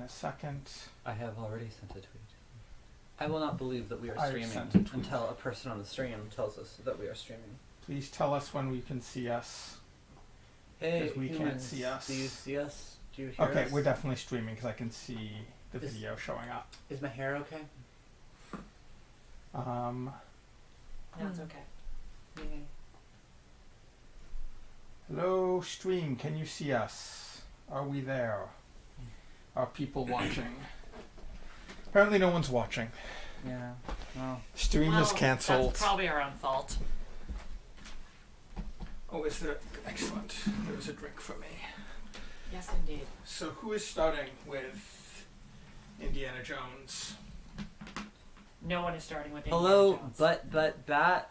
a second. I have already sent a tweet. I will not believe that we are I've streaming sent a tweet. until a person on the stream tells us that we are streaming. Please tell us when we can see us. Hey, Because we can't humans, see us. do you see us? Do you hear Okay, us? we're definitely streaming because I can see the video showing up. Is my hair okay? Um, No, it's okay. Yay. hello, stream. Can you see us? Are we there? Are people watching? Apparently, no one's watching. Yeah. Well, Stream is cancelled. That's probably our own fault. Oh, is there? Excellent. There's a drink for me. Yes, indeed. So, who is starting with Indiana Jones? No one is starting with hello, Indiana Jones. bat.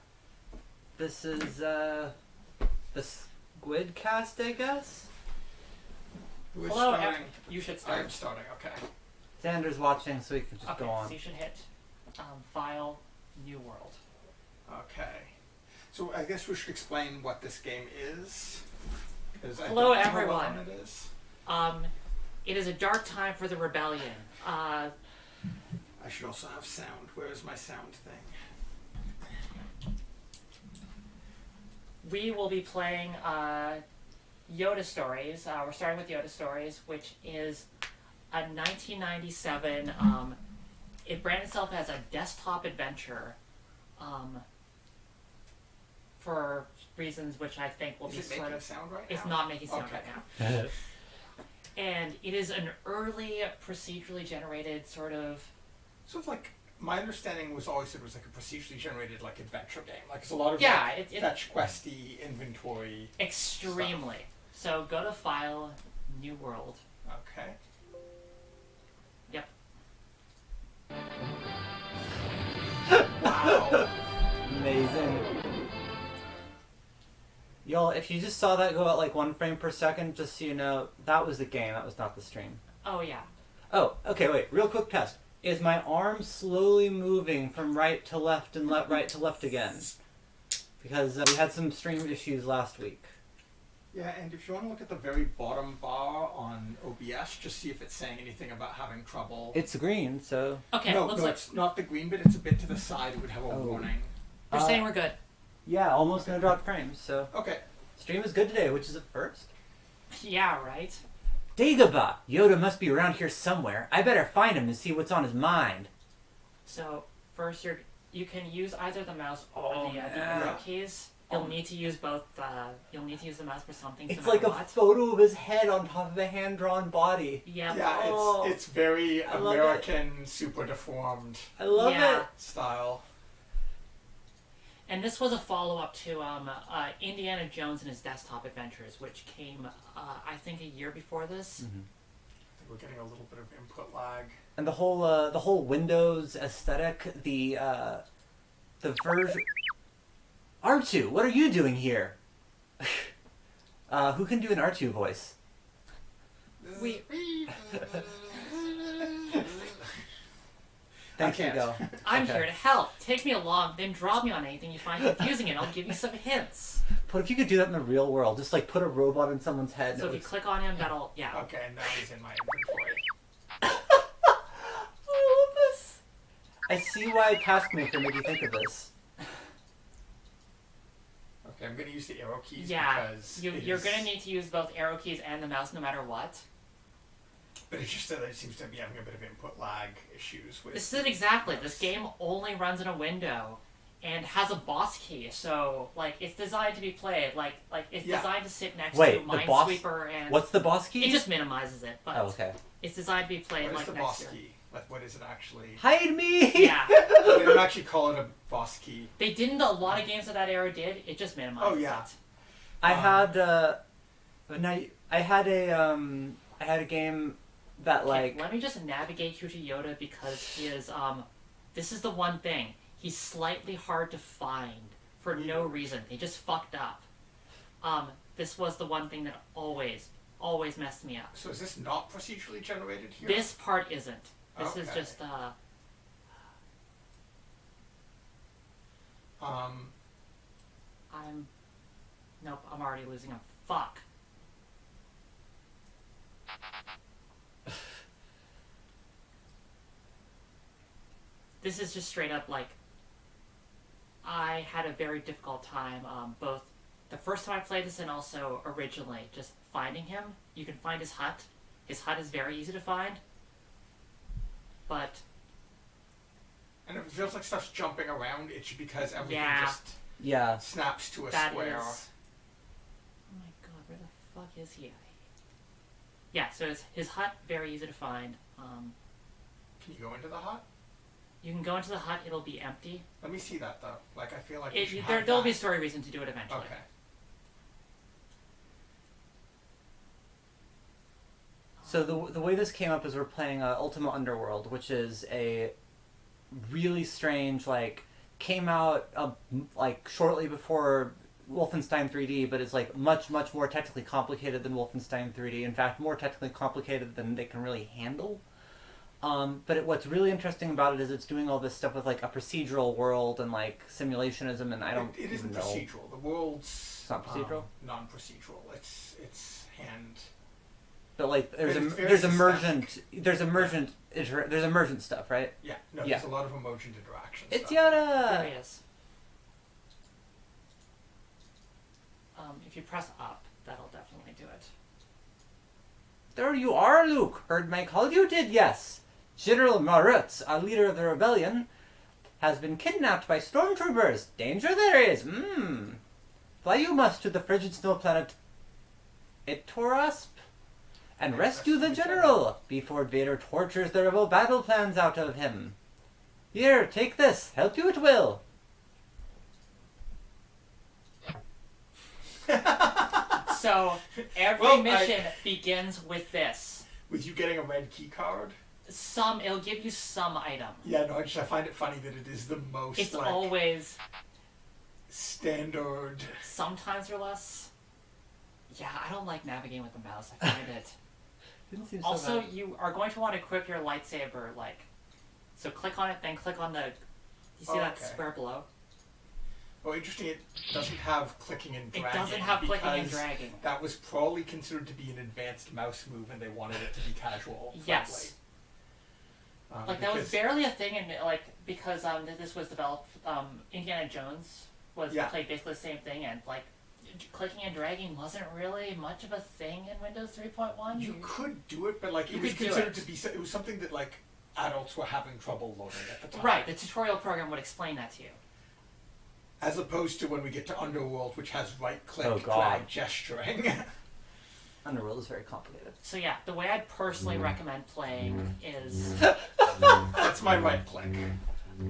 This is the Squid Cast, I guess. Who is Hello, starting? you should I start. am starting. Okay. Xander's watching, so he can just Okay, go on. so you should hit File, New World. Okay. So I guess we should explain what this game is. Hello, I don't know everyone. what it is. It is a dark time for the rebellion. I should also have sound. Where is my sound thing? We will be playing Yoda Stories. We're starting with Yoda Stories, which is a 1997. It branded itself as a desktop adventure. For reasons which I think will Is be it sort making of. sound right It's now? not making sound Okay. right now. And it is an early procedurally generated sort of. Sort of like, my understanding was always it was like a procedurally generated like adventure game. Like it's a lot of Yeah, like, it fetch questy inventory. Extremely. So go to File, New World. Okay. Yep. Wow. Amazing. Y'all, if you just saw that go at like 1 frame per second, just so you know, that was the game, that was not the stream. Oh yeah. Oh, okay, wait, real quick test. Is my arm slowly moving from right to left and right to left again? Because we had some stream issues last week. Yeah, and if you want to look at the very bottom bar on OBS, just see if it's saying anything about having trouble. It's green, so... Okay, no, looks no, like it's not the green bit, it's a bit to the side, it would have a warning. they're saying we're good. Yeah, almost no dropped frames, so... Okay. Stream is good today, which is a first. Yeah, right? Dagobah! Yoda must be around here somewhere. I better find him and see what's on his mind. So first you can use either the mouse or Oh, the yeah. arrow keys. You'll need to use both. You'll need to use the mouse for something. It's no like matter a what. photo of his head on top of a hand-drawn body. Yep. Yeah, Oh. it's very I love American, super deformed I love Yeah. it! style. And this was a follow-up to Indiana Jones and His Desktop Adventures, which came, I think, a year before this. I think we're getting a little bit of input lag. And the whole Windows aesthetic, the version... R2, what are you doing here? Who can do an R2 voice? We. Thanks, I can't. Miguel. I'm Okay. here to help. Take me along, then draw me on anything you find confusing, and I'll give you some hints. But if you could do that in the real world, just like put a robot in someone's head. So if you click on him, that'll Okay, and now he's in my inventory. I love this. I see why Taskmaker made you think of this. Okay, I'm going to use the arrow keys Yeah, because you're gonna need to use both arrow keys and the mouse no matter what. But it's just that it seems to be having a bit of input lag issues with. This is it exactly. This game only runs in a window, and has a boss key. So like it's designed to be played like it's designed to sit next Wait, to the boss- Minesweeper and. What's the boss key? It just minimizes it, but Oh, okay. it's designed to be played What is like the next boss to it. key? Like, what is it actually? Hide me! Yeah, They don't actually call it a boss key. they didn't. A lot of games of that era did. It just minimizes Oh, yeah. it. I had I had a game that Okay, like let me just navigate you to Yoda because he is this is the one thing. He's slightly hard to find for no reason. They just fucked up. This was the one thing that always messed me up. So is this not procedurally generated here? This part isn't. This is Okay. just Nope, I'm already losing him. Fuck. this is just straight up like I had a very difficult time both the first time I played this and also originally just finding him. You can find his hut. His hut is very easy to find, but And if it feels like stuff's jumping around, it's because everything Yeah. just Yeah. snaps to a that square. is. Oh my god, where the fuck is he? Yeah, so his hut very easy to find. Can you go into the hut? You can go into the hut; it'll be empty. Let me see that though. Like I feel like we should have There'll that. be a story reason to do it eventually. Okay. So the way this came up is we're playing Ultima Underworld, which is a really strange, like, came out like shortly before Wolfenstein 3D, but it's like much more technically complicated than Wolfenstein 3D. In fact, more technically complicated than they can really handle. But what's really interesting about it is it's doing all this stuff with like a procedural world and like simulationism, and I don't It isn't even know. procedural. The world's It's not procedural? Non-procedural. It's hand. But like But it's very there's emergent stuff, right? Yeah. No. Yeah. There's a lot of emergent interaction. It's stuff. There Yoda. he is. If you press up, that'll definitely do it. There you are, Luke. Heard Mike called you did, yes. General Maritz, a leader of the rebellion, has been kidnapped by stormtroopers. Danger there is. Fly you must to the frigid snow planet Itorasp and rescue the general before Vader tortures the rebel battle plans out of him. Here, take this. Help you it will. So every Well, mission begins with this. With you getting a red key card. It'll give you some item. Yeah. No. I find it funny that it is the most It's like always standard. sometimes or less. Yeah, I don't like navigating with the mouse. I find it. Didn't seem so Also, bad. you are going to want to equip your lightsaber, like, so click on it, then click on the. You see that Okay. square below? Oh, interesting. It doesn't have clicking and It dragging. doesn't have clicking and because dragging. That was probably considered to be an advanced mouse move, and they wanted it to be casual. Yes. Friendly. Like that was Because- barely a thing, and like because this was developed, Indiana Jones played basically the same thing, and like clicking and dragging wasn't really much of a thing in Windows 3.1. You could do it, but like You it was could do considered it. to be. It was something that like adults were having trouble loading at the time. Right, the tutorial program would explain that to you. As opposed to when we get to Underworld, which has right click, Oh, God. drag, gesturing. Underworld is very complicated. So yeah, the way I'd personally recommend playing is That's my right click.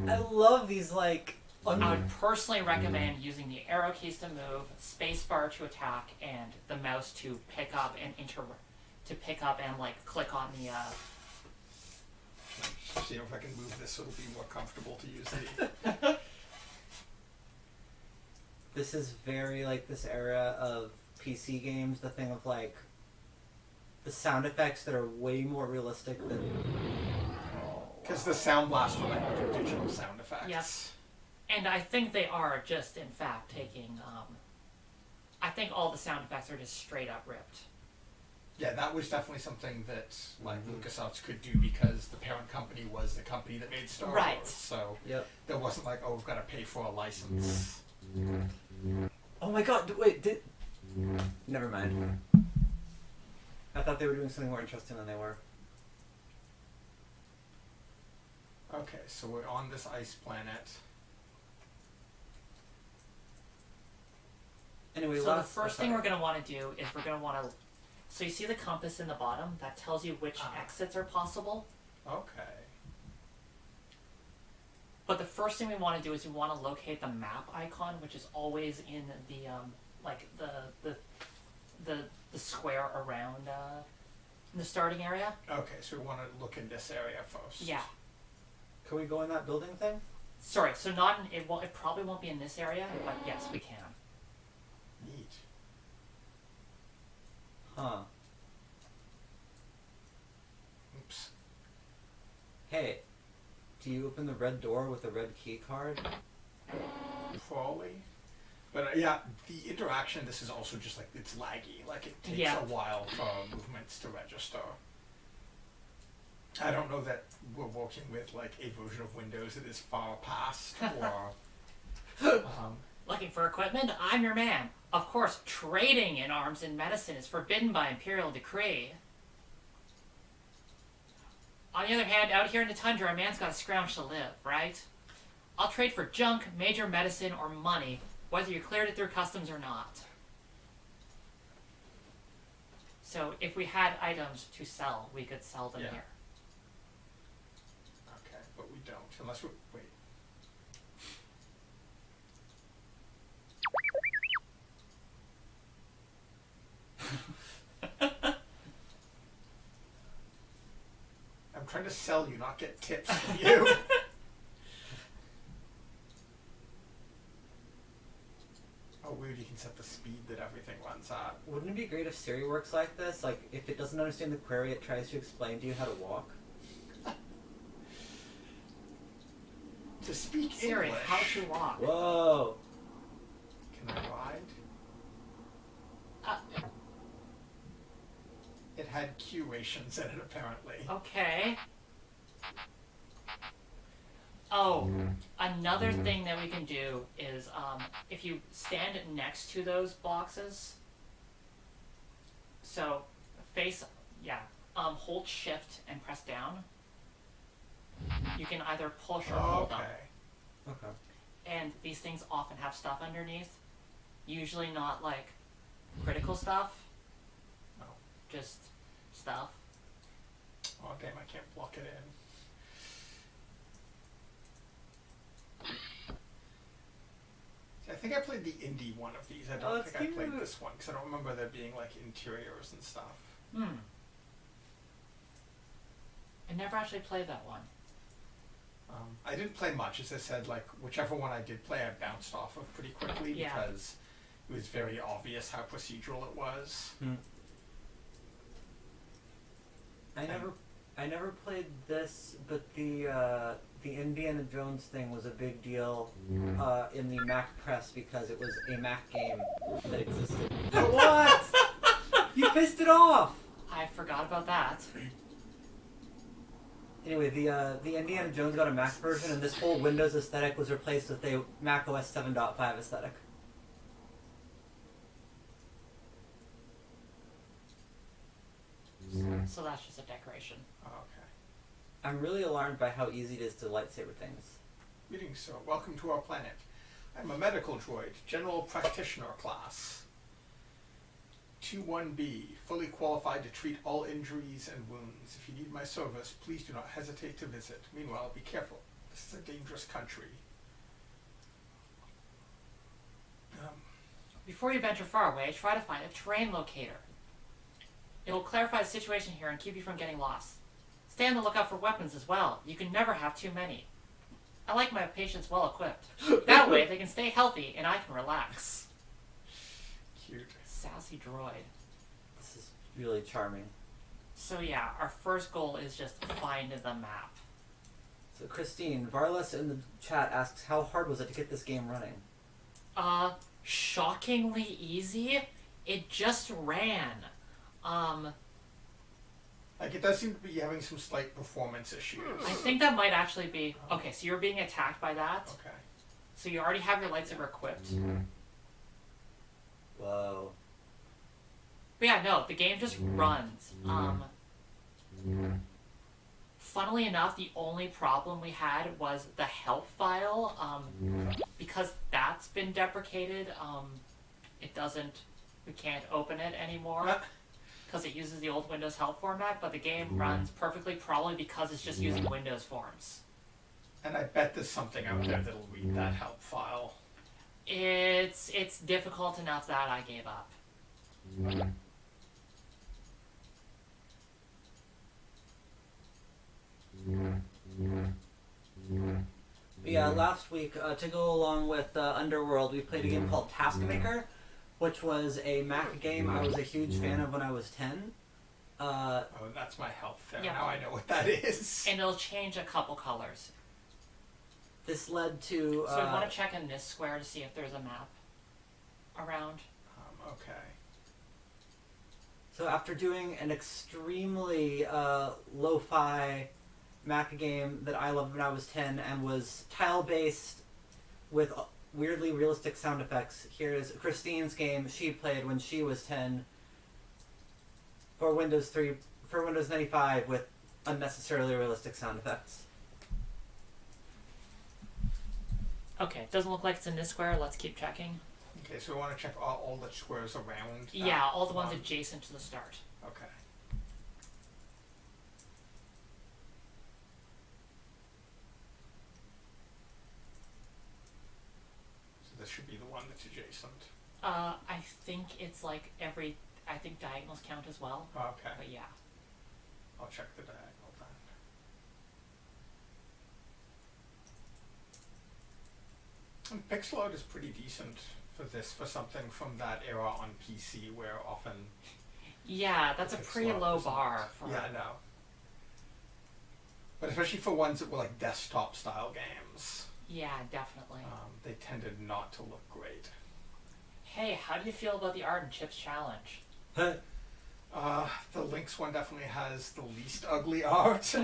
I love these like. I would personally recommend using the arrow keys to move, spacebar to attack, and the mouse to pick up and like click on the. See if I can move this so it'll be more comfortable to use the. This is very like this era of PC games, the thing of like the sound effects that are way more realistic than. Because the Sound Blaster let you do digital sound effects. Yes. And I think they are just, in fact, taking. I think all the sound effects are just straight up ripped. Yeah, that was definitely something that like LucasArts could do because the parent company was the company that made Star Right. Wars. So Yep. there wasn't like, oh, we've got to pay for a license. Oh my god! Wait, did. Never mind. I thought they were doing something more interesting than they were. Okay, so we're on this ice planet. Anyway, So the first thing we're going to want to do is we're going to want to. So you see the compass in the bottom? That tells you which exits are possible. Okay. But the first thing we want to do is we want to locate the map icon, which is always in the like the square around the starting area. Okay, so we want to look in this area first. Yeah. Can we go in that building thing? Sorry. So not in, it probably won't be in this area, but yes, we can. Neat. Huh. Oops. Hey, do you open the red door with a red key card? Probably. But yeah, the interaction, this is also just like, it's laggy. Like it takes Yeah. a while for movements to register. I don't know that we're working with like a version of Windows that is far past or Looking for equipment? I'm your man. Of course, trading in arms and medicine is forbidden by imperial decree. On the other hand, out here in the tundra, a man's gotta scrounge to live, right? I'll trade for junk, major medicine, or money, whether you cleared it through customs or not. So, if we had items to sell, we could sell them Yeah. here. okay, but we don't unless we wait. I'm trying to sell you, not get tips from you. Oh, weird, you can set the speed that everything runs at. Wouldn't it be great if Siri works like this? Like, if it doesn't understand the query, it tries to explain to you how to walk. To speak Siri, English. how to walk? Whoa! Can I ride? It had Q rations in it, apparently. Okay. Oh, another thing that we can do is, if you stand next to those boxes, so hold shift and press down. You can either push or hold them. Okay. Okay. And these things often have stuff underneath. Usually not like critical stuff. No. Just stuff. Oh, damn, I can't block it in. See, I think I played the indie one of these. I Oh, don't that's think I played cute. this one because I don't remember there being like interiors and stuff. I never actually played that one. I didn't play much, as I said. Like whichever one I did play, I bounced off of pretty quickly Yeah. because it was very obvious how procedural it was. I never played this, but the Indiana Jones thing was a big deal in the Mac press because it was a Mac game that existed. What? You pissed it off! I forgot about that. Anyway, the Indiana Jones got a Mac version, and this whole Windows aesthetic was replaced with a Mac OS 7.5 aesthetic. So that's just a decoration. Oh, okay. I'm really alarmed by how easy it is to lightsaber things. Greetings, sir. Welcome to our planet. I'm a medical droid, general practitioner class. 2-1B, fully qualified to treat all injuries and wounds. If you need my service, please do not hesitate to visit. Meanwhile, be careful. This is a dangerous country. Before you venture far away, try to find a terrain locator. It will clarify the situation here and keep you from getting lost. Stay on the lookout for weapons as well. You can never have too many. I like my patients well equipped. That way they can stay healthy and I can relax. Cute. Sassy droid. This is really charming. So yeah, our first goal is just find the map. So Christine, Varlas in the chat asks, how hard was it to get this game running? Shockingly easy. It just ran. Like, it does seem to be having some slight performance issues. I think that might actually be... Okay, so you're being attacked by that. Okay. So you already have your lightsaber equipped. Whoa. But yeah, no, the game just runs. Funnily enough, the only problem we had was the help file. Because that's been deprecated, it doesn't... We can't open it anymore. Because it uses the old Windows help format, but the game runs perfectly, probably because it's just using Windows forms. And I bet there's something out there that'll read that help file. It's difficult enough that I gave up. Yeah, last week, to go along with Underworld, we played a game called Taskmaker, which was a Mac game I was a huge fan of when I was 10. Oh, that's my health there. Yeah. Now I know what that is. And it'll change a couple colors. This led to... So we want to check in this square to see if there's a map around. Okay. So after doing an extremely lo-fi Mac game that I loved when I was 10 and was tile-based with weirdly realistic sound effects, here's Christine's game she played when she was 10 for Windows 95 with unnecessarily realistic sound effects. Okay, doesn't look like it's in this square. Let's keep checking. Okay, so we want to check all the squares around. Yeah, all the ones adjacent to the start. Okay. So this should be the one that's adjacent. I think it's like I think diagonals count as well. Okay. But yeah. I'll check the diagonal then. And pixel art is pretty decent for this, for something from that era on PC where often... Yeah, that's a pixel pretty art low isn't- bar. For Yeah, I know. But especially for ones that were like desktop style games, Yeah, definitely. they tended not to look great. Hey, how do you feel about the Art and Chips challenge? The Lynx one definitely has the least ugly art.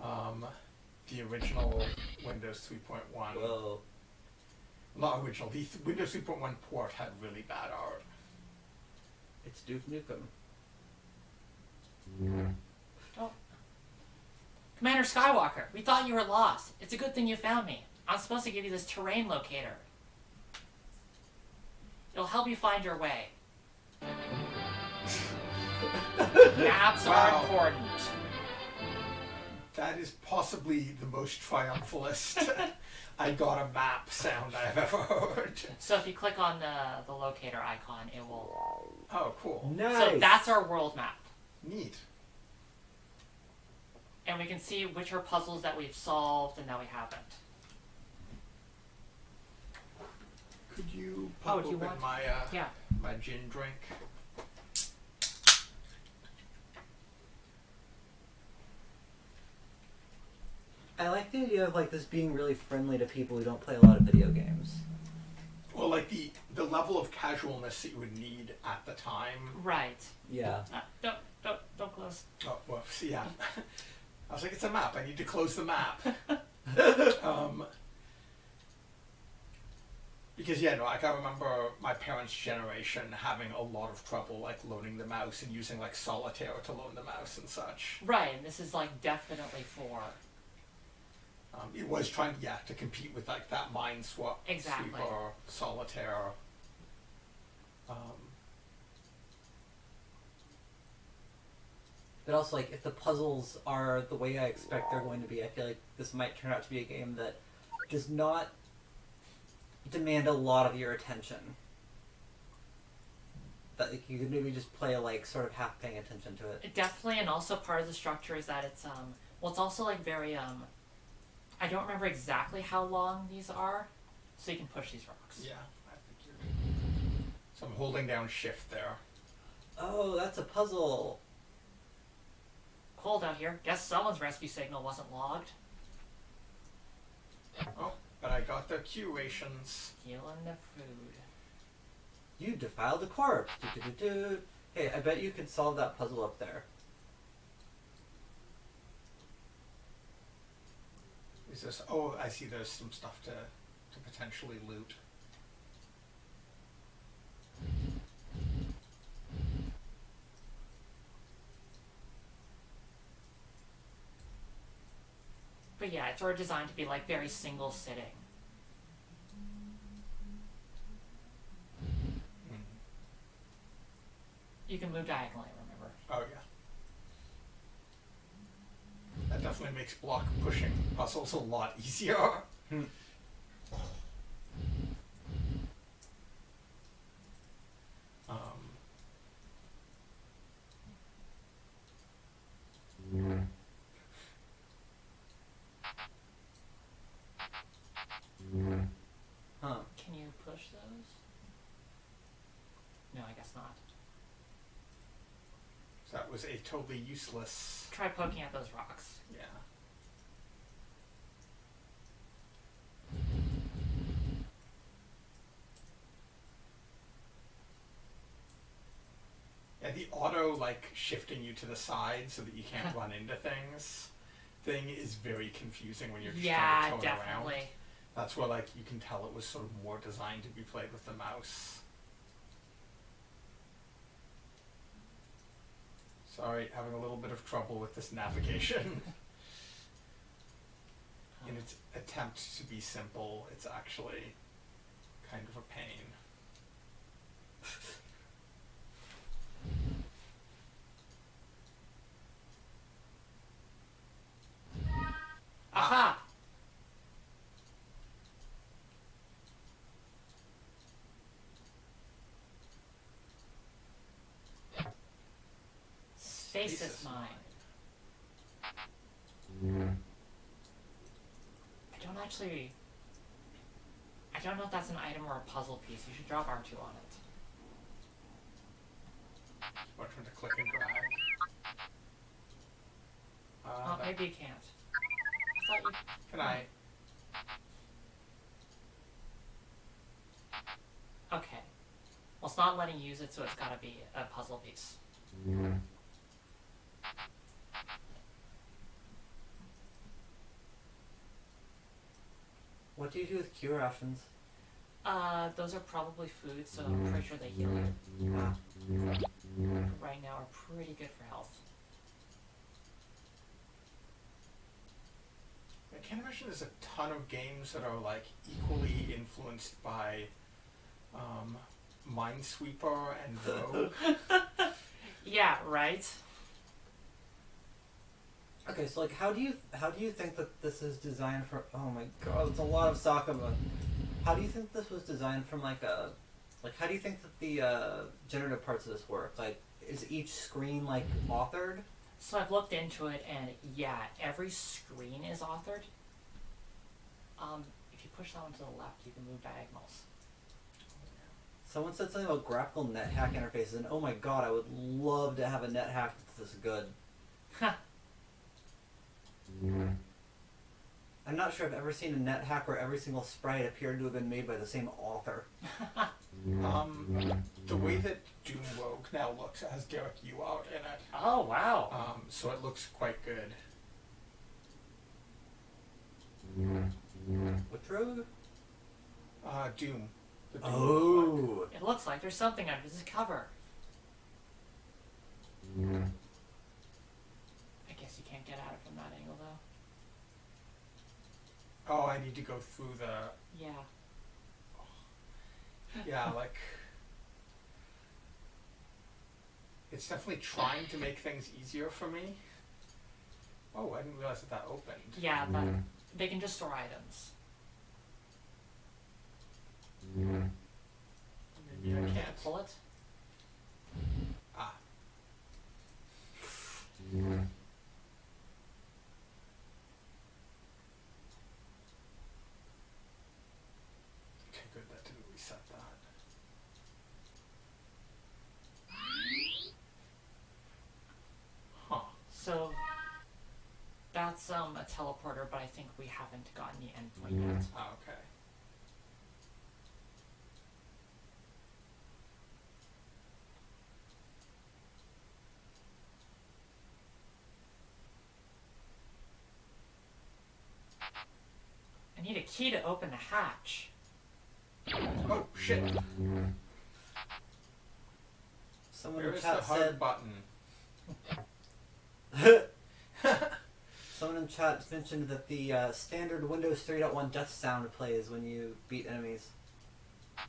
The original Windows 3.1, Whoa. not original, the Windows 3.1 port had really bad art. It's Duke Nukem. Oh. Commander Skywalker, we thought you were lost. It's a good thing you found me. I'm supposed to give you this terrain locator. It'll help you find your way. Maps are Wow. important. That is possibly the most triumphalist I got a map sound I've ever heard. So if you click on the locator icon, it will... Oh, cool. Nice. So that's our world map. Neat. And we can see which are puzzles that we've solved and that we haven't. Could you Oh, pop do you open want- my Yeah. my gin drink? I like the idea of like this being really friendly to people who don't play a lot of video games. Well, like the level of casualness that you would need at the time. Right. Yeah. Don't close. Oh, well, yeah. I was like, it's a map. I need to close the map. Because yeah, no, like I remember my parents' generation having a lot of trouble like loading the mouse and using like solitaire to load the mouse and such. Right, and this is like definitely for... It was trying, to compete with like that Minesweeper, Exactly. solitaire. But also, like, if the puzzles are the way I expect they're going to be, I feel like this might turn out to be a game that does not demand a lot of your attention. That like, you could maybe just play like sort of half paying attention to it. Definitely, and also part of the structure is that it's well, it's also like very I don't remember exactly how long these are, so you can push these rocks. Yeah, I think you're. So I'm holding down shift there. Oh, that's a puzzle. Cold out here. Guess someone's rescue signal wasn't logged. Oh, but I got their Q rations. Stealing the food. You defiled a corpse. Do-do-do-do. Hey, I bet you could solve that puzzle up there. Is this? Oh, I see. There's some stuff to potentially loot. But yeah, it's sort of designed to be like very single sitting. You can move diagonally, remember? Oh yeah. That definitely makes block pushing puzzles a lot easier. Huh. Can you push those? No, I guess not. So that was a totally useless. Try poking at those rocks. Yeah. Yeah, the auto, like, shifting you to the side so that you can't run into thing is very confusing when you're just trying to tone definitely. around. That's where, like, you can tell it was sort of more designed to be played with the mouse. Sorry, having a little bit of trouble with this navigation. In its attempt to be simple, it's actually kind of a pain. Aha! Stasis mine. I don't know if that's an item or a puzzle piece. You should drop R2 on it. Watch when to click and drag. Oh, maybe you can't. I thought you... Can I? Okay. Well, it's not letting you use it, so it's gotta be a puzzle piece. What do you do with Q rations? Those are probably food, so I'm pretty sure they heal you. Ah. Right now are pretty good for health. I can't imagine there's a ton of games that are like equally influenced by Minesweeper and Rogue. Yeah, right? Okay, so like, how do you think that this is designed for? Oh my god, it's a lot of Sakuma. How do you think this was designed from like a, like how do you think that the generative parts of this work? Like, is each screen like authored? So I've looked into it, and yeah, every screen is authored. If you push that one to the left, you can move diagonals. Someone said something about graphical NetHack interfaces, and oh my god, I would love to have a NetHack that's this good. I'm not sure I've ever seen a NetHack where every single sprite appeared to have been made by the same author. The way that Doom Rogue now looks, it has Derek Yu out in it. Oh, wow. So it looks quite good. Which rogue? Doom. The Doom Rogue. Oh! It looks like there's something under this cover. I guess you can't get at it from that angle, though. Oh, I need to go through the... Yeah. Yeah, like... It's definitely trying to make things easier for me. Oh, I didn't realize that opened. Yeah, but they can just store items. Maybe I can't. Pull it? Ah. Okay, good, that didn't reset that. Huh. So, that's a teleporter, but I think we haven't gotten the endpoint yet. Ah, okay. I need a key to open the hatch. Oh, shit. Someone Where in is the chat hug said. button? Someone in chat mentioned that the standard Windows 3.1 death sound plays when you beat enemies. I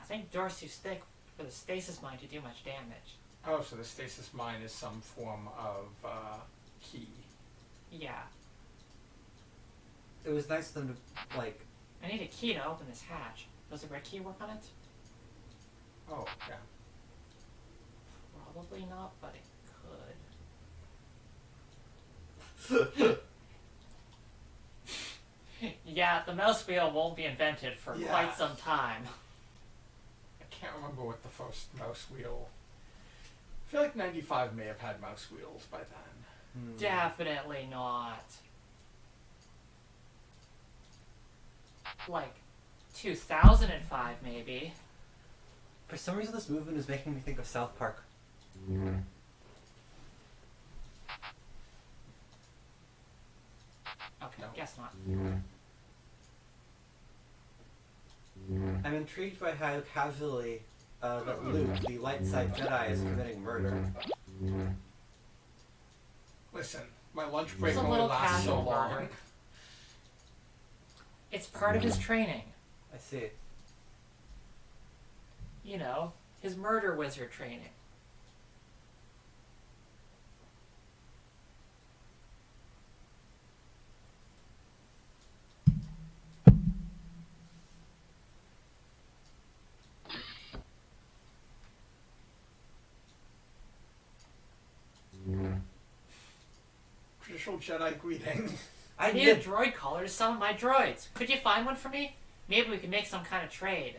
think doors too thick for the stasis mine to do much damage. Oh, so the stasis mine is some form of key. Yeah. It was nice of them to, like... I need a key to open this hatch. Does the red key work on it? Oh, yeah. Probably not, but it could. Yeah, the mouse wheel won't be invented for quite some time. I can't remember what the first mouse wheel... I feel like 95 may have had mouse wheels by then. Definitely not. Like 2005 maybe. For some reason, this movement is making me think of South Park. Okay, guess not. I'm intrigued by how casually that Luke, the light side Jedi, is committing murder. Listen, my lunch break It's a only little lasts so casual long. murder. It's part of his training. I see. You know, his murder wizard training. Traditional Jedi greeting. I need a droid collar to summon my droids. Could you find one for me? Maybe we can make some kind of trade.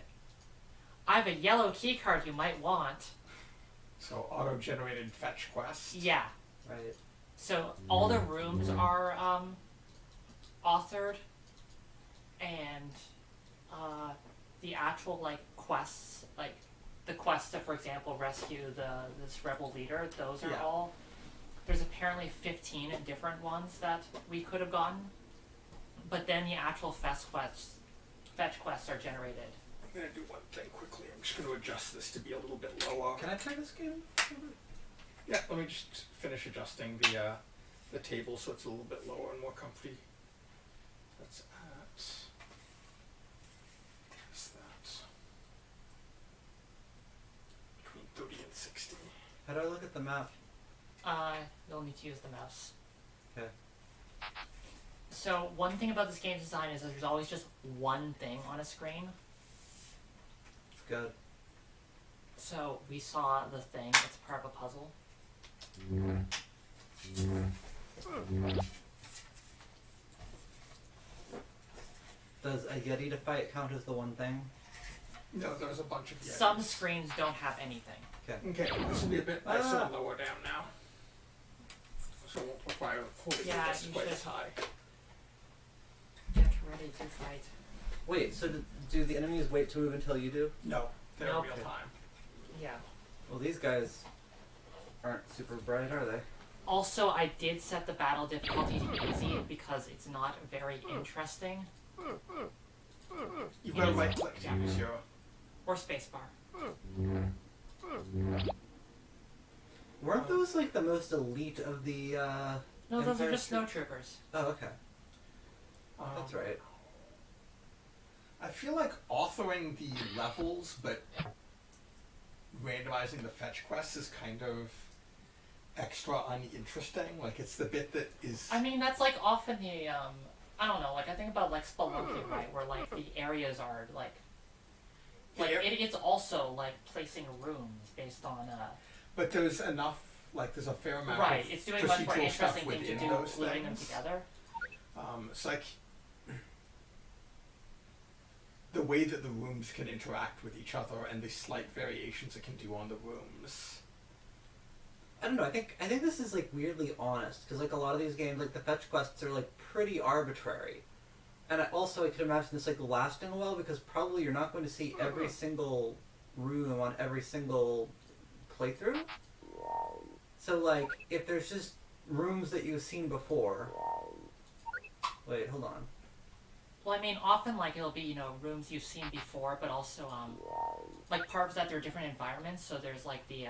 I have a yellow key card you might want. So auto-generated fetch quest. Yeah. Right. So all the rooms are authored, and the actual like quests, like the quest to, for example, rescue this rebel leader. Those are all. There's apparently 15 different ones that we could have gotten, but then the actual fetch quests are generated. I'm gonna do one thing quickly. I'm just gonna adjust this to be a little bit lower. Can I try this game? Yeah, let me just finish adjusting the table so it's a little bit lower and more comfy. That's that. Between 30 and 60. How do I look at the map? You'll need to use the mouse. Okay. So one thing about this game's design is that there's always just one thing on a screen. It's good. So we saw the thing, it's part of a puzzle. Does a Yeti to fight count as the one thing? No, there's a bunch of Yetis. Some screens don't have anything. Okay, this will be a bit nicer and lower down now. So it won't require holding this you quite should. as high. Get ready to fight. Wait, so do the enemies wait to move until you do? No, they're Nope. real time. Yeah. Well, these guys aren't super bright, are they? Also, I did set the battle difficulty to easy because it's not very interesting. You've got to right click to use your. Or spacebar. Weren't those like the most elite of the No, those are Empire just State- snow troopers. Oh, okay. That's right. I feel like authoring the levels, but randomizing the fetch quests is kind of extra uninteresting. Like it's the bit that is. I mean, that's like often the I don't know. Like I think about like Spelunky, right, where like the areas are like it's also like placing rooms based on But there's enough. Like there's a fair amount. right. Of It's doing much more procedural stuff interesting thing to within do, those gluing them things. together. It's like the way that the rooms can interact with each other and the slight variations it can do on the rooms. I don't know. I think this is like weirdly honest because like a lot of these games, like the fetch quests are like pretty arbitrary, and I could imagine this like lasting a while because probably you're not going to see every single room on every single playthrough. So like if there's just rooms that you've seen before. Wait, hold on. Well, I mean, often like it'll be rooms you've seen before, but also like parts that there are different environments. So there's like the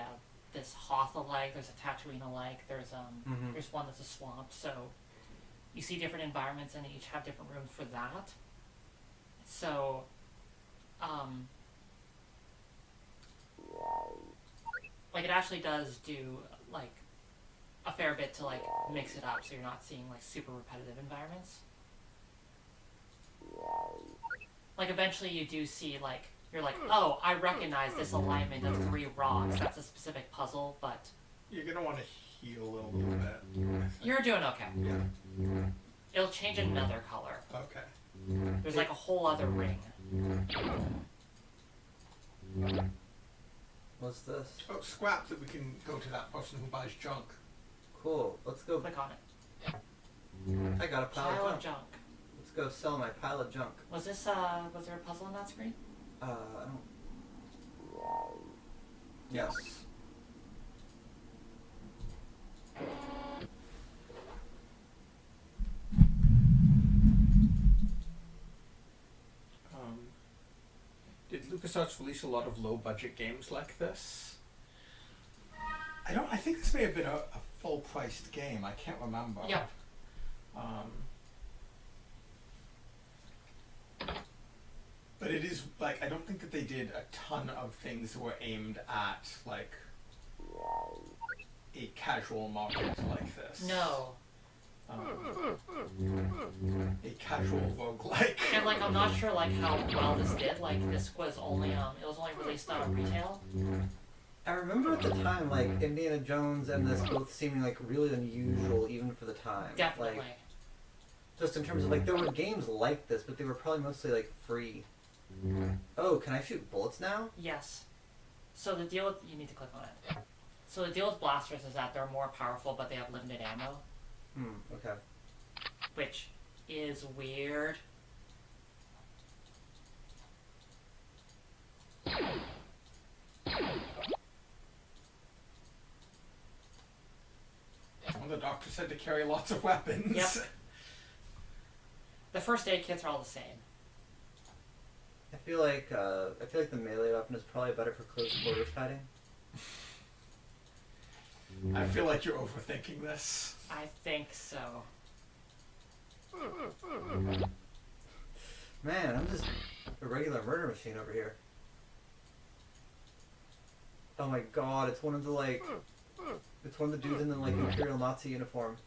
this Hoth alike, there's a Tatooine alike, there's there's one that's a swamp. So you see different environments and they each have different rooms for that. So like it actually does do like a fair bit to like mix it up so you're not seeing like super repetitive environments. Like eventually you do see like you're like, oh, I recognize this alignment of 3 rocks. That's a specific puzzle, but You're gonna want to heal a little bit. you're doing okay. Yeah. It'll change another color. Okay. There's like a whole other ring. What's this? Oh, scrap that we can go to that person who buys junk. Cool. Let's go. Click on it. I got a pile Pile of of junk. junk. Let's go sell my pile of junk. Was there a puzzle on that screen? I don't. Yes. Did LucasArts release a lot of low-budget games like this? I think this may have been a full-priced game. I can't remember. Yeah. But it is, like, I don't think that they did a ton of things that were aimed at, like, a casual market like this. No. A casual roguelike. And like I'm not sure like how well this did. Like this was only it was only released on retail. I remember at the time, like, Indiana Jones and this both seeming, like, really unusual even for the time. Definitely. Like, just in terms of, like, there were games like this, but they were probably mostly, like, free. Oh, can I shoot bullets now? Yes. So the deal with you need to click on it. So the deal with blasters is that they're more powerful, but they have limited ammo, Okay. which is weird. Well, the doctor said to carry lots of weapons. Yep. The first aid kits are all the same. I feel like the melee weapon is probably better for close quarters fighting. I feel like you're overthinking this. I think so. Man, I'm just a regular murder machine over here. Oh my god, it's one of the, like... It's one of the dudes in the, like, Imperial Nazi uniform.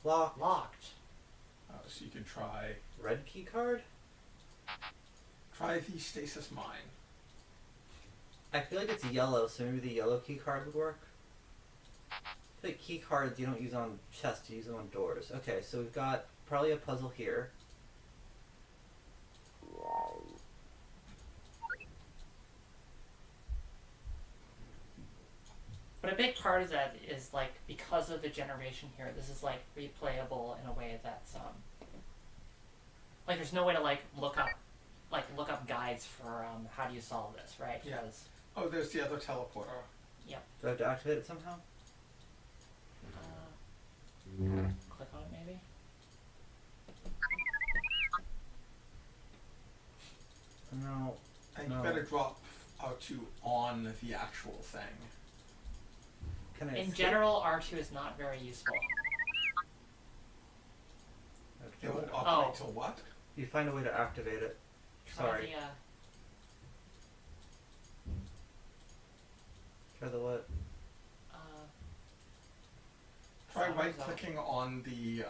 Locked. Locked. So you can try Red key card? the stasis mine. I feel like it's yellow, so maybe the yellow key card would work. I feel like key cards you don't use on chests, you use them on doors. Okay, so we've got probably a puzzle here. But a big part of that is like because of the generation here, this is like replayable in a way that's like there's no way to like look up guides for how do you solve this, right? Yeah. Because, Oh, there's the other teleporter. Do I have to activate it somehow? click on it maybe. No. And No. you better drop R2 on the actual thing. Can I In escape? general, R2 is not very useful. It won't Okay. operate till what? You find a way to activate it. Try Sorry. Try the what? Try sound right result. clicking on the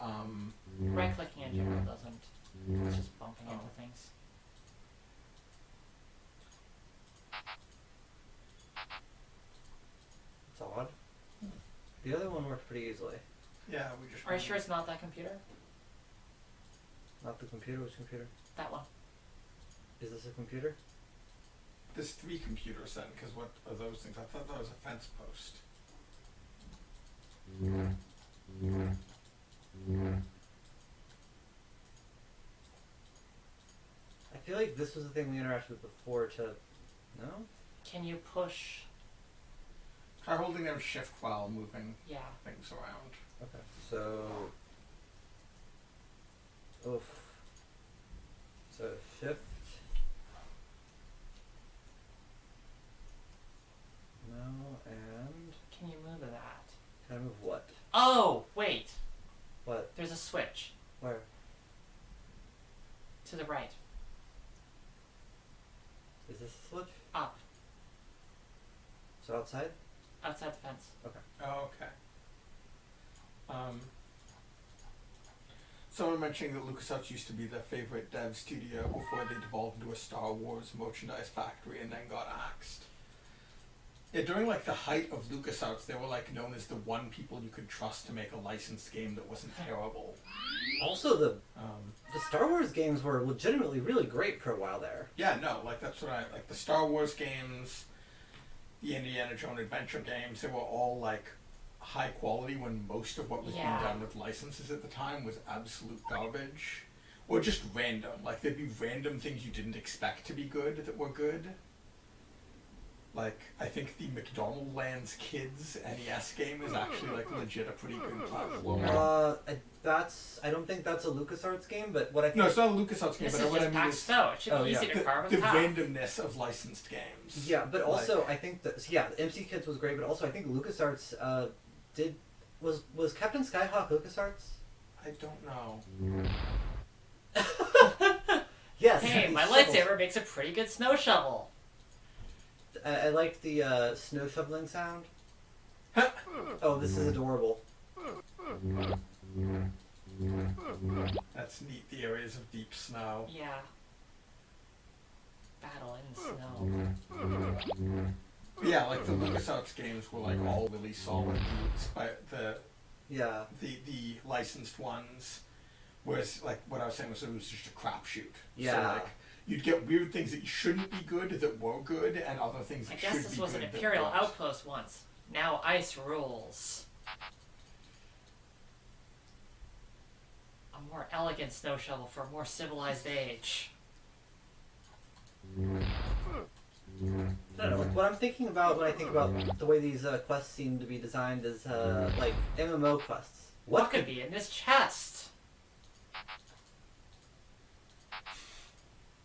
Right clicking in general doesn't. It's just bumping into things. It's odd. The other one worked pretty easily. yeah, we just Are you sure it's not that computer? Not the computer, which computer? That one. Is this a computer? There's 3 computers then, because what are those things? I thought that was a fence post. I feel like this was the thing we interacted with before to... No? Can you push? Try holding down shift while moving Yeah. things around. Okay. So... Oof. So shift... No, and... Can you move that? Can I move what? Oh, wait. What? There's a switch Where? to the right. Is this the switch? Up. So outside? Outside the fence. Oh, okay. Someone mentioning that LucasArts used to be their favorite dev studio before they devolved into a Star Wars merchandise factory and then got axed. Yeah, during like the height of LucasArts, they were like known as the one people you could trust to make a licensed game that wasn't terrible. Also, the Star Wars games were legitimately really great for a while there. Yeah, no, like that's what I like. The Star Wars games, the Indiana Jones adventure games, they were all like high quality when most of what was being done with licenses at the time was absolute garbage. Or just random. Like there'd be random things you didn't expect to be good that were good. Like, I think the McDonald Lands Kids NES game is actually, like, legit a pretty good platformer. I don't think that's a LucasArts game, but what I think... No, it's not a LucasArts game, This but is what I just mean pack is snow. It should be easy to carve the and pack. randomness of licensed games. Yeah, but also, I think that... Yeah, MC Kids was great, but also I think LucasArts did... Was Captain Skyhawk LucasArts? I don't know. Yes. Hey, my shovels. lightsaber makes a pretty good snow shovel. I like the snow shoveling sound. Oh, this is adorable. That's neat, the areas of deep snow. Yeah. Battle in snow. Yeah, like the LucasArts games were like all really solid. Yeah. The licensed ones, whereas like what I was saying was it was just a crapshoot. Yeah. So like you'd get weird things that shouldn't be good that were good, and other things I that guess should this be was good an that Imperial weren't. outpost once. Now ice rules. A more elegant snow shovel for a more civilized age. I don't know, like what I'm thinking about when I think about the way these quests seem to be designed is like MMO quests. What could be in this chest?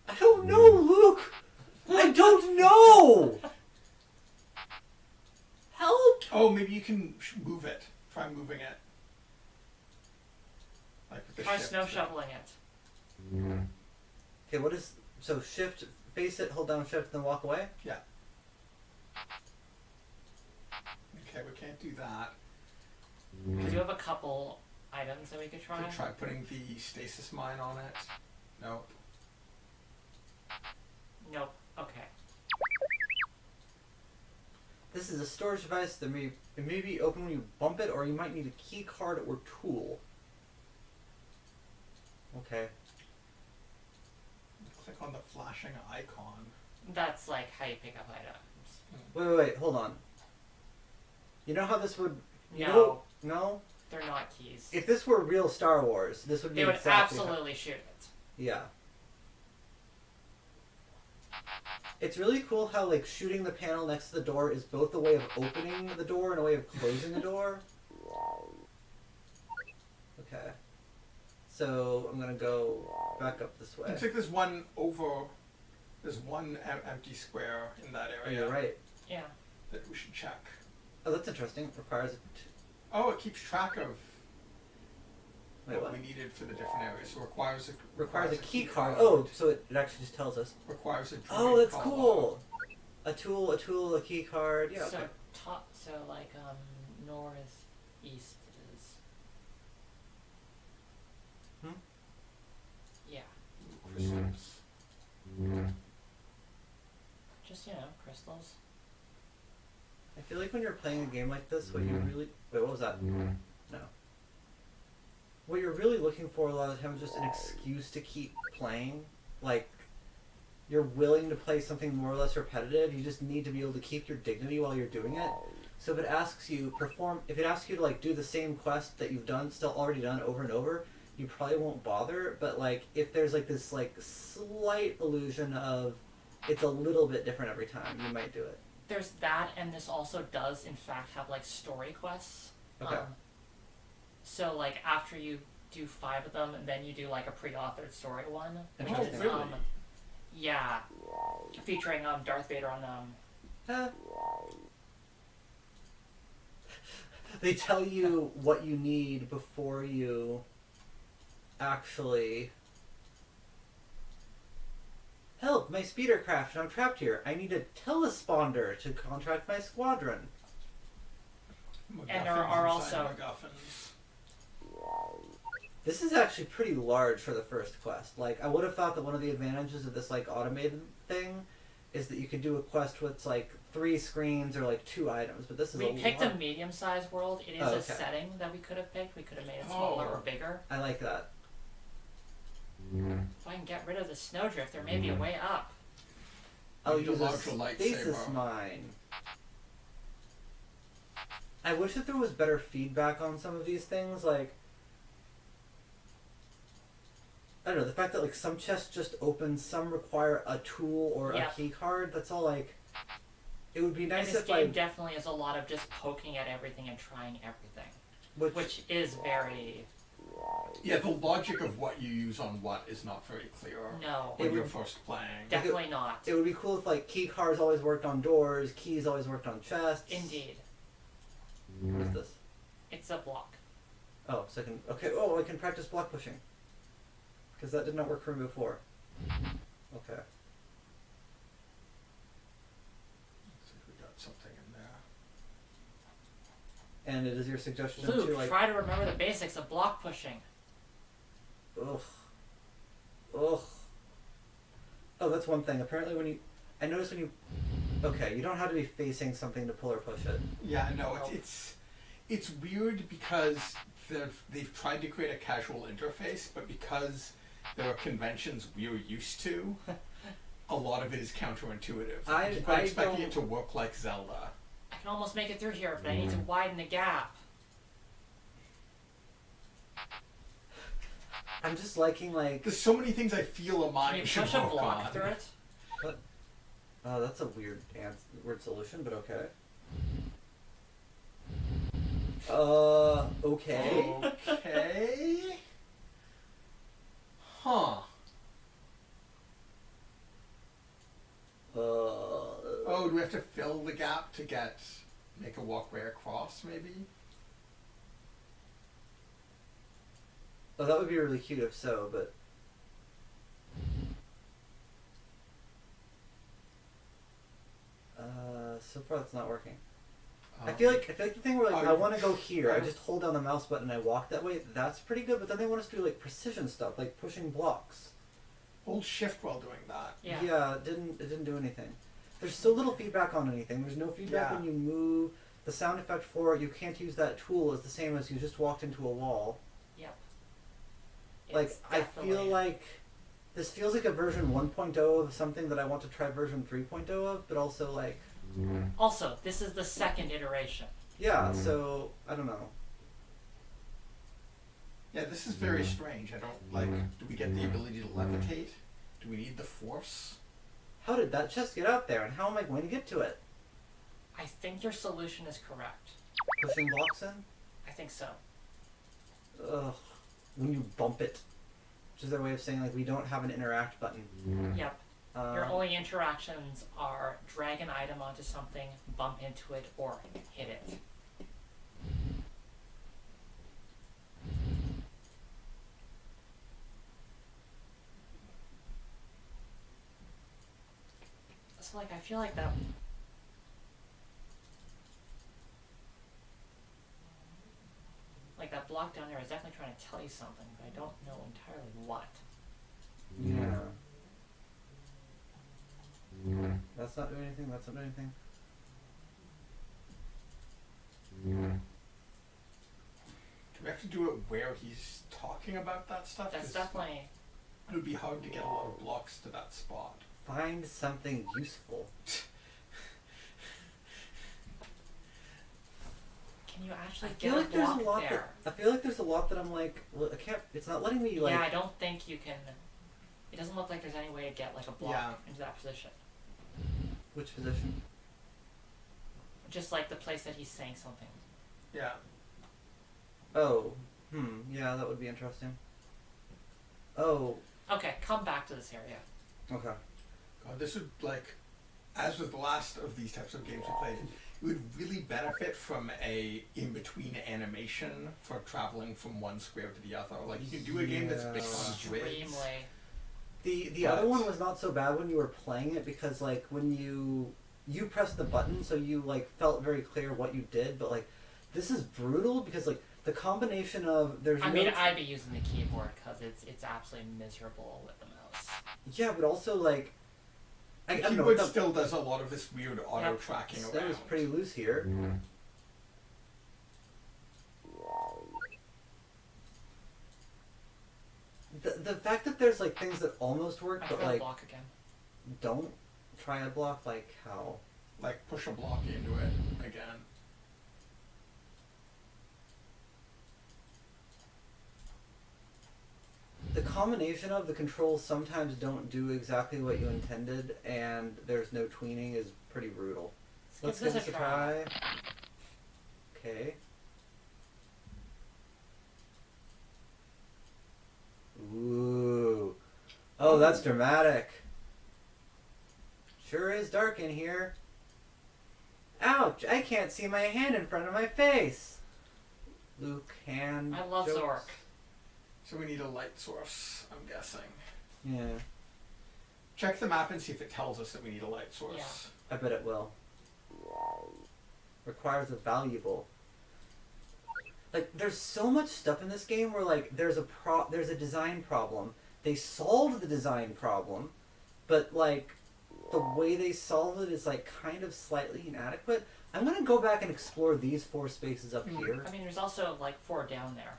I don't know, Luke! I don't know! Help! Oh, maybe you can move it. Try moving it. Like with the Try shift snow thing. shoveling it. Okay, what is... So shift, face it, hold down shift, then walk away? Yeah. Okay, we can't do that. We do have a couple items that we could try. Could try putting the stasis mine on it. Nope. Nope. Okay. This is a storage device that it may be open when you bump it, or you might need a key card or tool. Okay. Click on the flashing icon. That's like how you pick up items. Wait, hold on. You know how this would... No, No? they're not keys. If this were real Star Wars, this would be They would exactly absolutely shoot it. Yeah. It's really cool how, like, shooting the panel next to the door is both a way of opening the door and a way of closing the door. Okay. So, I'm gonna go back up this way. Looks like there's one empty square in that Oh, area you're right. Yeah. that we should check. Oh, that's interesting. Requires a... Oh, it keeps track of Wait, what what? we needed for the different areas. So requires Requires a key card. Oh, so it actually just tells us. Requires a Oh, droid that's call cool. A tool, a key card. Yeah. So Okay. like north east is. Hmm? Yeah. log. Crystals. Just crystals. I feel like when you're playing a game like this, what you really... Wait, what was that? No. What you're really looking for a lot of the time is just an excuse to keep playing. Like, you're willing to play something more or less repetitive, you just need to be able to keep your dignity while you're doing it. So if it asks you to like do the same quest that you've already done over and over, you probably won't bother. But like, if there's like this like slight illusion of it's a little bit different every time, you might do it. There's that, and this also does in fact have like story quests. Okay. So like after you do 5 of them, and then you do like a pre-authored story one. Which Interesting. is, Really? yeah, featuring Darth Vader on Huh? They tell you what you need before you actually... Help! My speeder crashed and I'm trapped here. I need a telesponder to contract my squadron. And there are MacGuffins also- inside MacGuffins. This is actually pretty large for the first quest. Like, I would have thought that one of the advantages of this, like, automated thing is that you could do a quest with, like, 3 screens or, like, 2 items, but this is We a picked lot. a medium-sized world. It is Oh, a okay. setting that we could have picked. We could have made it smaller Oh. or bigger. I like that. If I can get rid of the snowdrift, there may be a way up. I'll Need a use a larger lightsaber. stasis mine. I wish that there was better feedback on some of these things, like... I don't know, the fact that, like, some chests just open, some require a tool or Yeah. a key card, that's all, like... It would be And nice this if game definitely is a lot of just poking at everything and trying everything, which is very... Yeah, the logic of what you use on what is not very clear No. when you're first playing. Definitely not. It would be cool if like key cards always worked on doors, keys always worked on chests. Indeed. What is this? It's a block. Oh, so I can... Okay, oh, I can practice block pushing. Because that did not work for me before. Okay. Looks like we got something in there. And it is your suggestion Luke, to like... try to remember the basics of block pushing. Ugh. Ugh. Oh, that's one thing. Apparently when you... I noticed when you... Okay, you don't have to be facing something to pull or push it. Yeah, no, it's weird because they've tried to create a casual interface, but because there are conventions we're used to, a lot of it is counterintuitive. I expecting it to work like Zelda. I can almost make it through here, but I need to widen the gap. I'm just liking like... There's so many things I feel a Can mind you should push a work block on. through it? What? Oh, that's a weird solution, but okay. Okay. Okay. Huh. Oh, do we have to fill the gap to make a walkway across, maybe? Oh, that would be really cute if so, but... So far that's not working. I feel like the thing where like I want to go here, I just hold down the mouse button and I walk that way, that's pretty good, but then they want us to do like precision stuff, like pushing blocks. Hold shift while doing that. Yeah. It didn't do anything. There's so little feedback on anything. There's no feedback when you move. The sound effect for it, you can't use that tool is the same as you just walked into a wall. Yep. Like, I feel like this feels like a version 1.0 of something that I want to try version 3.0 of, but also like... Also, this is the second iteration. Yeah, so, I don't know. Yeah, this is very strange. I don't, like, do we get the ability to levitate? Do we need the force? How did that chest get out there, and how am I going to get to it? I think your solution is correct. Pushing blocks in? I think so. Ugh. When you bump it. Which is their way of saying, like, we don't have an interact button. Yep. Your only interactions are drag an item onto something, bump into it, or hit it. So, like, I feel like that... Like, that block down there is definitely trying to tell you something, but I don't know entirely what. Yeah. That's not doing anything, that's not doing anything. Do we have to do it where he's talking about that stuff? That's 'Cause definitely... it would be hard to get a lot of blocks to that spot. Find something useful. Can you actually I get feel like a there's block a lot there? I feel like there's a lot that I'm like, well, I can't, it's not letting me like... Yeah, I don't think you can... It doesn't look like there's any way to get, like, a block into that position. Which position? Just, like, the place that he's saying something. Yeah. Oh. Yeah, that would be interesting. Oh. Okay, come back to this area. Okay. God, this would, like, as with the last of these types of games we played, it would really benefit from a in-between animation for traveling from one square to the other. Like, you can do a game that's based on grids. Extremely. The other one was not so bad when you were playing it because like when you pressed the button so you like felt very clear what you did, but like this is brutal because like the combination of I mean, I'd be using the keyboard because it's absolutely miserable with the mouse. Yeah, but also like The keyboard still does a lot of this weird auto tracking around. That was pretty loose here. The fact that there's like things that almost work but like block again. don't try a block, like how? Like push a block into it again. The combination of the controls sometimes don't do exactly what you intended and there's no tweening is pretty brutal. Let's give give this a try. Okay. Ooh. Oh, that's dramatic. Sure is dark in here. Ouch! I can't see my hand in front of my face. Luke, hand. I love jokes. Zork. So we need a light source, I'm guessing. Yeah, Check the map and see if it tells us that we need a light source. Yeah. I bet it will. Requires a valuable. Like, there's so much stuff in this game where, like, there's a design problem. They solved the design problem, but, like, the way they solved it is, like, kind of slightly inadequate. I'm gonna go back and explore these 4 spaces up here. I mean, there's also like 4 down there.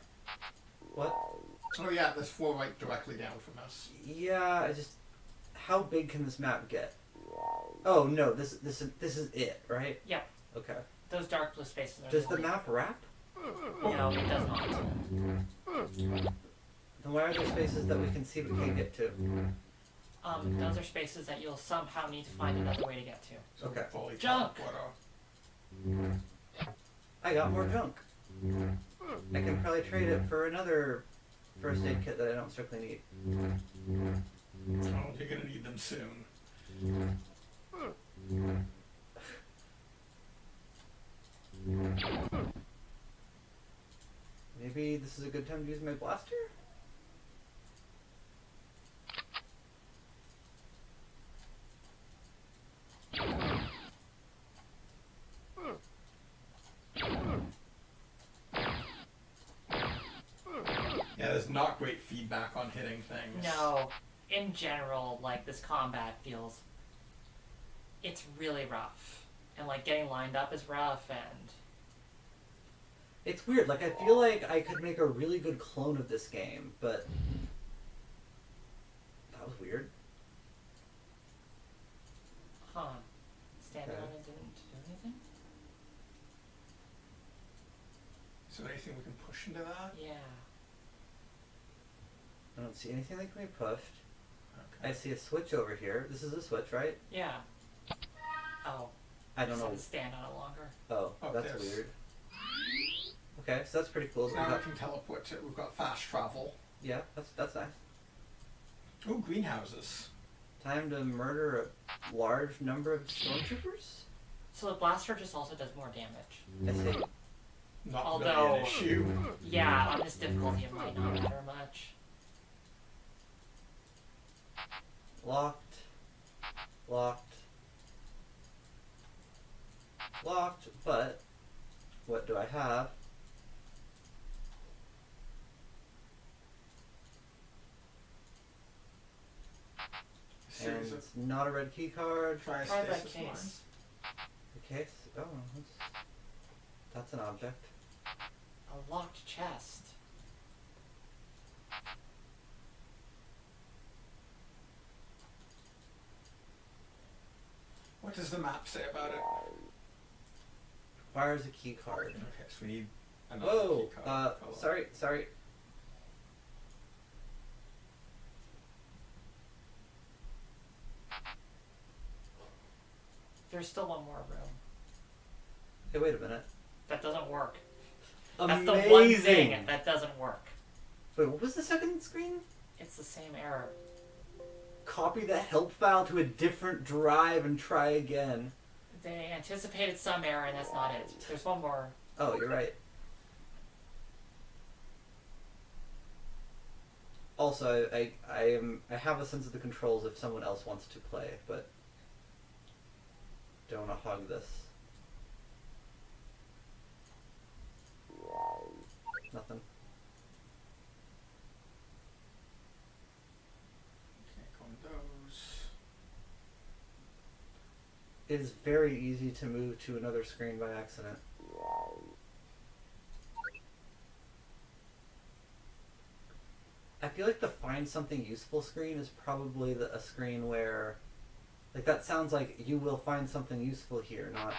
What? Oh yeah, there's 4 right directly down from us. Yeah, I just... How big can this map get? Oh, no, this is it, right? Yep. Okay. Those dark blue spaces are. Does the map wrap? No, it does not. Then why are there spaces that we can see but can't get to? Those are spaces that you'll somehow need to find another way to get to. So Okay. fully Junk. teleport. I got more junk. I can probably trade it for another first aid kit that I don't strictly need. Oh, you're gonna need them soon. Maybe this is a good time to use my blaster? Yeah, there's not great feedback on hitting things. No, in general, like this combat feels. It's really rough, and like getting lined up is rough, and It's weird, like I feel like I could make a really good clone of this game, but that was weird. standing Okay. on it didn't do anything. Is there anything we can push into that? Yeah. I don't see anything that can be pushed. Okay. I see a switch over here. This is a switch, right? Yeah. Oh. I don't just know. had to stand on it longer. Oh, Oh, that's there's- weird. Okay, so that's pretty cool. So So now we've we got- can teleport to. We've got fast travel. yeah, that's nice. Oh, greenhouses. Time to murder a large number of stormtroopers? So the blaster just also does more damage. I see. Not Although- really an issue. Yeah, on this difficulty it might not matter much. Locked. Locked. Locked, but what do I have? And Series of it's not a red key card. Try that cryostasis case. lines. The case? Oh, that's an object. A locked chest. What does the map say about it? Requires a key card. Okay, so we need another Whoa! key card. Sorry. There's still one more room. Hey, wait a minute. That doesn't work. Amazing! That's the one thing that doesn't work. Wait, what was the second screen? It's the same error. Copy the help file to a different drive and try again. They anticipated some error and that's not it. There's one more. Oh, you're right. Also, I have a sense of the controls if someone else wants to play, but don't want to hog this. Nothing. Can't go on those. It is very easy to move to another screen by accident. I feel like the find something useful screen is probably a screen where, like, that sounds like you will find something useful here, not...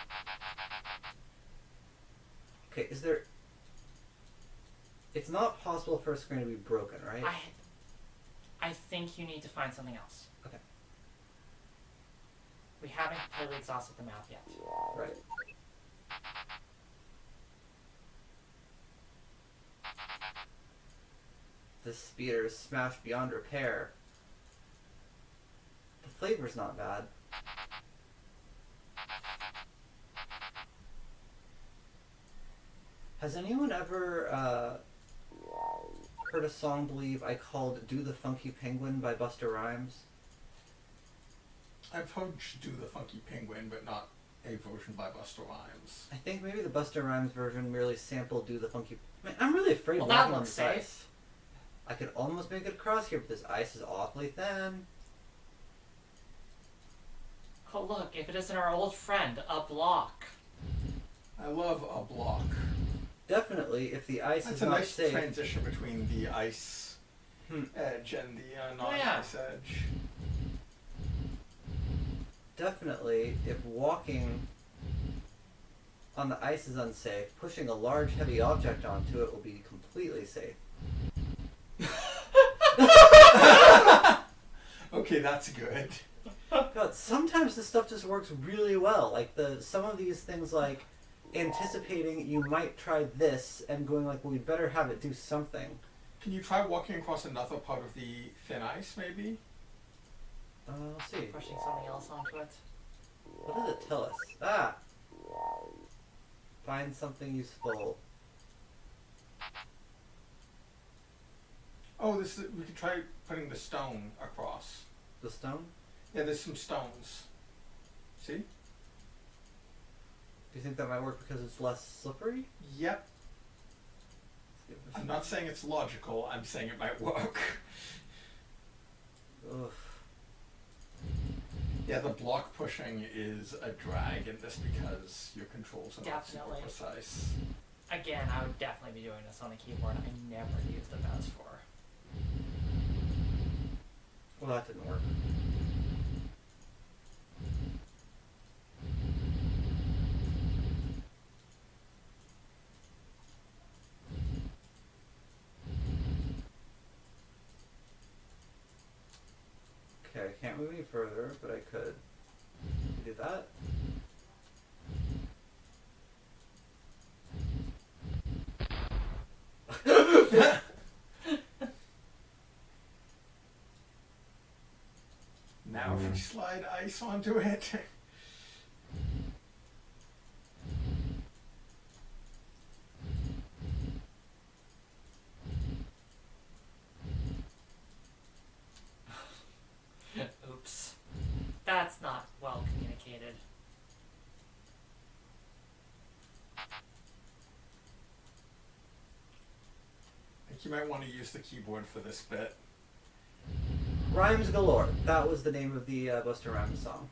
Okay, is there... It's not possible for a screen to be broken, right? I think you need to find something else. Okay. We haven't completely exhausted the map yet. Right. The speeder is smashed beyond repair. The flavor's not bad. Has anyone ever heard a song believe I called Do the Funky Penguin by Busta Rhymes? I've heard Do the Funky Penguin, but not a version by Busta Rhymes. I think maybe the Busta Rhymes version merely sampled Do the Funky... Man, I'm really afraid Well, walking that on looks this safe. ice. I could almost make it across here, but this ice is awfully thin. Oh look, if it isn't our old friend, a block. I love a block. Definitely, if the ice That's is a not nice safe... transition between the ice edge and the non-ice edge. Definitely, if walking on the ice is unsafe, pushing a large heavy object onto it will be completely safe. Okay, that's good. God, sometimes this stuff just works really well. Like some of these things, like anticipating you might try this and going like, well, we'd better have it do something. Can you try walking across another part of the thin ice, maybe? Let's see. Pushing something else onto it. What does it tell us? Ah! Find something useful. Oh, we could try putting the stone across. The stone? Yeah, there's some stones. See? Do you think that might work because it's less slippery? Yep. I'm not saying it's logical, I'm saying it might work. Ugh. Yeah, the block pushing is a drag in this because your controls are not super Definitely. precise. Again, I would definitely be doing this on the keyboard. I never used the mouse for. Well, that didn't work. Okay, I can't move any further, but I could do that. Now if you slide ice onto it. Oops. That's not well communicated. I think you might want to use the keyboard for this bit. Rhymes Galore. That was the name of the Busta Rhymes song.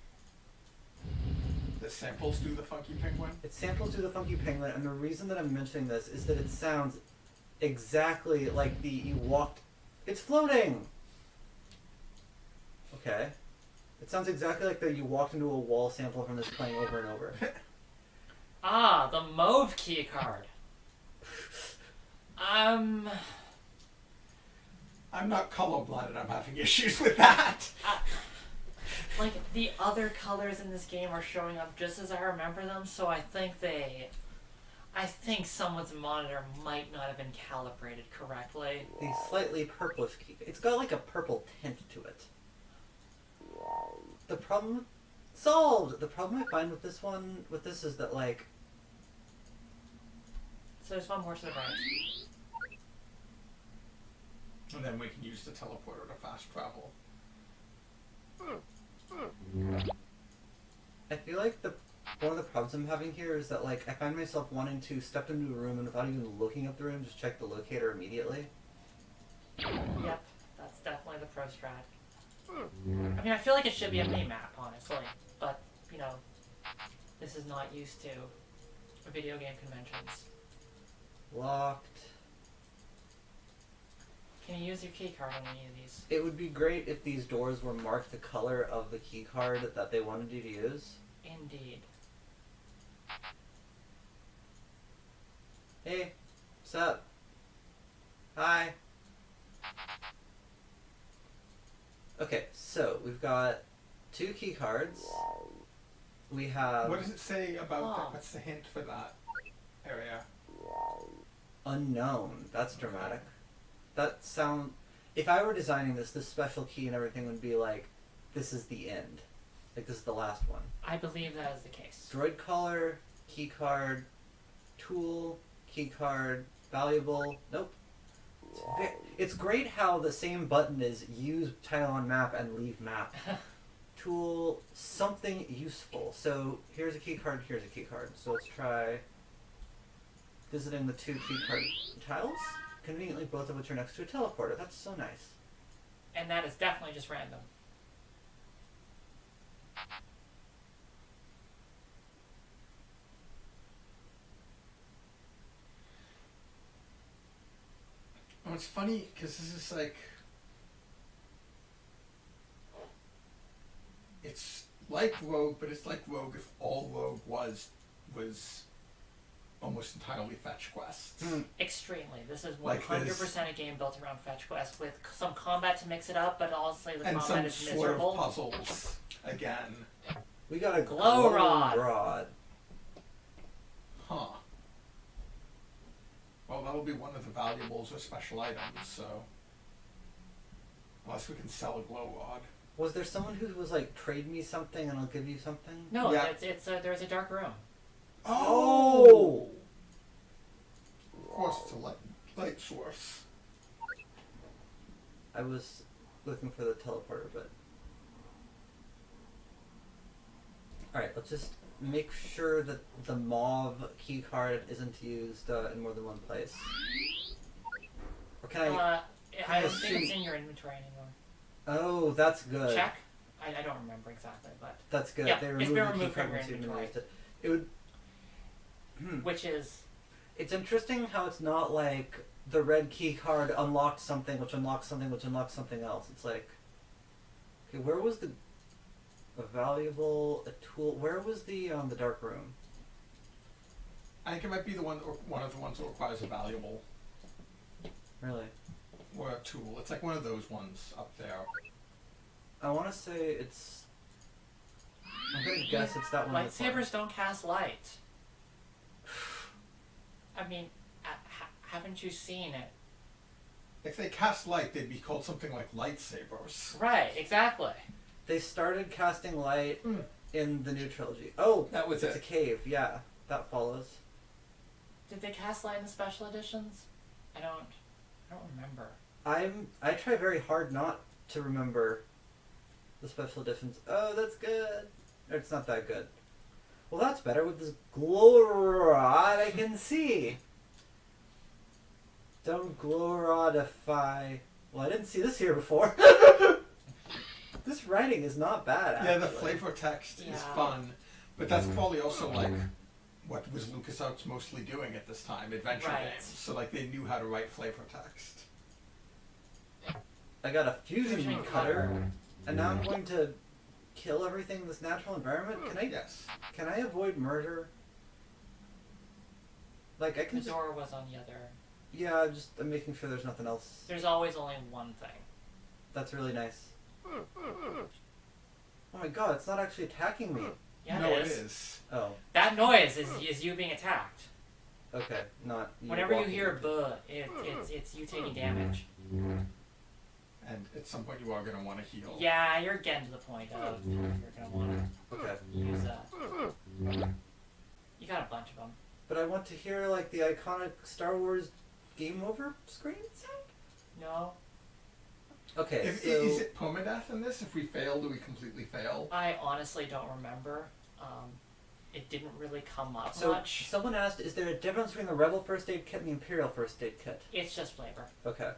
The samples do the Funky Penguin. It samples Do the Funky Penguin, and the reason that I'm mentioning this is that it sounds exactly like you walked... It's floating! Okay. It sounds exactly like you walked into a wall sample from this playing over and over. Ah, the mauve key card. I'm not colorblind and I'm having issues with that. Like, the other colors in this game are showing up just as I remember them, so I think someone's monitor might not have been calibrated correctly. The slightly purplish key. It's got like a purple tint to it. The problem... Solved! The problem I find with this is that, like... So there's one more to the right. And then we can use the teleporter to fast travel. I feel like one of the problems I'm having here is that, like, I find myself wanting to step into a room and without even looking at the room, just check the locator immediately. Yep, that's definitely the pro strat. I mean, I feel like it should be a mini-map, honestly, but, you know, this is not used to video game conventions. Locked. Can you use your key card on any of these? It would be great if these doors were marked the color of the key card that they wanted you to use. Indeed. Hey, what's up? Hi. Okay, so we've got 2 key cards. We have What does it say about Oh. that? What's the hint for that area? unknown. That's dramatic. That sound. If I were designing this special key and everything would be like, this is the end. Like this is the last one. I believe that is the case. Droid collar, key card, tool, key card, valuable. Nope. It's great how the same button is use title on map and leave map. Tool, something useful. So here's a key card, here's a key card. So let's try visiting the 2 key card tiles. Conveniently, both of which are next to a teleporter. That's so nice. And that is definitely just random. Oh, it's funny because this is like, it's like Rogue, but it's like Rogue if all Rogue was almost entirely fetch quests. Extremely. This is 100% Like this. a game built around fetch quest with some combat to mix it up, but also the And combat some is sort miserable. of puzzles again. We got a Glow rod. rod. Huh. Well, that'll be one of the valuables or special items, so. Unless we can sell a glow rod. Was there someone who was like, trade me something and I'll give you something? No, Yeah. there's a dark room. Oh! Of course, it's a light source. I was looking for the teleporter, but... Alright, let's just make sure that the mauve key card isn't used in more than one place. Or can I... I don't think assume- it's in your inventory anymore. Oh, that's good. Check? I don't remember exactly, but... That's good. Yeah, they it's removed been the key removed card from your once you inventory. removed it. It would... Which is... It's interesting how it's not like the red key card unlocked something, which unlocks something, which unlocks something else. It's like, okay, where was a valuable, a tool? Where was the dark room? I think it might be the one of the ones that requires a valuable Really? or a tool. It's like one of those ones up there. I want to say it's. I'm gonna guess it's that one. that's on- Lightsabers don't cast light. I mean, haven't you seen it? If they cast light, they'd be called something like lightsabers. Right, exactly. They started casting light in the new trilogy. Oh, That was it's a it. cave. Yeah, that follows. Did they cast light in the special editions? I don't remember. I try very hard not to remember the special editions. Oh, that's good. Or it's not that good. Well, that's better. With this glow rod, I can see. Don't glow rodify. Well, I didn't see this here before. This writing is not bad, actually. Yeah, the flavor text is Yeah. fun, but that's probably also like what was LucasArts mostly doing at this time, adventure Right. games. So like they knew how to write flavor text. I got a fusion Fusion cutter, and now I'm going to kill everything in this natural environment. Yes. Can I avoid murder? Like I The can just, door was on the other. yeah, I'm making sure there's nothing else. There's always only one thing. That's really nice. Oh my god, it's not actually attacking me. Yeah, no, it it is. is. Oh, That noise is you being attacked. okay, not you Whenever you walking hear into- buh, it's you taking damage. And at some point you are going to want to heal. Yeah, you're getting to the point of you're gonna want Okay, to use You got a bunch of them. but I want to hear like the iconic Star Wars game over screen sound. No, Okay, If, so is it permadeath in this? If we fail, do we completely fail? I honestly don't remember. It didn't really come up so much. someone asked, is there a difference between the Rebel First Aid Kit and the Imperial First Aid Kit? It's just flavor. Okay.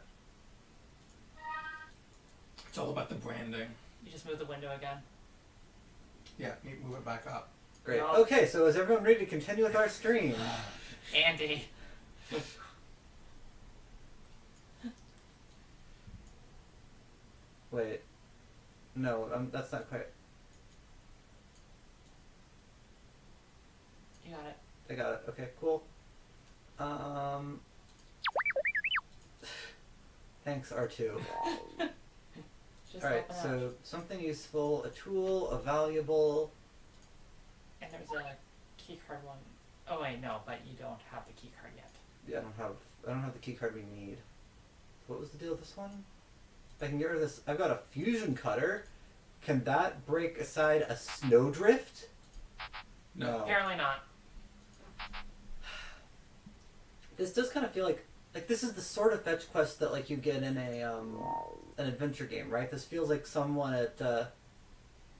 It's all about the branding. You just move the window again. Yeah, move it back up. Great. No. Okay, so is everyone ready to continue with our stream? Andy. Wait. No, that's not quite. You got it. I got it. Okay, cool. Thanks, R2. Just Alright, open up. so something useful, a tool, a valuable. There's a keycard one. Oh wait, no, but you don't have the keycard yet. Yeah, I don't have the key card we need. What was the deal with this one? If I can get rid of this, I've got a fusion cutter. Can that break aside a snowdrift? No. Apparently not. This does kind of feel like this is the sort of fetch quest that like you get in a an adventure game, right? This feels like someone at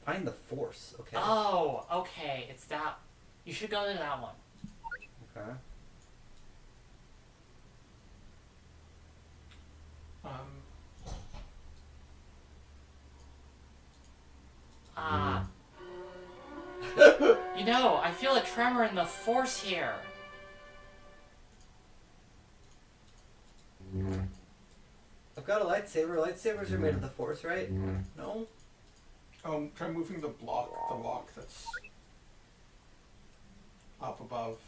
Find the Force. Okay. Oh, okay. It's that. You should go to that one. Okay. You know, I feel a tremor in the force here. I've got a lightsaber. Lightsabers are made of the Force, right? No? Try moving the rock that's up above.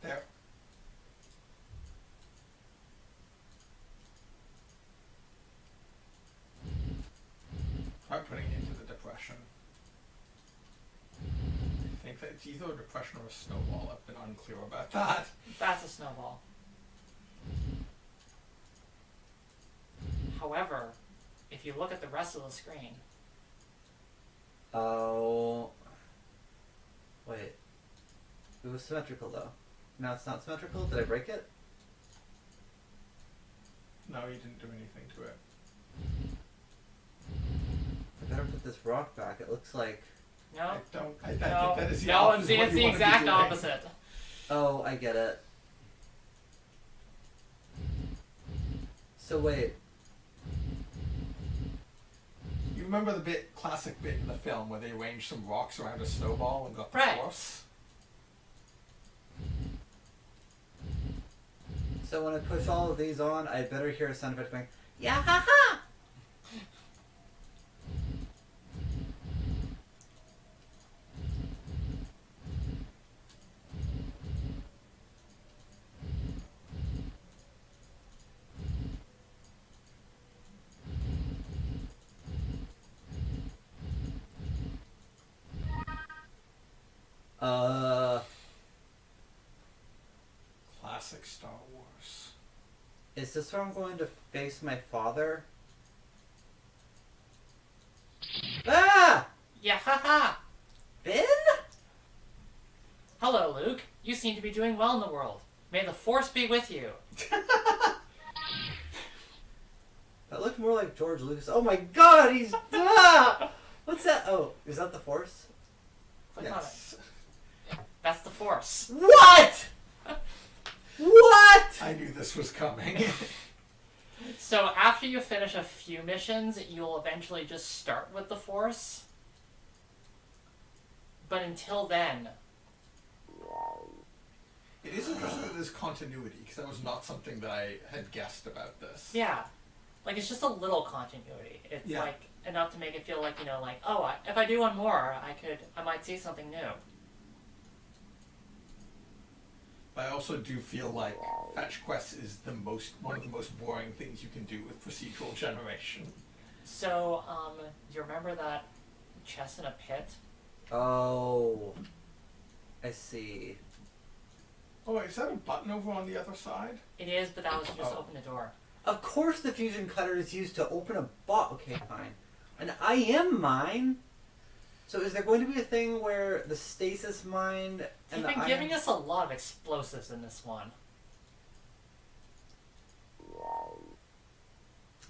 There. Try putting it into the depression. I think that it's either a depression or a snowball. I've been unclear about that. That's a snowball. However, if you look at the rest of the screen... Oh... Wait. It was symmetrical, though. Now it's not symmetrical? Did I break it? No, you didn't do anything to it. I better put this rock back. It looks like... No? I think No, that is the no, opposite it's of what the you wanna be exact doing. opposite. Oh, I get it. So wait. You remember the classic bit in the film where they arranged some rocks around a snowball and got the Right. force? So when I push all of these on, I better hear a sound effect going, yeah ha ha! Classic Star Wars. Is this where I'm going to face my father? Ah! Yeah, haha! Ben? Hello, Luke. You seem to be doing well in the world. May the Force be with you. That looked more like George Lucas. Oh my god, he's... Ah! What's that? Oh, is that the Force? Click on Yes. it. That's the Force. What?! What?! I knew this was coming. So after you finish a few missions, you'll eventually just start with the Force. But until then... It is interesting that there's continuity, because that was not something that I had guessed about this. Yeah. Like, it's just a little continuity. It's, Yeah. like, enough to make it feel like, you know, like, oh, if I do one more, I might see something new. But I also do feel like fetch quests is one of the most boring things you can do with procedural generation. So, do you remember that chest in a pit? Oh. I see. Oh, wait, is that a button over on the other side? It is, but that was just Oh. open the door. Of course the fusion cutter is used to open a box. Okay, fine. An IM mine? So is there going to be a thing where the stasis mine and They've the been giving us a lot of explosives in this one.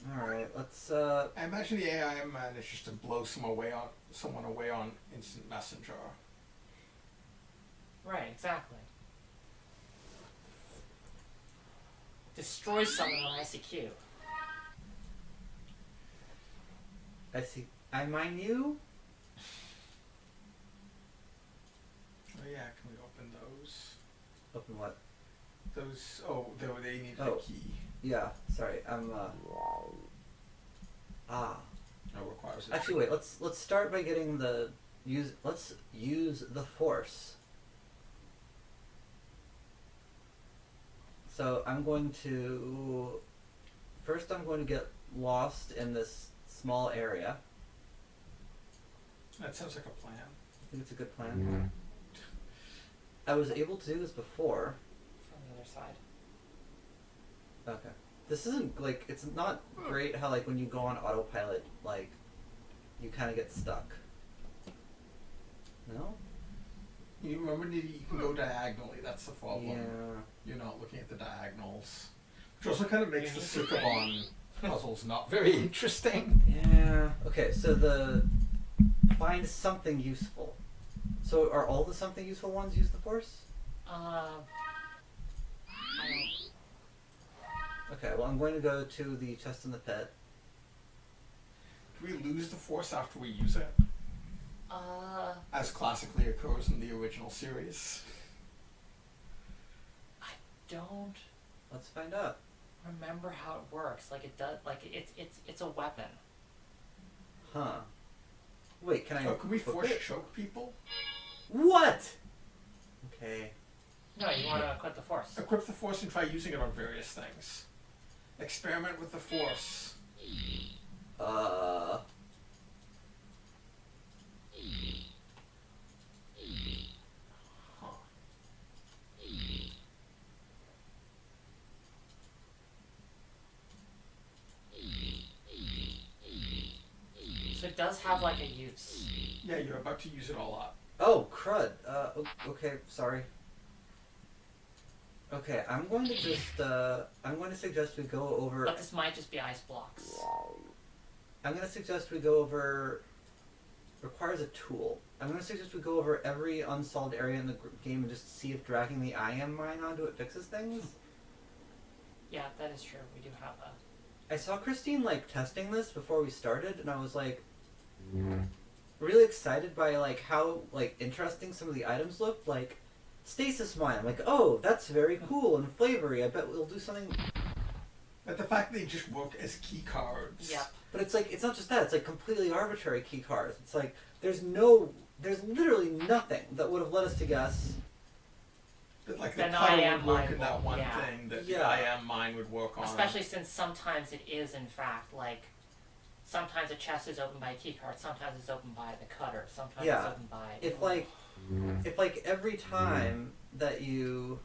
Alright, let's I imagine the AI managed just to blow someone away on instant messenger. Right, exactly. Destroy someone on ICQ. I see. I mine you? Oh yeah, can we open those? Open what? Those, they need Oh. a key. Yeah, sorry. I'm Ah. No, requires a Actually wait, let's start by getting let's use the force. So I'm going to get lost in this small area. That sounds like a plan. I think it's a good plan. I was able to do this before. From the other side. Okay. This isn't, like, it's not great how, like, when you go on autopilot, like, you kind of get stuck. No? You remember that you can go diagonally, that's the problem. Yeah. You're not looking at the diagonals. Which also kind of makes the Sukerbon puzzles not very interesting. Yeah. Okay, so the find something useful. So are all the something useful ones use the Force? I don't. Okay, well I'm going to go to the chest in the pit. Do we lose the Force after we use it? As classically occurs in the original series. I don't Let's find out. remember how it works. Like it does. Like it's a weapon. Huh. Wait, can I... Oh, can we equip Force it? choke people? What? Okay. No, you want to equip the Force. Equip the Force and try using it on various things. Experiment with the Force. So it does have like a use. Yeah, you're about to use it all up. Oh, crud. Okay, sorry. Okay, I'm going to just, I'm going to suggest we go over... But this might just be ice blocks. I'm going to suggest we go over... Requires a tool. I'm going to suggest we go over every unsolved area in the game and just see if dragging the I am mine onto it fixes things. Yeah, that is true. We do have that. I saw Christine, like, testing this before we started, and I was, like, really excited by, like, how, like, interesting some of the items looked. Like, stasis mine. I'm like, oh, that's very cool and flavory. I bet we'll do something... But the fact they just work as key cards. Yep. But it's like, it's not just that, it's like completely arbitrary key cards. It's like, there's literally nothing that would have led us to guess. That, like, the Then color I am would work mine in that will, one yeah. thing that Yeah. the I am mine would work on. Especially since sometimes it is, in fact, like, sometimes a chest is opened by a key card, sometimes it's opened by the cutter, sometimes Yeah. it's opened by... If like every time that you...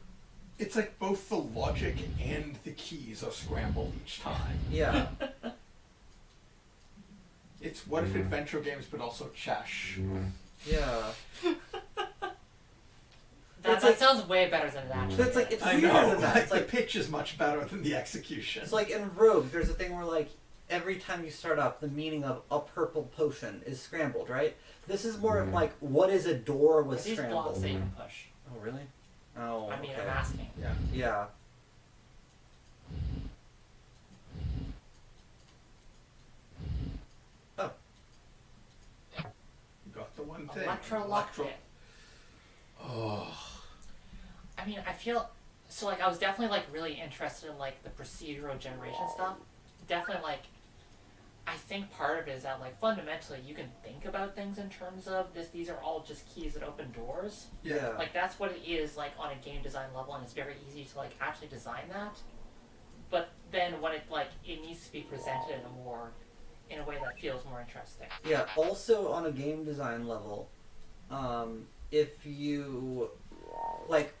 It's like both the logic and the keys are scrambled each time. Yeah. It's what if adventure games, but also Chesh. Yeah. That like- sounds way better than it actually But it's like, is. it's I weirder know, than that. like, It's like, the pitch is much better than the execution. it's like in Rogue, there's a thing where like, every time you start up, the meaning of a purple potion is scrambled, right? This is more of like, what is a door with These blocks scrambled? that you can push. Oh, really? Oh, I mean, okay. I'm asking. Yeah. Yeah. Oh. You got the one thing. Electro. Oh. I mean, I feel... So, like, I was definitely, like, really interested in, like, the procedural generation stuff. Definitely, like... I think part of it is that, like, fundamentally, you can think about things in terms of this. These are all just keys that open doors. Yeah. Like, that's what it is, like, on a game design level, and it's very easy to, like, actually design that. But then when it, like, it needs to be presented in a way that feels more interesting. Yeah, also on a game design level, if you, like,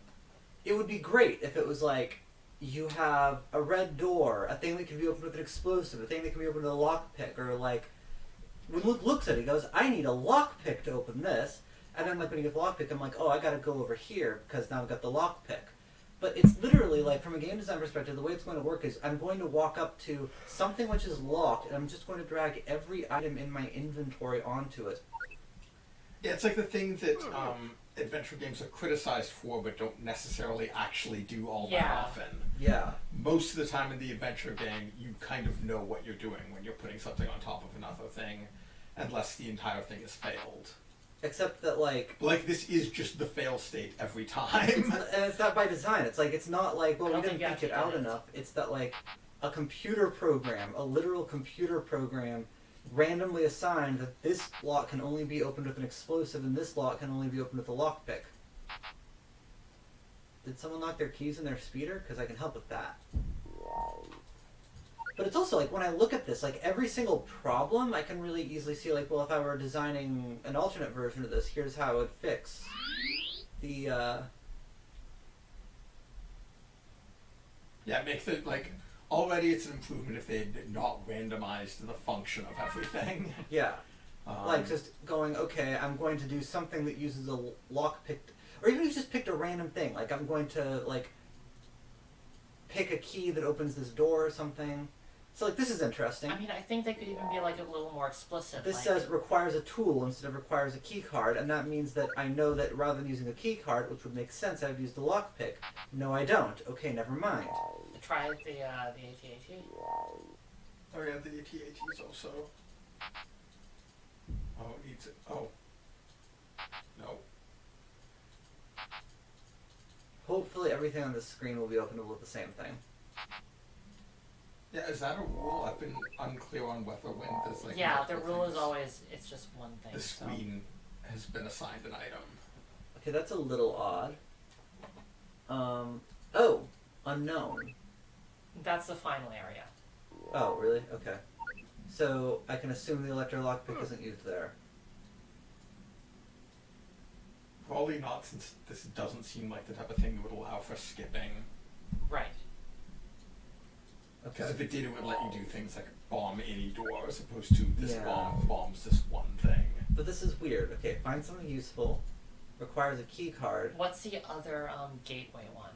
it would be great if it was like, you have a red door, a thing that can be opened with an explosive, a thing that can be opened with a lockpick, or like, when Luke looks at it, he goes, I need a lockpick to open this, and then like when you get the lockpick, I'm like, oh, I gotta go over here, because now I've got the lockpick. But it's literally, like, from a game design perspective, the way it's going to work is I'm going to walk up to something which is locked, and I'm just going to drag every item in my inventory onto it. Yeah, it's like the thing that adventure games are criticized for, but don't necessarily actually do all that Yeah. often. Yeah. Most of the time in the adventure game, you kind of know what you're doing when you're putting something on top of another thing, unless the entire thing is failed. Except that, like... But, like, this is just the fail state every time. And it's not by design. It's like, it's not like, well, I we don't didn't think think you it out actually did it. enough. It's that, like, a computer program, a literal computer program, randomly assigned that this lock can only be opened with an explosive and this lock can only be opened with a lockpick. Did someone lock their keys in their speeder? Because I can help with that. But it's also like, when I look at this, like, every single problem, I can really easily see, like, well, if I were designing an alternate version of this, here's how I would fix the Yeah, it makes it like already it's an improvement if they had not randomized the function of everything. Yeah. Like just going, okay, I'm going to do something that uses a lockpick, or even if you just picked a random thing. Like I'm going to like pick a key that opens this door or something. So like this is interesting. I mean, I think they could even be like a little more explicit. This like, says requires a tool instead of requires a key card, and that means that I know that rather than using a key card, which would make sense, I've used the lockpick. No, I don't. Okay, never mind. try the AT-AT. Oh yeah, the AT-AT's also. Oh, it needs it. Oh. No. Hopefully everything on this screen will be openable with the same thing. Yeah, is that a rule? I've been unclear on whether when there's like. Yeah, the multiple rule is things, always it's just one thing. the screen has been assigned an item. Okay, that's a little odd. Oh, unknown. That's the final area. Oh, really? Okay. So I can assume the electro lockpick isn't used there. Probably not, since this doesn't seem like the type of thing that would allow for skipping. Right. Because Okay. if it did, it would let you do things like bomb any door, as opposed to this Yeah. bomb bombs this one thing. But this is weird. Okay, find something useful. Requires a key card. What's the other gateway one?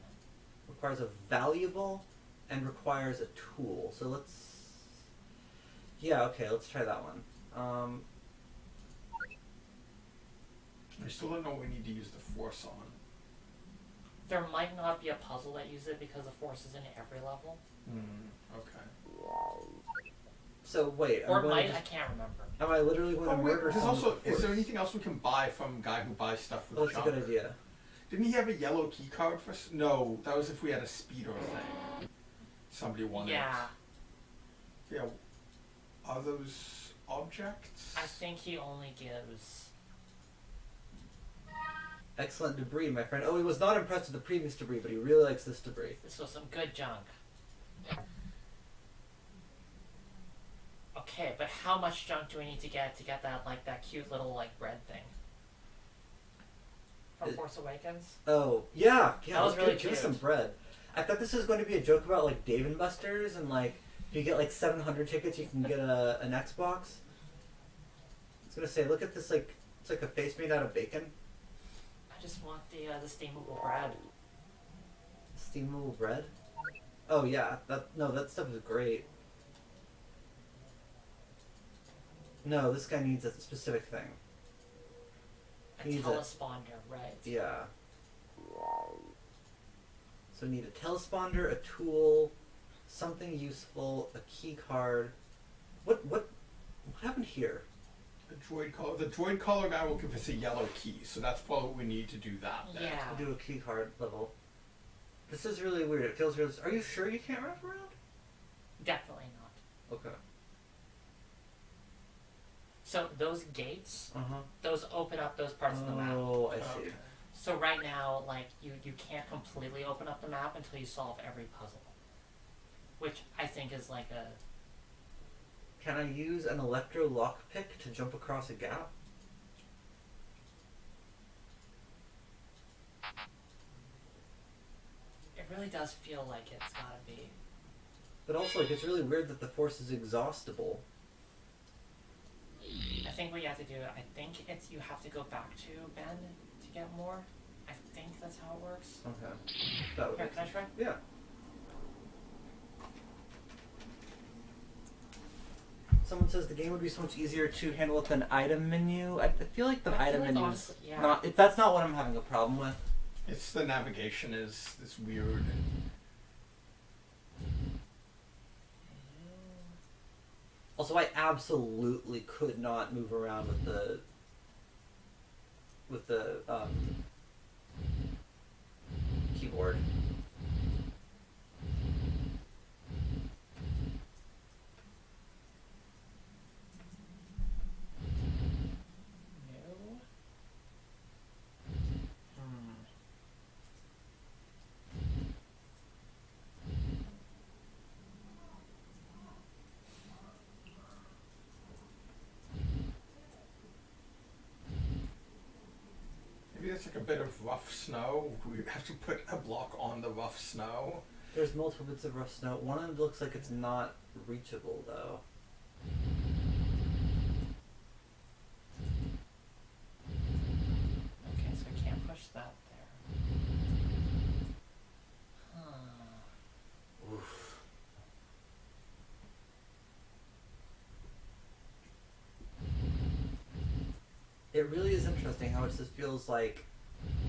Requires a valuable, and requires a tool. So let's. Yeah. Okay. Let's try that one. I still don't know what we need to use the force on. There might not be a puzzle that uses it because the force is in every level. Okay. So wait. Or I'm going might, to I just, can't remember. am I literally going to Oh wait, murder there's someone also, with the is there force? anything else we can buy from a guy who buys stuff with Oh, that's a junk? good idea. Didn't he have a yellow key card for? No, that was if we had a speeder thing. Somebody wanted. Yeah, Yeah. Are those objects? I think he only gives. Excellent debris, my friend. Oh, he was not impressed with the previous debris, but he really likes this debris. This was some good junk. Okay, but how much junk do we need to get that like that cute little like bread thing from Force Awakens? Oh, yeah. That was really give us cute. some bread. I thought this was going to be a joke about like Dave and Buster's and like if you get like 700 tickets, you can get an Xbox. I was gonna say, look at this, like it's like a face made out of bacon. I just want the steamable bread. Steamable bread. Oh yeah, that stuff is great. No, this guy needs a specific thing. A Needs a- telesponder, right? Yeah. So we need a telesponder, a tool, something useful, a key card. What happened here? The droid collar guy will give us a yellow key, so that's probably what we need to do that. Then. Yeah. We'll do a key card level. This is really weird. It feels really. Are you sure you can't wrap around? Definitely not. Okay. So those gates, Uh huh. those open up those parts of the map. Oh, I see. Okay. So right now, like you can't completely open up the map until you solve every puzzle, which I think is like a. Can I use an electro lockpick to jump across a gap? It really does feel like it's gotta be. But also, like, it's really weird that the force is exhaustible. I think what you have to do, I think it's you have to go back to Ben to get more. I think that's how it works. Okay. That would Here, make can I sense. try? Yeah. Someone says the game would be so much easier to handle with an item menu. I feel like the I feel item like menu honestly, yeah. not. That's not what I'm having a problem with. It's the navigation is this weird. Also, I absolutely could not move around with the keyboard. No. Hmm. Maybe it's like a bit of rough snow. We have to put a block on the rough snow. There's multiple bits of rough snow. One of them looks like it's not reachable, though. Okay, so I can't push that there. Huh. Oof. It really is interesting how it just feels like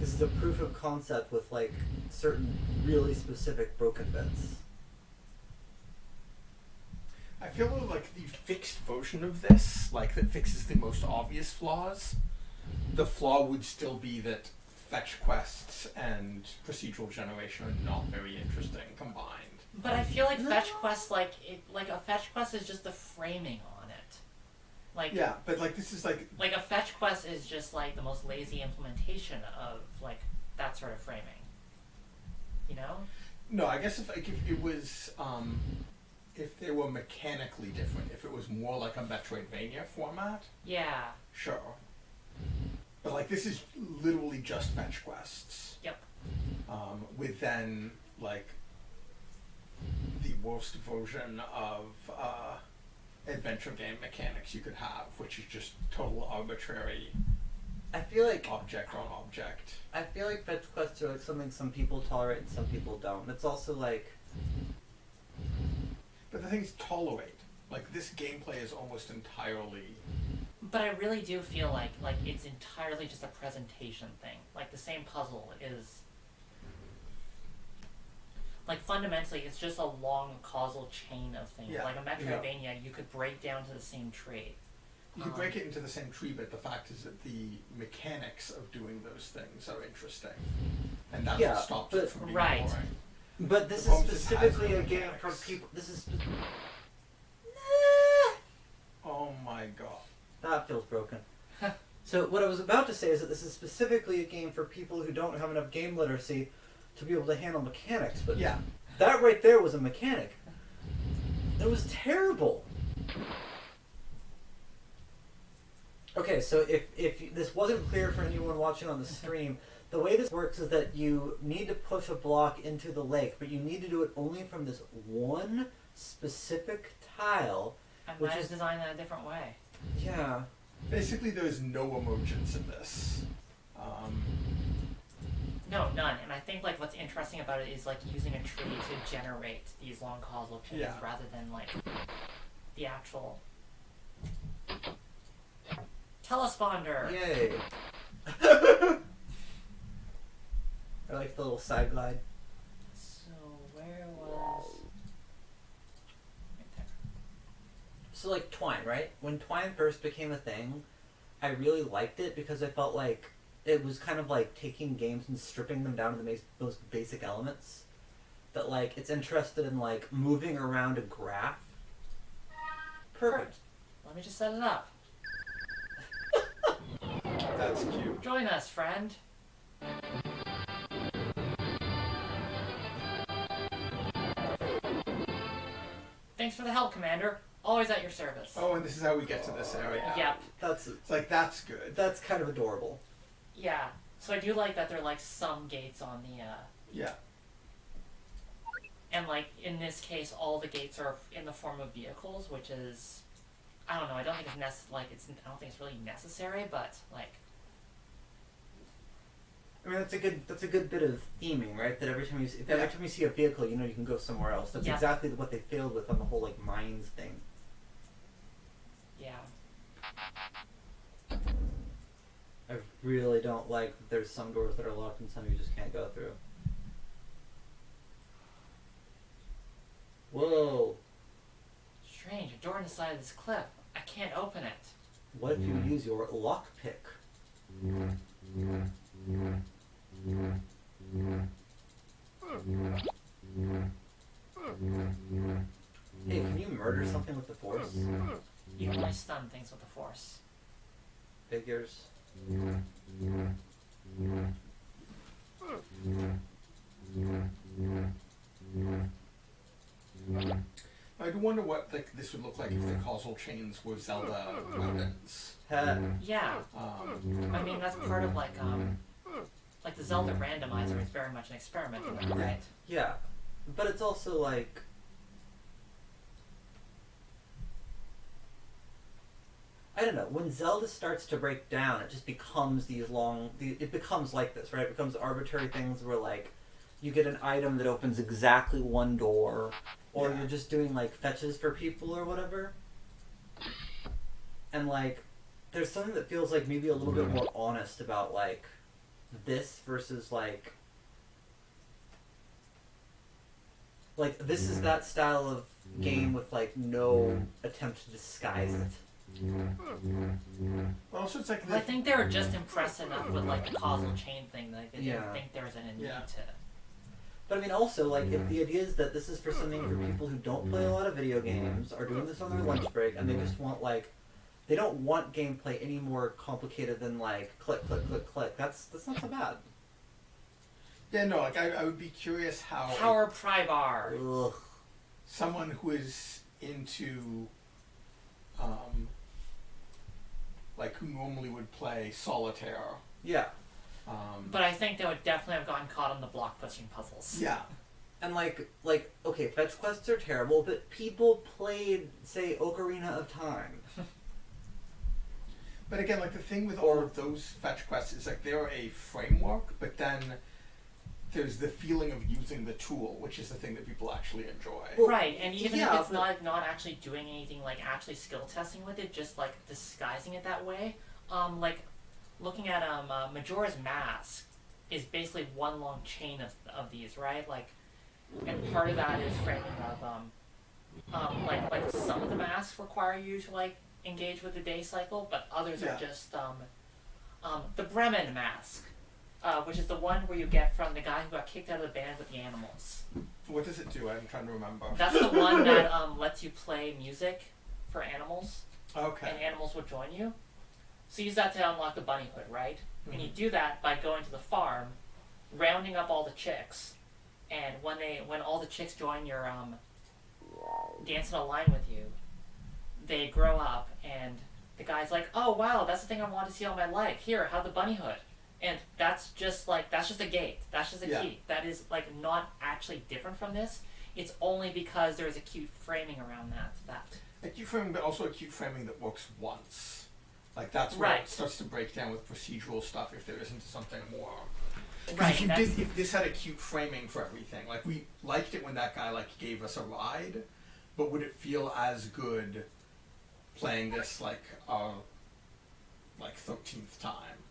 this is a proof of concept with like certain really specific broken bits. I feel like the fixed version of this, like that fixes the most obvious flaws, the flaw would still be that fetch quests and procedural generation are not very interesting combined. But I feel like fetch quests, like a fetch quest is just the framing on it. Like Yeah, but like this is like a fetch quest is just like the most lazy implementation of like that sort of framing. You know? no, I guess if it was if they were mechanically different, if it was more like a Metroidvania format, Yeah. sure. But like this is literally just fetch quests. Yep. With then like the worst version of adventure game mechanics you could have, which is just total arbitrary I feel like object on object. I feel like fetch quests are like something some people tolerate and some people don't. It's also like But the things tolerate. Like this gameplay is almost entirely But I really do feel like it's entirely just a presentation thing. Like the same puzzle is like fundamentally it's just a long causal chain of things. Yeah. Like a Metroidvania you could break down to the same tree. you can break it into the same tree, but the fact is that the mechanics of doing those things are interesting. And that's Yeah, what stops but- it from being Right. boring. but this The problem is is it has specifically no a game for mechanics. people this is Oh my god. that feels broken. So what I was about to say is that this is specifically a game for people who don't have enough game literacy to be able to handle mechanics, but Yeah. that right there was a mechanic. It was terrible. Okay, so if this wasn't clear for anyone watching on the stream, the way this works is that you need to push a block into the lake, but you need to do it only from this one specific tile. I Which might have is- designed that a different way. Yeah. Basically, there's no emojis in this. No, none. And I think like what's interesting about it is like using a tree to generate these long causal chains Yeah. rather than like the actual telesponder. Yay. I like the little side glide. So where was right there. So like Twine, right? When Twine first became a thing, I really liked it because I felt like it was kind of like taking games and stripping them down to the most basic elements. That like it's interested in like moving around a graph. Perfect. Let me just set it up. That's cute. Join us, friend. Thanks for the help, Commander. Always at your service. Oh, and this is how we get to this area. Yep. It's like, that's good. That's kind of adorable. Yeah. So I do like that there are like some gates on the Yeah. and like in this case all the gates are in the form of vehicles, which is I don't know, I don't think it's I don't think it's really necessary, but like I mean that's a good bit of theming, right? That every time you see a vehicle, you know you can go somewhere else. That's Yeah. exactly what they failed with on the whole like mines thing. yeah. I really don't like that there's some doors that are locked and some you just can't go through. Whoa. Strange, a door on the side of this cliff. I can't open it. What if you use your lockpick? Hey, can you murder something with the force? You only stun things with the force. Figures. I do wonder what like this would look like if the causal chains were Zelda weapons. Yeah. I mean that's part of like the Zelda randomizer is very much an experiment in that, right? Yeah. But it's also like, I don't know, when Zelda starts to break down, it just becomes it becomes like this, right? It becomes arbitrary things where, like, you get an item that opens exactly one door, or you're just doing, like, fetches for people or whatever. And, like, there's something that feels like maybe a little bit more honest about, like, this versus, like, this is that style of game with, like, no attempt to disguise it. Well, also it's like I think they were just impressed enough with like the causal chain thing that they didn't think there was any need to. But I mean, also, like, if the idea is that this is for something for people who don't play a lot of video games, are doing this on their lunch break, and they just want, like, they don't want gameplay any more complicated than, like, click, click, click, click. That's not so bad. Yeah, no, like, I would be curious how Power pry bar. Ugh. someone who is into like, who normally would play solitaire. Yeah. But I think they would definitely have gotten caught on the block pushing puzzles. Yeah. And, like, okay, fetch quests are terrible, but people played, say, Ocarina of Time. But again, like, the thing with all of those fetch quests is, like, they're a framework, but then there's the feeling of using the tool, which is the thing that people actually enjoy. Right, and even if it's not actually doing anything, like, actually skill testing with it, just, like, disguising it that way, like, looking at Majora's Mask is basically one long chain of these, right? Like, and part of that is framing of like some of the masks require you to, like, engage with the day cycle, but others are just the Bremen mask, which is the one where you get from the guy who got kicked out of the band with the animals. What does it do? I'm trying to remember. That's the one that lets you play music for animals. Okay. And animals will join you. So use that to unlock the bunny hood, right? Mm-hmm. And you do that by going to the farm, rounding up all the chicks, and when all the chicks join your dance in a line with you, they grow up, and the guy's like, "Oh wow, that's the thing I wanted to see all my life. Here, have the bunny hood." And that's just a gate. That's just a key. That is, like, not actually different from this. It's only because there's a cute framing around that. A cute framing, but also a cute framing that works once. Like, that's where it starts to break down with procedural stuff if there isn't something more. Right. If this had a cute framing for everything, like, we liked it when that guy, like, gave us a ride, but would it feel as good playing this, like, 13th time?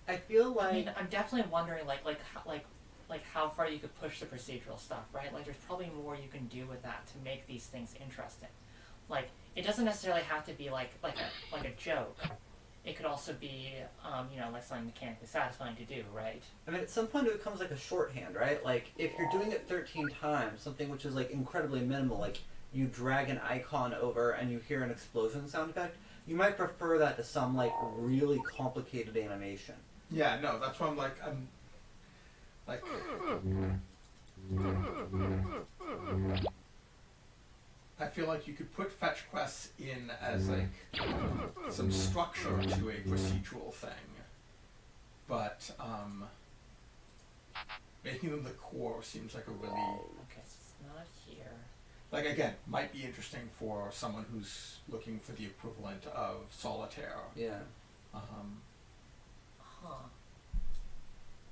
I feel like... I mean, I'm definitely wondering, like how far you could push the procedural stuff, right? Like, there's probably more you can do with that to make these things interesting. Like, it doesn't necessarily have to be like a joke. It could also be, like something mechanically satisfying to do, right? I mean, at some point it becomes like a shorthand, right? Like, if you're doing it 13 times, something which is, like, incredibly minimal, like, you drag an icon over and you hear an explosion sound effect, you might prefer that to some, like, really complicated animation. Yeah, no, that's why I'm like, I feel like you could put fetch quests in as, like, some structure to a procedural thing, but making them the core seems like a really... Okay, so it's not here. Like, again, might be interesting for someone who's looking for the equivalent of solitaire. Yeah.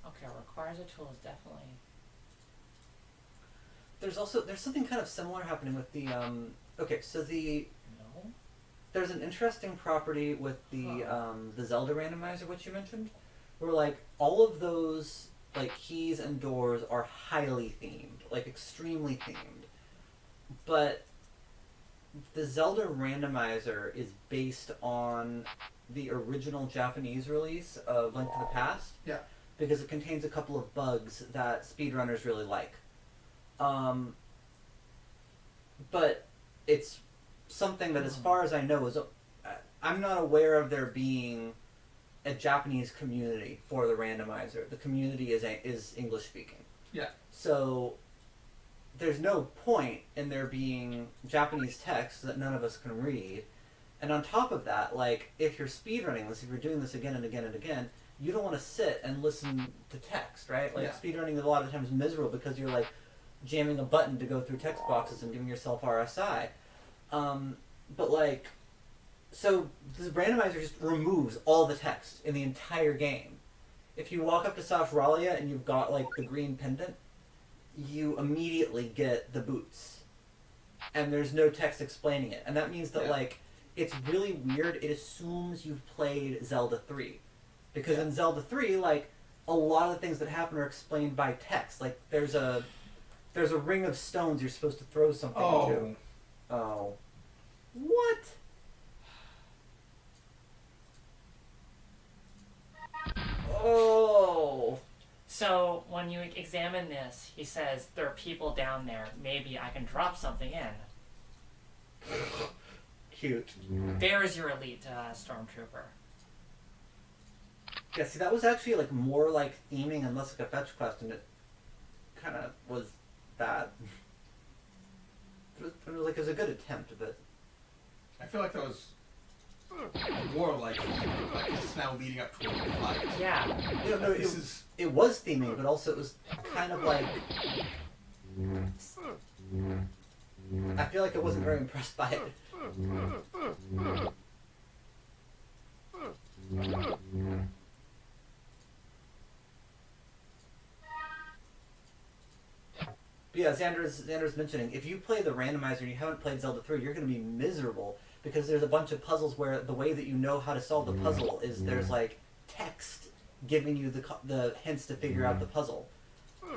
Okay, requires a tool is definitely... There's something kind of similar happening with the, okay, so No? there's an interesting property with the Zelda randomizer, which you mentioned, where, like, all of those, like, keys and doors are highly themed, like, extremely themed. But the Zelda randomizer is based on the original Japanese release of Link to the Past. Yeah. Because it contains a couple of bugs that speedrunners really like. But it's something that, as far as I know, is I'm not aware of there being a Japanese community for the randomizer. The community is English speaking. Yeah. So there's no point in there being Japanese text that none of us can read. And on top of that, like, if you're speedrunning this, if you're doing this again and again and again, you don't want to sit and listen to text, right? Like, speedrunning is a lot of times miserable because you're like, jamming a button to go through text boxes and giving yourself RSI. But like, so this randomizer just removes all the text in the entire game. If you walk up to Safralia and you've got like the green pendant, you immediately get the boots. And there's no text explaining it. And that means that like, it's really weird. It assumes you've played Zelda 3. Because in Zelda 3, like, a lot of the things that happen are explained by text. Like, there's a ring of stones you're supposed to throw something into. Oh. What? Oh. So when you examine this, he says, there are people down there. Maybe I can drop something in. Cute. There's your elite stormtrooper. Yeah, see, that was actually, like, more like theming and less like a fetch quest, and it kind of was bad. It was a good attempt, but... I feel like that was more like it's now leading up to a fight. Yeah. No, it was theming, but also it was kind of like... I feel like I wasn't very impressed by it. But yeah, Xander's mentioning, if you play the randomizer and you haven't played Zelda 3, you're going to be miserable because there's a bunch of puzzles where the way that you know how to solve the puzzle is there's like text giving you the hints to figure out the puzzle.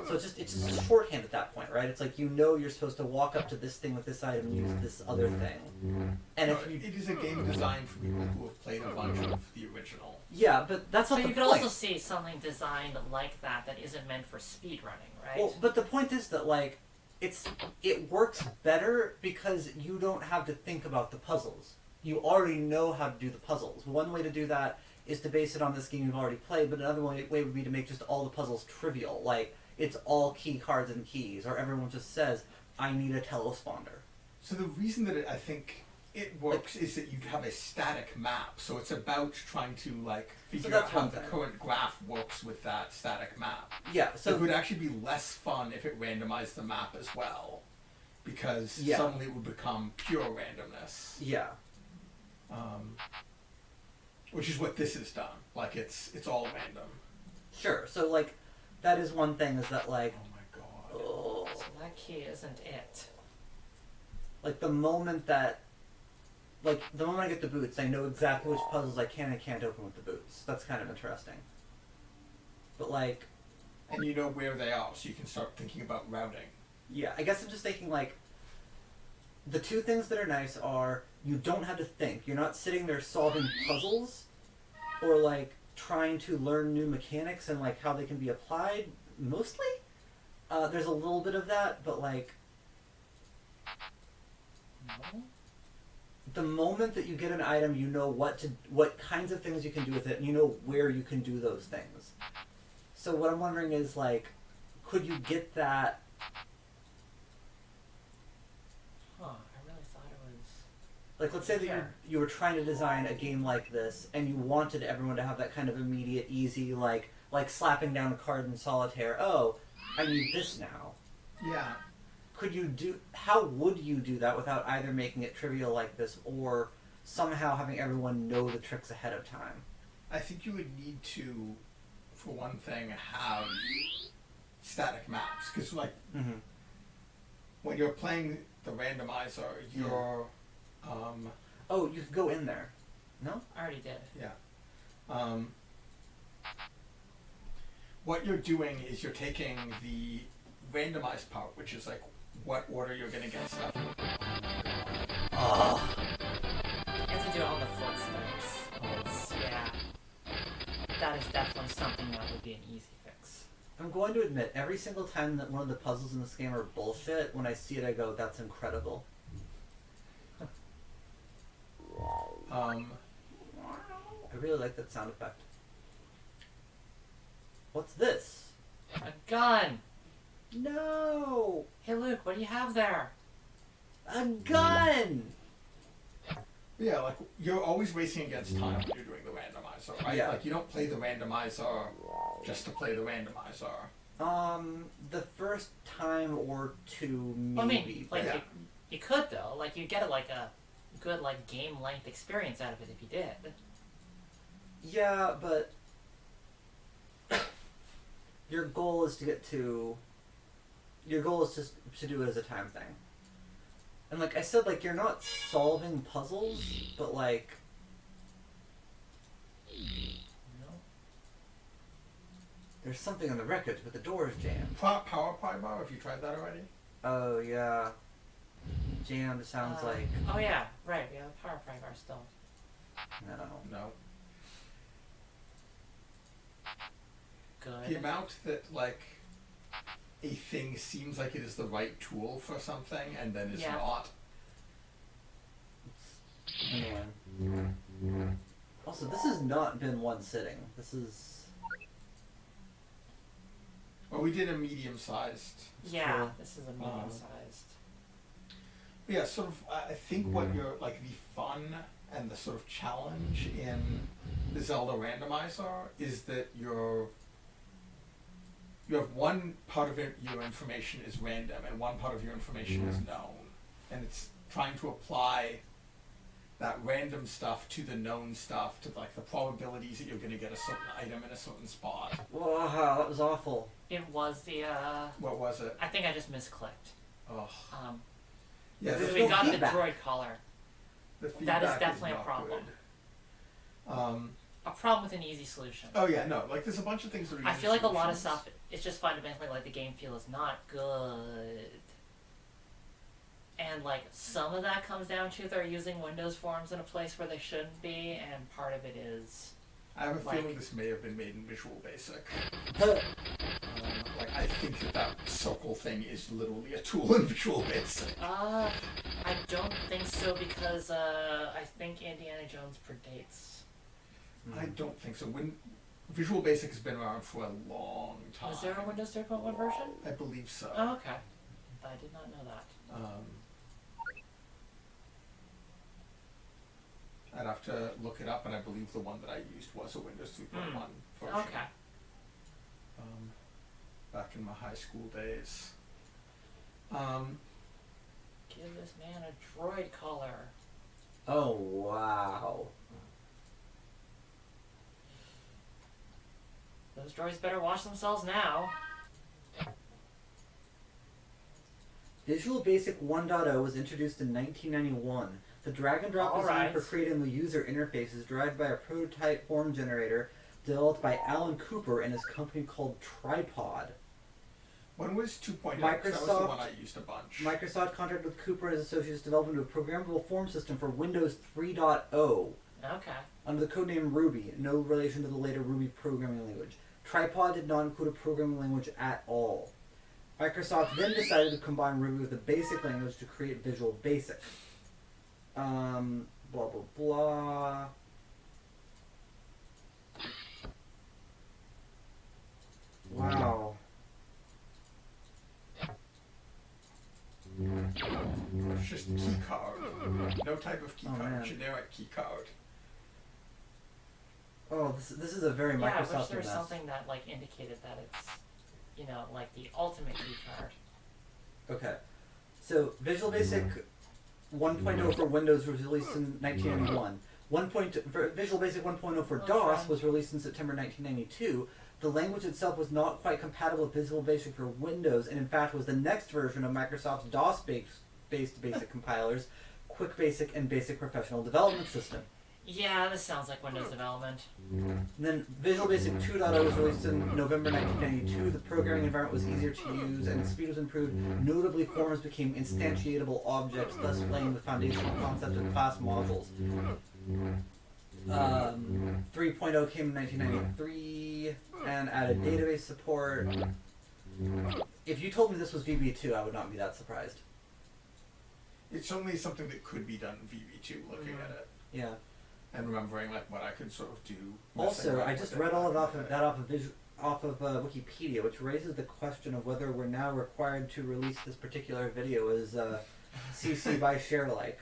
So it's just shorthand at that point, right? It's like you know you're supposed to walk up to this thing with this item and use this other thing. And if you, it is a game designed for people who have played a bunch of the original. Yeah, but that's not But the you point. could also see something designed like that that isn't meant for speedrunning, right? Well, but the point is that like it works better because you don't have to think about the puzzles. You already know how to do the puzzles. One way to do that is to base it on this game you've already played, but another way would be to make just all the puzzles trivial. Like, it's all key cards and keys, or everyone just says, I need a telesponder. So the reason that I think it works is that you have a static map, so it's about trying to like figure out how the current graph works with that static map. Yeah, so it would actually be less fun if it randomized the map as well, because suddenly it would become pure randomness. Yeah. Which is what this has done. Like it's all random. Sure. So like, that is one thing. Is that like? Oh my god. Oh. So that key isn't it. Like the moment I get the boots, I know exactly which puzzles I can and can't open with the boots. That's kind of interesting. But like... And you know where they are, so you can start thinking about routing. Yeah, I guess I'm just thinking like... The two things that are nice are, you don't have to think. You're not sitting there solving puzzles, or like trying to learn new mechanics and like how they can be applied, mostly. There's a little bit of that, but like... No? The moment that you get an item, you know what kinds of things you can do with it, and you know where you can do those things. So what I'm wondering is, like, could you get that... Huh, I really thought it was... Like, let's say that you were trying to design a game like this, and you wanted everyone to have that kind of immediate, easy, like slapping down a card in solitaire. Oh, I need this now. Yeah. How would you do that without either making it trivial like this or somehow having everyone know the tricks ahead of time? I think you would need to, for one thing, have static maps. Because, like, when you're playing the randomizer, you're... Oh, you could go in there. No? I already did. Yeah. What you're doing is you're taking the randomized part, which is, like, what order you're going to get stuff in. Oh. You have to do it on the footsteps. Yeah. That is definitely something that would be an easy fix. I'm going to admit, every single time that one of the puzzles in this game are bullshit, when I see it I go, that's incredible. I really like that sound effect. What's this? A gun! No! Hey Luke, what do you have there? A gun! Yeah, like, you're always racing against time when you're doing the randomizer, right? Yeah. Like, you don't play the randomizer just to play the randomizer. The first time or two, maybe. Well, I mean, like Yeah. you could though. Like you get like a good like game length experience out of it if you did. Yeah, but your goal is to get to. Your goal is to do it as a time thing. And like I said, like you're not solving puzzles, but like. No. There's something on the wreckage, but the door is jammed. Power pry bar, have you tried that already? Oh yeah. Jammed sounds like Oh yeah, right. We have a power pry bar still. no. No. Good. The amount that, like, a thing seems like it is the right tool for something and then is Yeah. not. Anyway. Also, this has not been one sitting. This is Well, we did a medium-sized. Yeah, Cool. this is a medium sized. Yeah, sort of, I think what you're, like, the fun and the sort of challenge in the Zelda randomizer is that you have one part of it, your information is random, and one part of your information is known. And it's trying to apply that random stuff to the known stuff, to, like, the probabilities that you're going to get a certain item in a certain spot. wow, that was awful. It was the What was it? I think I just misclicked. Oh. Yeah, There's So the, we no got feedback. the droid collar. the That is feedback definitely a not problem. good. A problem with an easy solution. Oh yeah, no, like there's a bunch of things that are I easy feel like a lot of solutions. stuff, it's just fundamentally like the game feel is not good. And like some of that comes down to they're using Windows forms in a place where they shouldn't be, and part of it is I have a like- feeling this may have been made in Visual Basic. Huh. Like I think that circle thing is literally a tool in Visual Basic. I don't think so because I think Indiana Jones predates. I don't think so. When Visual Basic has been around for a long time. Was there a Windows 3.1 version? I believe so. Oh, okay. I did not know that. I'd have to look it up, and I believe the one that I used was a Windows 3.1 version. Okay. Back in my high school days. Give this man a droid collar. Oh wow. Those droids better wash themselves now. Visual Basic 1.0 was introduced in 1991. The drag and drop design Alright. for creating the user interface is derived by a prototype form generator developed by Alan Cooper and his company called Tripod. When was 2.0? That was the Microsoft- one I used a bunch. Microsoft contracted with Cooper and his associates to develop into a programmable form system for Windows 3.0 Okay. under the codename Ruby, no relation to the later Ruby programming language. Tripod did not include a programming language at all. Microsoft then decided to combine Ruby with the BASIC language to create Visual Basic. Blah blah blah. Wow. It's just key card. No type of key Oh, card. man. Generic key card. Oh, this is a very Yeah, I wish Microsoft there was mess. something that like indicated that it's, you know, like the ultimate key card. Okay. So, Visual Basic 1.0 for Windows was released in 1991. Visual Basic 1.0 for Oh, DOS fun. was released in September 1992. The language itself was not quite compatible with Visual Basic for Windows, and in fact was the next version of Microsoft's DOS-based basic compilers, Quick Basic and Basic Professional Development System. Yeah, this sounds like Windows development. And then Visual Basic 2.0 was released in November 1992. The programming environment was easier to use and speed was improved. Notably, forms became instantiatable objects, thus laying the foundational concept of class modules. 3.0 came in 1993 and added database support. If you told me this was VB2, I would not be that surprised. It's certainly something that could be done in VB2 looking at it. Yeah. And remembering like what I could sort of do. Also, I just read all of that off of Wikipedia, which raises the question of whether we're now required to release this particular video as CC by share alike,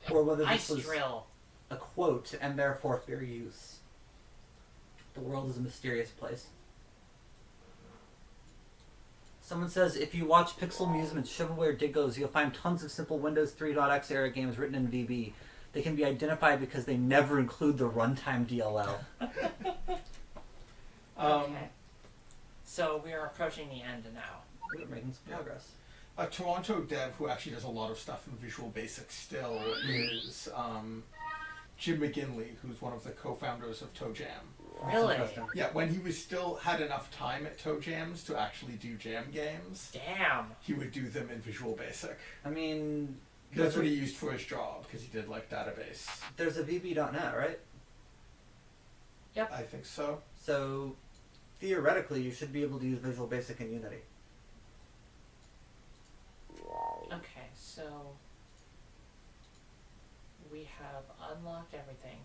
or whether this Ice was drill. a quote and therefore fair use. The world is a mysterious place. Someone says, if you watch Pixel Amusement's Shovelware Diggos, you'll find tons of simple Windows 3.x era games written in VB. They can be identified because they never include the runtime DLL. Okay. So we are approaching the end now. We're making some progress. A Toronto dev who actually does a lot of stuff in Visual Basic still is Jim McGinley, who's one of the co-founders of Toe Jam. Really? Yeah, when he was still had enough time at Toe Jams to actually do jam games, Damn. he would do them in Visual Basic. I mean... That's what he used for his job, because he did, like, database. There's a VB.net, right? Yep. I think so. So, theoretically, you should be able to use Visual Basic in Unity. Okay, so we have unlocked everything.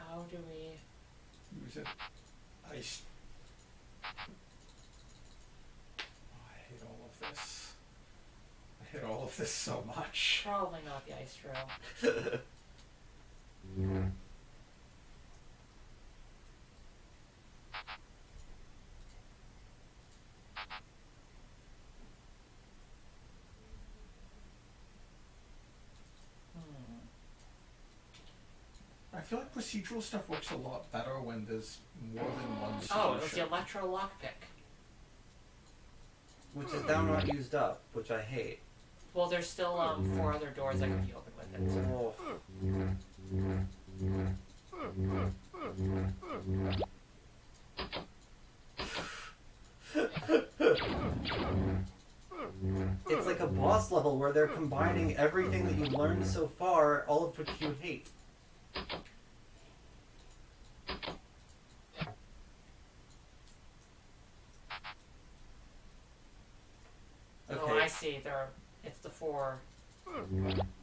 How do we Use it. Oh, I hate all of this. I hate all of this so much. probably not the ice drill? I feel like procedural stuff works a lot better when there's more than one solution. Oh, it was the electro lockpick. Which is now not used up, which I hate. Well, there's still 4 other doors that can be opened with it. It's like a boss level where they're combining everything that you've learned so far, all of which you hate. Oh, I see. It's the 4.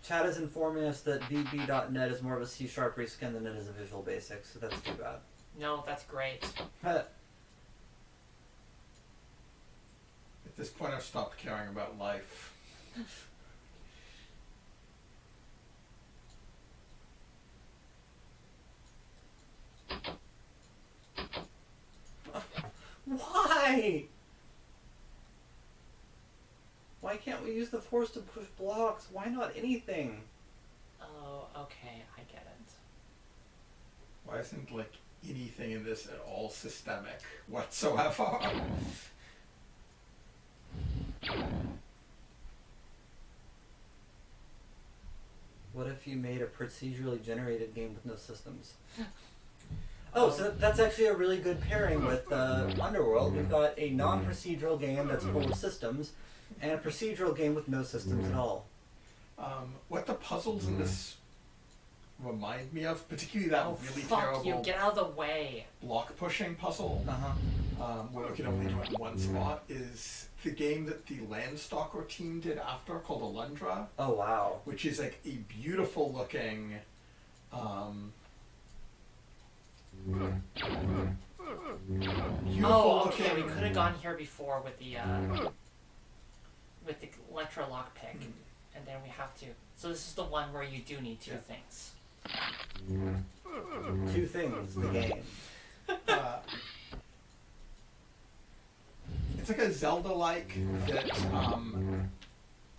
Chad is informing us that VB.net is more of a C# reskin than it is a Visual Basic, so that's too bad. No, that's great. At this point, I've stopped caring about life. Why? Why can't we use the force to push blocks? Why not anything? Oh, okay, I get it. Why isn't, like, anything in this at all systemic whatsoever? What if you made a procedurally generated game with no systems? Oh, so that's actually a really good pairing with Underworld. We've got a non-procedural game that's full of systems, and a procedural game with no systems at all. What the puzzles in this remind me of, particularly that really fuck terrible you, get out of the way. block pushing puzzle, where we can only do it in one spot, is the game that the Landstalker team did after, called Alundra. Oh, wow. Which is like a beautiful looking, Oh, okay, we could have gone here before with the electro lockpick, and then we have to. So this is the one where you do need 2 things. 2 things, the game. It's like a Zelda-like that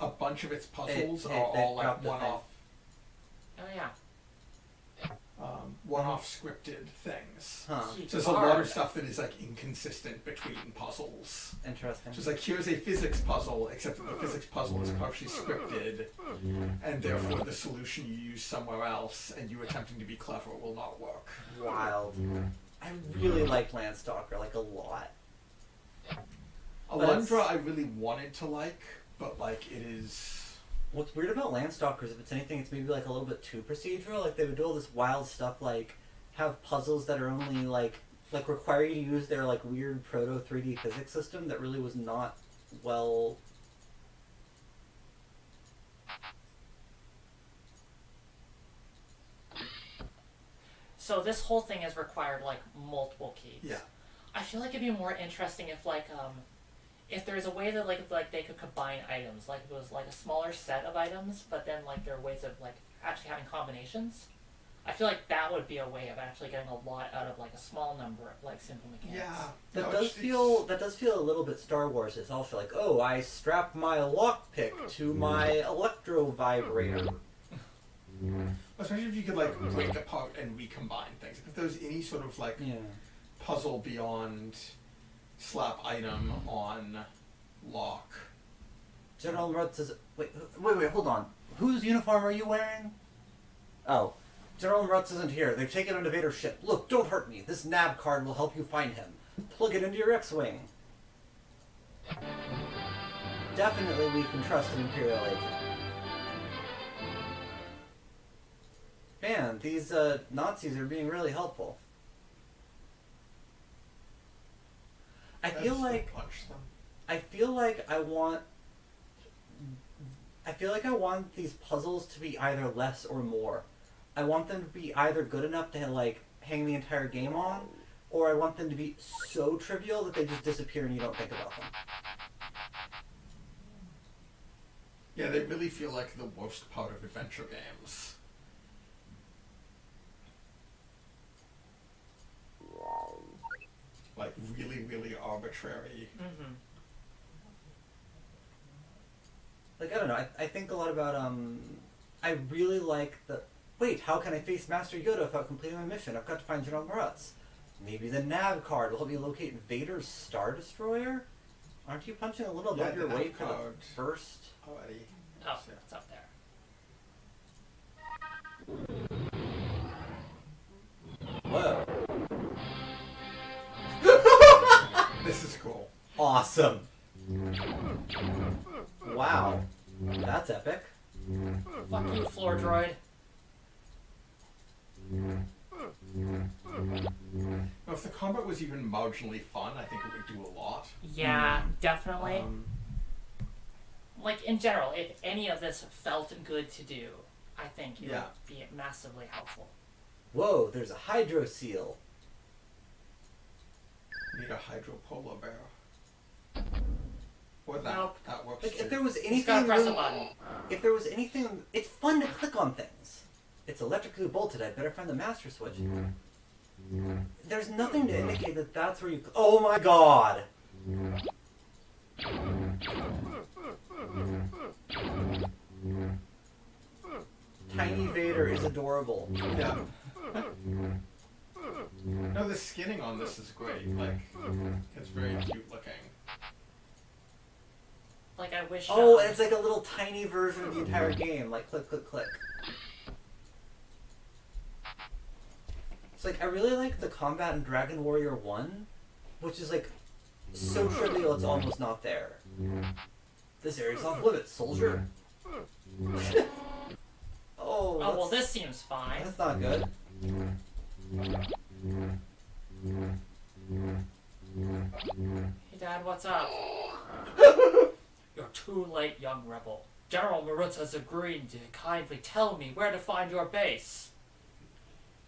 a bunch of its puzzles are all like one-off. Oh yeah. One-off scripted things. Huh. So there's a lot of stuff that is like inconsistent between puzzles. Interesting. So it's like, here's a physics puzzle, except that the physics puzzle is partially scripted, and therefore the solution you use somewhere else, and you attempting to be clever will not work. Wild. I really like Landstalker, like a lot. Alundra I really wanted to like, but like it is... What's weird about Landstalkers, if it's anything, it's maybe like a little bit too procedural. Like they would do all this wild stuff, like have puzzles that are only like require you to use their like weird proto 3D physics system that really was not well. So this whole thing has required like multiple keys. Yeah. I feel like it'd be more interesting if like if there's a way that like they could combine items, like if it was like a smaller set of items, but then like there are ways of like actually having combinations. I feel like that would be a way of actually getting a lot out of like a small number of like simple mechanics. Yeah. That No, does feel a little bit Star Wars. It's also like, oh, I strap my lockpick to my electro vibrator. Especially if you could like break apart and recombine things. If there's any sort of like puzzle beyond slap item on lock. General Rudd says, wait, hold on. Whose uniform are you wearing? Oh. General Rutz isn't here. They've taken him to Vader's ship. Look, don't hurt me. This nav card will help you find him. Plug it into your X-Wing. Definitely we can trust an Imperial agent. Man, these Nazis are being really helpful. I feel like I want these puzzles to be either less or more. I want them to be either good enough to like hang the entire game on, or I want them to be so trivial that they just disappear and you don't think about them. Yeah, they really feel like the worst part of adventure games. Like really, really arbitrary. Mm-hmm. Like, I don't know, I think a lot about, I really like the... Wait, how can I face Master Yoda without completing my mission? I've got to find General Marutz. Maybe the nav card will help me locate Vader's Star Destroyer? Aren't you punching a little above your weight for the first? Already. Oh, it's up there. Whoa. This is cool. Awesome. Wow. That's epic. Fuck you, floor droid. Now, if the combat was even marginally fun, I think it would do a lot. Yeah, definitely. Like, in general, if any of this felt good to do, I think it would be massively helpful. Whoa, there's a hydro seal. Need a hydro polar bear. Or that, Nope. that works Like, too. if there was Just anything... gotta press a button. If there was anything... It's fun to click on things. It's electrically bolted. I'd better find the master switch. There's nothing to indicate that that's where you... Oh my god! Tiny Vader is adorable. Yeah. No, the skinning on this is great. Like, it's very cute looking. Like, I wish... Oh, and it's like a little tiny version of the entire game. Like, click, click, click. It's like, I really like the combat in Dragon Warrior 1, which is like, so trivial it's almost not there. This area's off limits, soldier. Oh, well, this seems fine. That's not good. Hey, Dad, what's up? You're too late, young rebel. General Marutz has agreed to kindly tell me where to find your base.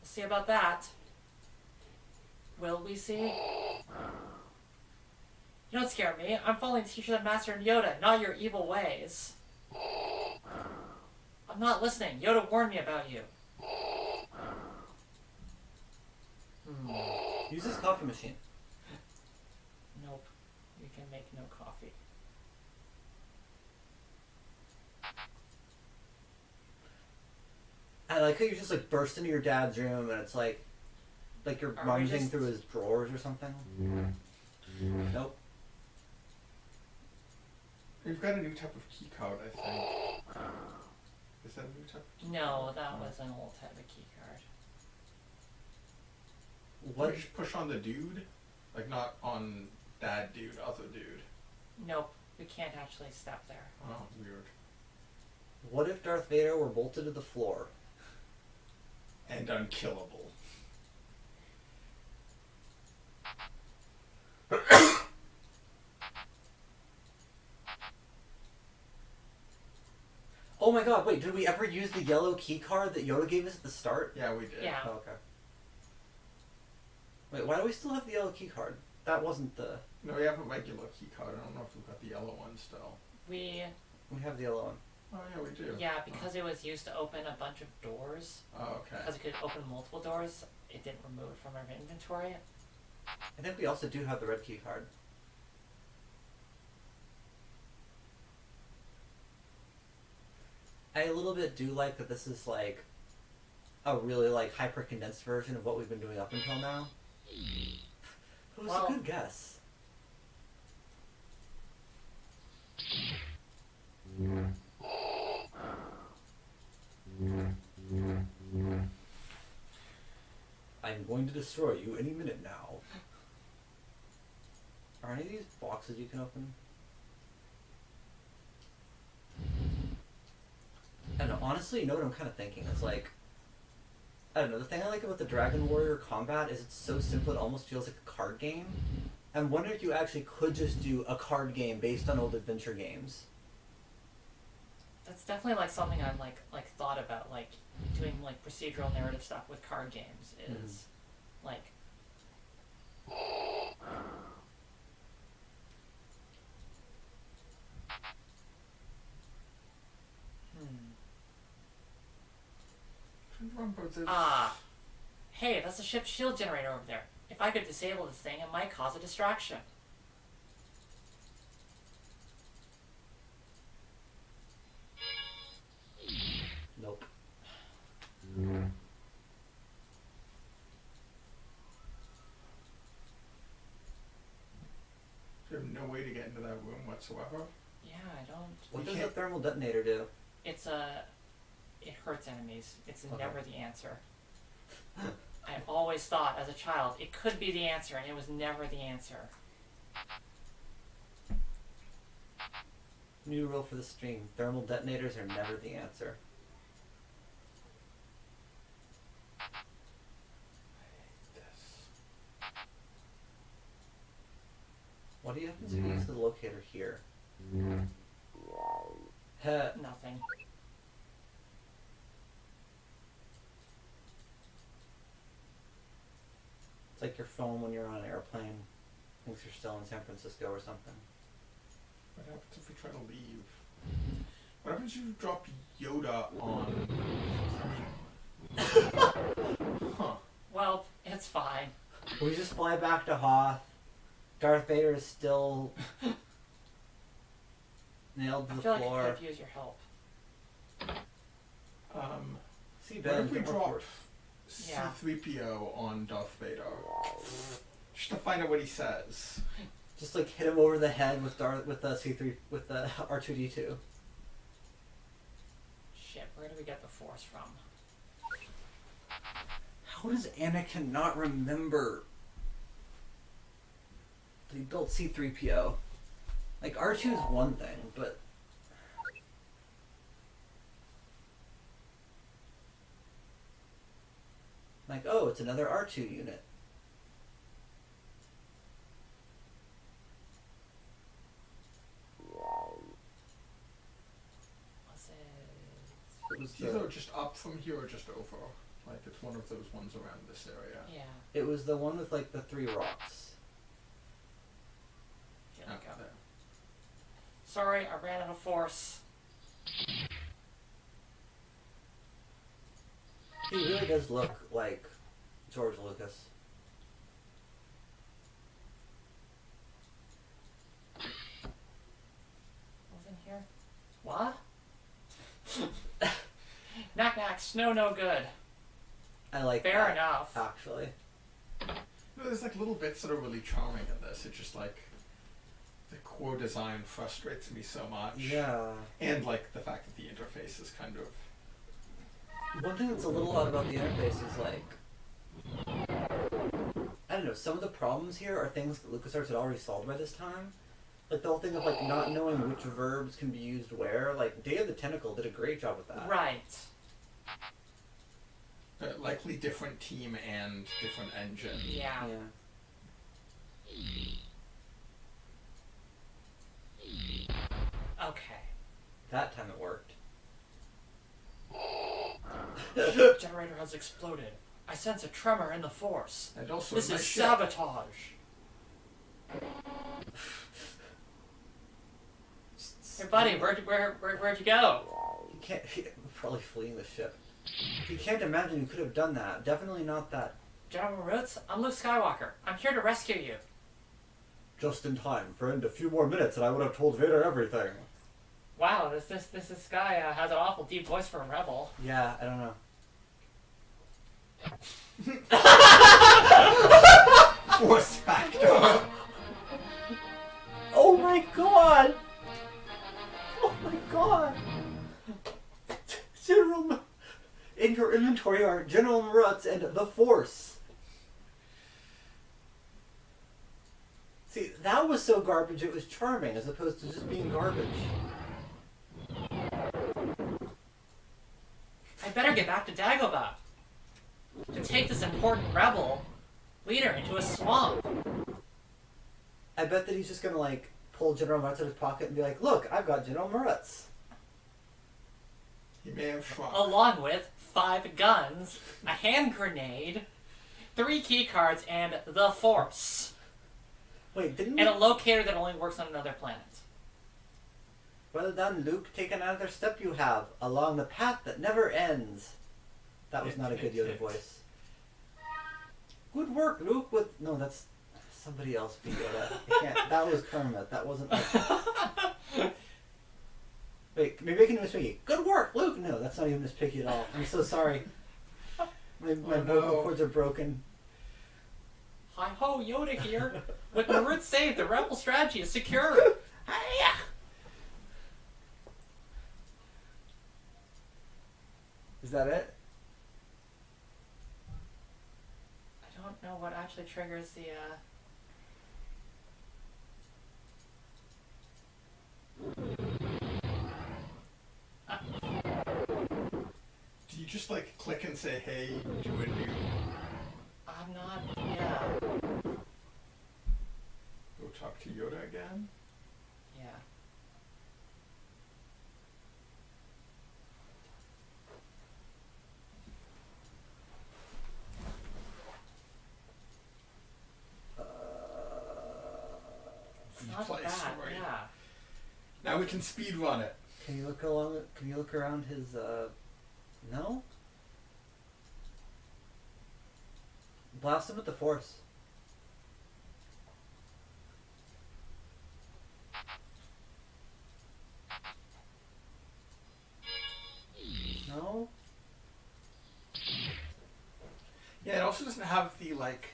We'll see about that. Will we see? You don't scare me. I'm following the teachers of Master and Yoda, not your evil ways. I'm not listening. Yoda warned me about you. Use this coffee machine. Nope. You can make no coffee. I like how you just like burst into your dad's room and it's like you're rummaging through his drawers or something. Nope. We've got a new type of key code, I think. Is that a new type of key No, that was an old type of keycard. What? You just push on the dude? Like, not on dad dude, other dude. Nope. We can't actually step there. Oh, weird. What if Darth Vader were bolted to the floor? And unkillable. Oh my god, wait, did we ever use the yellow key card that Yoda gave us at the start? Yeah, we did. Yeah. Oh, okay. Wait, why do we still have the yellow key card? That wasn't the... No, we have a regular key card. I don't know if we've got the yellow one still. We We have the yellow one. Oh yeah, we do. Yeah, because it was used to open a bunch of doors. Oh, okay. Because it could open multiple doors, it didn't remove it from our inventory. I think we also do have the red key card. I a little bit do like that this is like a really like hyper condensed version of what we've been doing up until now. It was a good guess. I'm going to destroy you any minute now. Are any of these boxes you can open? I don't know, honestly, you know what I'm kind of thinking? It's like, I don't know, the thing I like about the Dragon Warrior combat is it's so simple it almost feels like a card game. I'm wondering if you actually could just do a card game based on old adventure games. That's definitely like something I'm like thought about, like doing like procedural narrative stuff with card games is like hey, that's a ship's shield generator over there. If I could disable this thing, it might cause a distraction. Nope. You have no way to get into that room whatsoever. Yeah, I don't. What does the thermal detonator do? It hurts enemies. It's Okay. never the answer. I always thought as a child it could be the answer, and it was never the answer. New rule for the stream. Thermal detonators are never the answer. What do you happen to use the locator here? Nothing. It's like your phone when you're on an airplane. Thinks you're still in San Francisco or something. What happens if we try to leave? What happens if you drop Yoda on... Huh. Well, it's fine. We just fly back to Hoth. Darth Vader is still nailed to I the feel like floor. I could use your help. See, What if we don't drop work C-3PO on Darth Vader? Just to find out what he says. just like hit him over the head with the C3 with the R2D2. Shit, where do we get the Force from? How does Anakin not remember that he built C-3PO? Like R2 is one thing, but like, oh, it's another R2 unit. Was it? It was It's either just up from here or just over. Like, it's one of those ones around this area. Yeah. It was the one with like the 3 rocks. Here we Up go. there. Sorry, I ran out of Force. He really does look like George Lucas. What's in here? What? Knack-knacks, no good. I like Fair that, enough. actually. No, there's like little bits that are really charming in this. It's just like the core design frustrates me so much. Yeah. And like the fact that the interface is kind of... One thing that's a little odd about the interface is like, I don't know, some of the problems here are things that LucasArts had already solved by this time. Like the whole thing of like not knowing which verbs can be used where. Like Day of the Tentacle did a great job with that. Right. likely different team and different engine. Yeah. Okay. That time it worked. The generator has exploded. I sense a tremor in the Force. And also This my is ship. sabotage. Hey buddy, where'd you go? can't. Probably fleeing the ship. He can't imagine you could have done that. Definitely not that. General Roots, I'm Luke Skywalker. I'm here to rescue you. Just in time, friend. A few more minutes and I would have told Vader everything. Wow, this guy has an awful deep voice for a rebel. Yeah, I don't know. Force factor. Oh my god! Oh my god! General... In your inventory are General Marutz and the Force. See, that was so garbage it was charming as opposed to just being garbage. I better get back to Dagobah to take this important rebel leader into a swamp. I bet that he's just gonna, like, pull General Marutz out of his pocket and be like, look, I've got General Marutz. He may have shrunk. Along with 5 guns, a hand grenade, 3 key cards, and the Force. Wait, didn't And a locator that only works on another planet. Well done, Luke. Take another step you have along the path that never ends. That was not a good Yoda voice. Good work, Luke. With no, that's somebody else. Be Yoda. I can't. That was Kermit. That wasn't. Wait, maybe I can Miss Piggy. Good work, Luke. No, that's not even Miss Piggy at all. I'm so sorry. My vocal cords are broken. Hi ho, Yoda here. With Marut saved, the rebel strategy is secure. Hiya! Is that it? I don't know what actually triggers the, Do you just like click and say, hey, do a new? I'm not, yeah. Go talk to Yoda again? Yeah. It's not Replay bad, story. yeah. Now we can speed run it. Can you look along? Can you look around his? No. Blast him with the Force. No. Yeah, it also doesn't have the like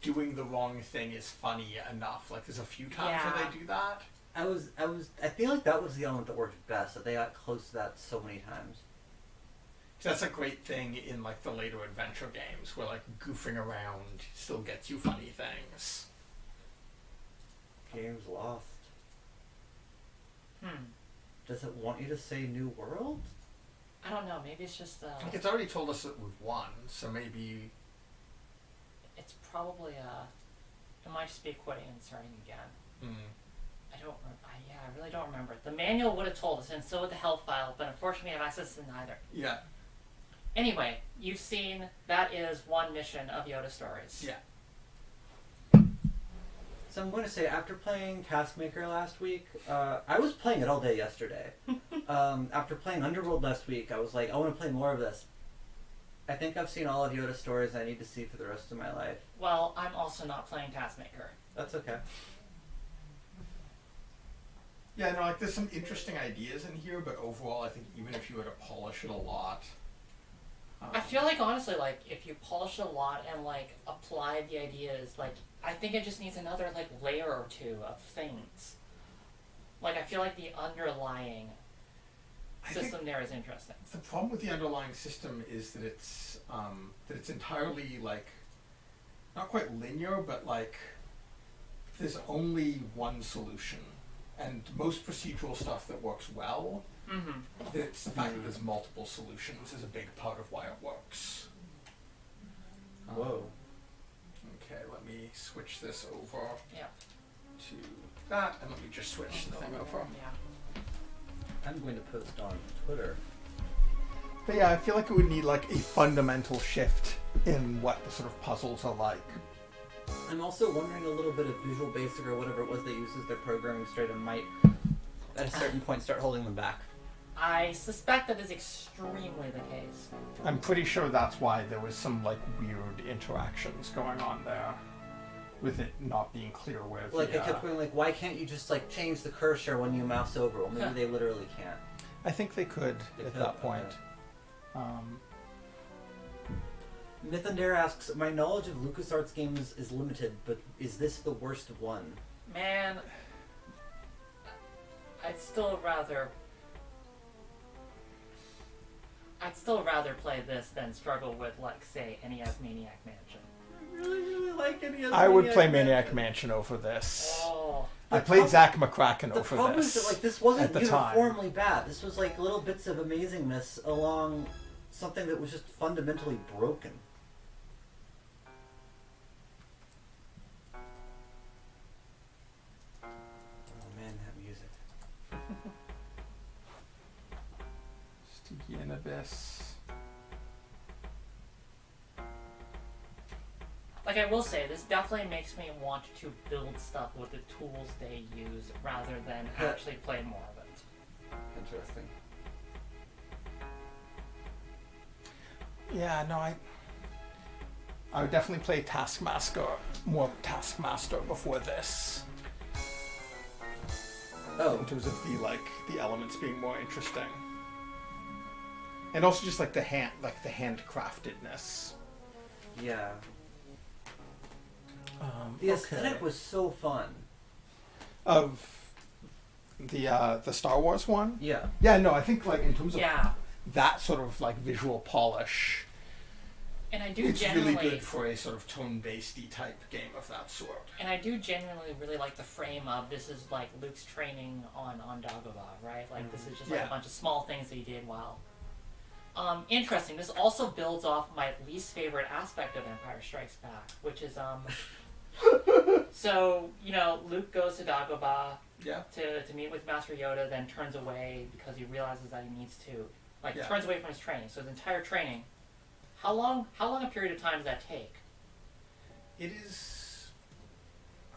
doing the wrong thing is funny enough. Like there's a few times where they do that. I feel like that was the element that worked best. That they got close to that so many times. That's a great thing in like the later adventure games where like goofing around still gets you funny things. Game's lost. Hmm. Does it want you to say New World? I don't know, maybe it's just, Like it's already told us that we've won, so maybe it's probably, it might just be quitting and starting again. I really don't remember. The manual would have told us, and so would the health file, but unfortunately I have access to neither. Yeah. Anyway, you've seen, that is one mission of Yoda Stories. Yeah. So I'm going to say, after playing Taskmaker last week, I was playing it all day yesterday. After playing Underworld last week, I was like, I want to play more of this. I think I've seen all of Yoda Stories I need to see for the rest of my life. Well, I'm also not playing Taskmaker. That's okay. Yeah, no, like there's some interesting ideas in here, but overall I think even if you were to polish it a lot. I feel like, honestly, like, if you polish it a lot and, like, apply the ideas, like, I think it just needs another, like, layer or two of things. Like, I feel like the underlying system there is interesting. The problem with the underlying system is that it's entirely like not quite linear, but like there's only one solution, and most procedural stuff that works well, it's the fact that there's multiple solutions is a big part of why it works. Whoa. Okay, let me switch this over Yeah. to that, and let me just switch the thing over. Yeah. I'm going to post on Twitter. But yeah, I feel like it would need like a fundamental shift in what the sort of puzzles are like. I'm also wondering a little bit of Visual Basic or whatever it was they used as their programming straight and might, at a certain point, start holding them back. I suspect that is extremely the case. I'm pretty sure that's why there was some like weird interactions going on there, with it not being clear where. Like I kept going, like, why can't you just like change the cursor when you mouse over? Well, maybe they literally can't. I think they could at that point. Mythander asks, my knowledge of LucasArts games is limited, but is this the worst one? Man, I'd still rather play this than struggle with, like, say, NES Maniac Mansion. I really like NES I would play Maniac Mansion over this. Oh. I played Zack McCracken over The problem is this. that, like, this wasn't at the uniformly bad. This was like little bits of amazingness along something that was just fundamentally broken. Oh man, that music. Stygian Abyss. Like, I will say, this definitely makes me want to build stuff with the tools they use rather than actually play more of it. Interesting. Yeah, no, I would definitely play more Taskmaster before this. Oh. In terms of the elements being more interesting. And also just like the handcraftedness. Yeah. The aesthetic was so fun. Of the Star Wars one? Yeah. Yeah, no, I think like in terms of Yeah. that sort of like visual polish, And I do it's generally... really good for a sort of tone-based-y type game of that sort. And I do genuinely really like the frame of this is like Luke's training on Dagobah, right? Like this is just like a bunch of small things that he did well. Interesting. This also builds off my least favorite aspect of Empire Strikes Back, which is so, you know, Luke goes to Dagobah to meet with Master Yoda, then turns away because he realizes that he needs to turns away from his training. So his entire training, how long a period of time does that take? It is...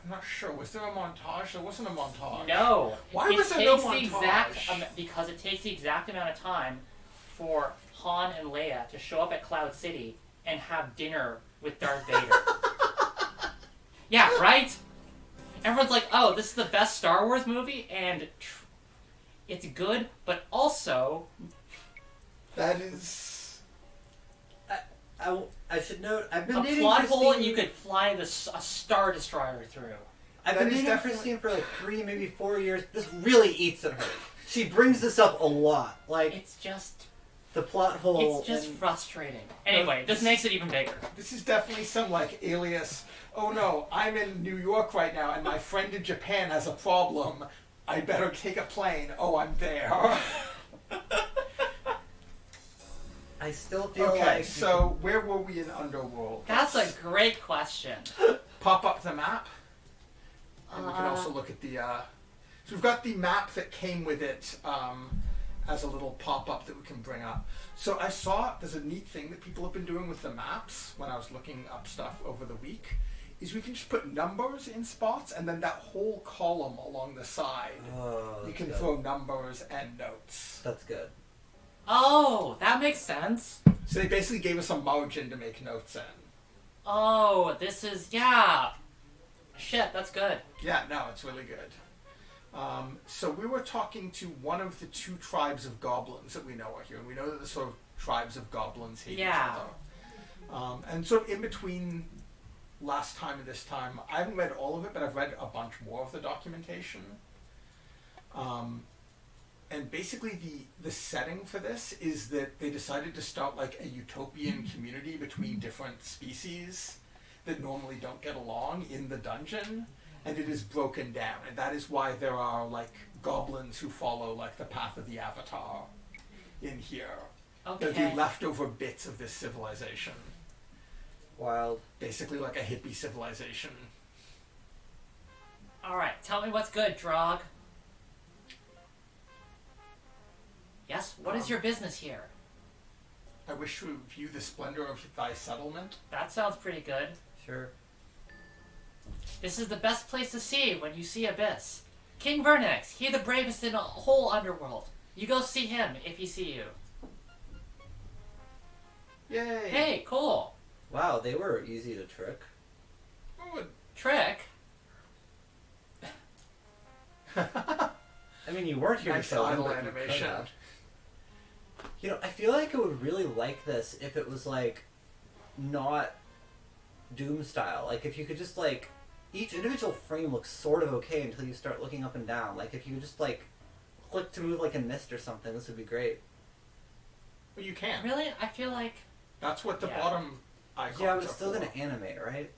I'm not sure. Was there a montage? There wasn't a montage. No. Why was there no montage? Because it takes the exact amount of time for Han and Leia to show up at Cloud City and have dinner with Darth Vader. Yeah, right? Everyone's like, oh, this is the best Star Wars movie, and it's good, but also... That is... I should note, I've been a dating plot Christine... hole you could fly a Star Destroyer through. I've been dating Christine for like 3, maybe 4 years. This really eats at her. She brings this up a lot. Like, it's just... The plot hole. It's just frustrating. Anyway, this makes it even bigger. This is definitely some like alias. Oh no, I'm in New York right now and my friend in Japan has a problem. I better take a plane. Oh, I'm there. I still feel like... Okay, so where were we in Underworld? That's a great question. Pop up the map. And we can also look at the... So we've got the map that came with it as a little pop-up that we can bring up. So I saw there's a neat thing that people have been doing with the maps when I was looking up stuff over the week, is we can just put numbers in spots and then that whole column along the side, you can throw numbers and notes. That's good. Oh, that makes sense. So they basically gave us a margin to make notes in. Oh, this is, yeah. Shit, that's good. Yeah, no, it's really good. So we were talking to one of the 2 tribes of goblins that we know are here, and we know that the sort of tribes of goblins hate each other. And sort of in between last time and this time, I haven't read all of it, but I've read a bunch more of the documentation. And basically the setting for this is that they decided to start like a utopian community between different species that normally don't get along in the dungeon. And it is broken down, and that is why there are like goblins who follow like the path of the Avatar in here. Okay. They're the leftover bits of this civilization. Wild. Basically like a hippie civilization. Alright, tell me what's good, Drog. Yes, what is your business here? I wish to view the splendor of thy settlement. That sounds pretty good. Sure. This is the best place to see when you see Abyss. King Vernix, he the bravest in the whole Underworld. You go see him if he see you. Yay! Hey, cool. Wow, they were easy to trick. Oh, Trick. I mean, you weren't here nice to show them, idle but you could animation. have. You know, I feel like I would really like this if it was, like, not Doom style. Like, if you could just, like, each individual frame looks sort of okay until you start looking up and down. Like, if you could just, like, click to move like a mist or something, this would be great. Well, you can. Really? I feel like... That's what the Yeah. bottom icons Yeah, but are it's still for. gonna animate, right?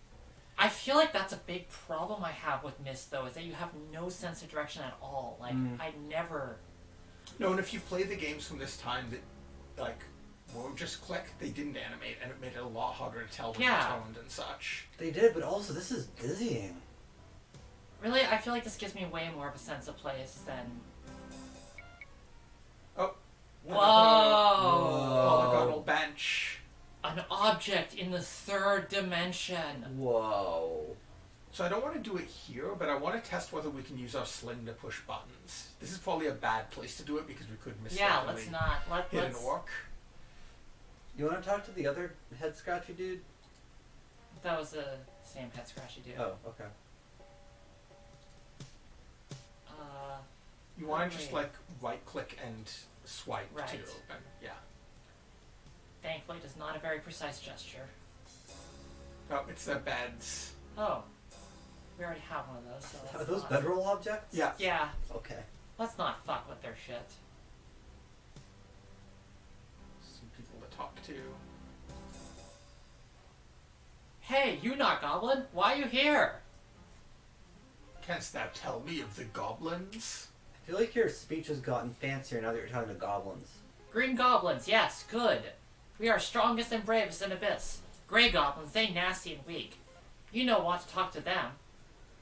I feel like that's a big problem I have with Myst, though, is that you have no sense of direction at all. Like, I never... No, and if you play the games from this time that, like, won't just click, they didn't animate, and it made it a lot harder to tell when Yeah. you toned and such. They did, but also this is dizzying. Really, I feel like this gives me way more of a sense of place than... Oh. Whoa! Polygonal bench. An object in the third dimension. Whoa. So I don't want to do it here, but I want to test whether we can use our sling to push buttons. This is probably a bad place to do it because we could Yeah, mistakenly let's not. hit Let's... an orc. You want to talk to the other head scratchy dude? That was the same head scratchy dude. Oh, okay. You want to just Wait. like right click and swipe Right. too. And, yeah. Thankfully, it is not a very precise gesture. Oh, it's the beds. Oh. We already have one of those, so Are let's those not... bedroll objects? Yeah. Yeah. Okay. Let's not fuck with their shit. Some people to talk to. Hey, you not goblin? Why you here? Canst thou tell me of the goblins? I feel like your speech has gotten fancier now that you're talking to goblins. Green goblins, yes, good. We are strongest and bravest in Abyss. Grey goblins, they nasty and weak. You know what to talk to them.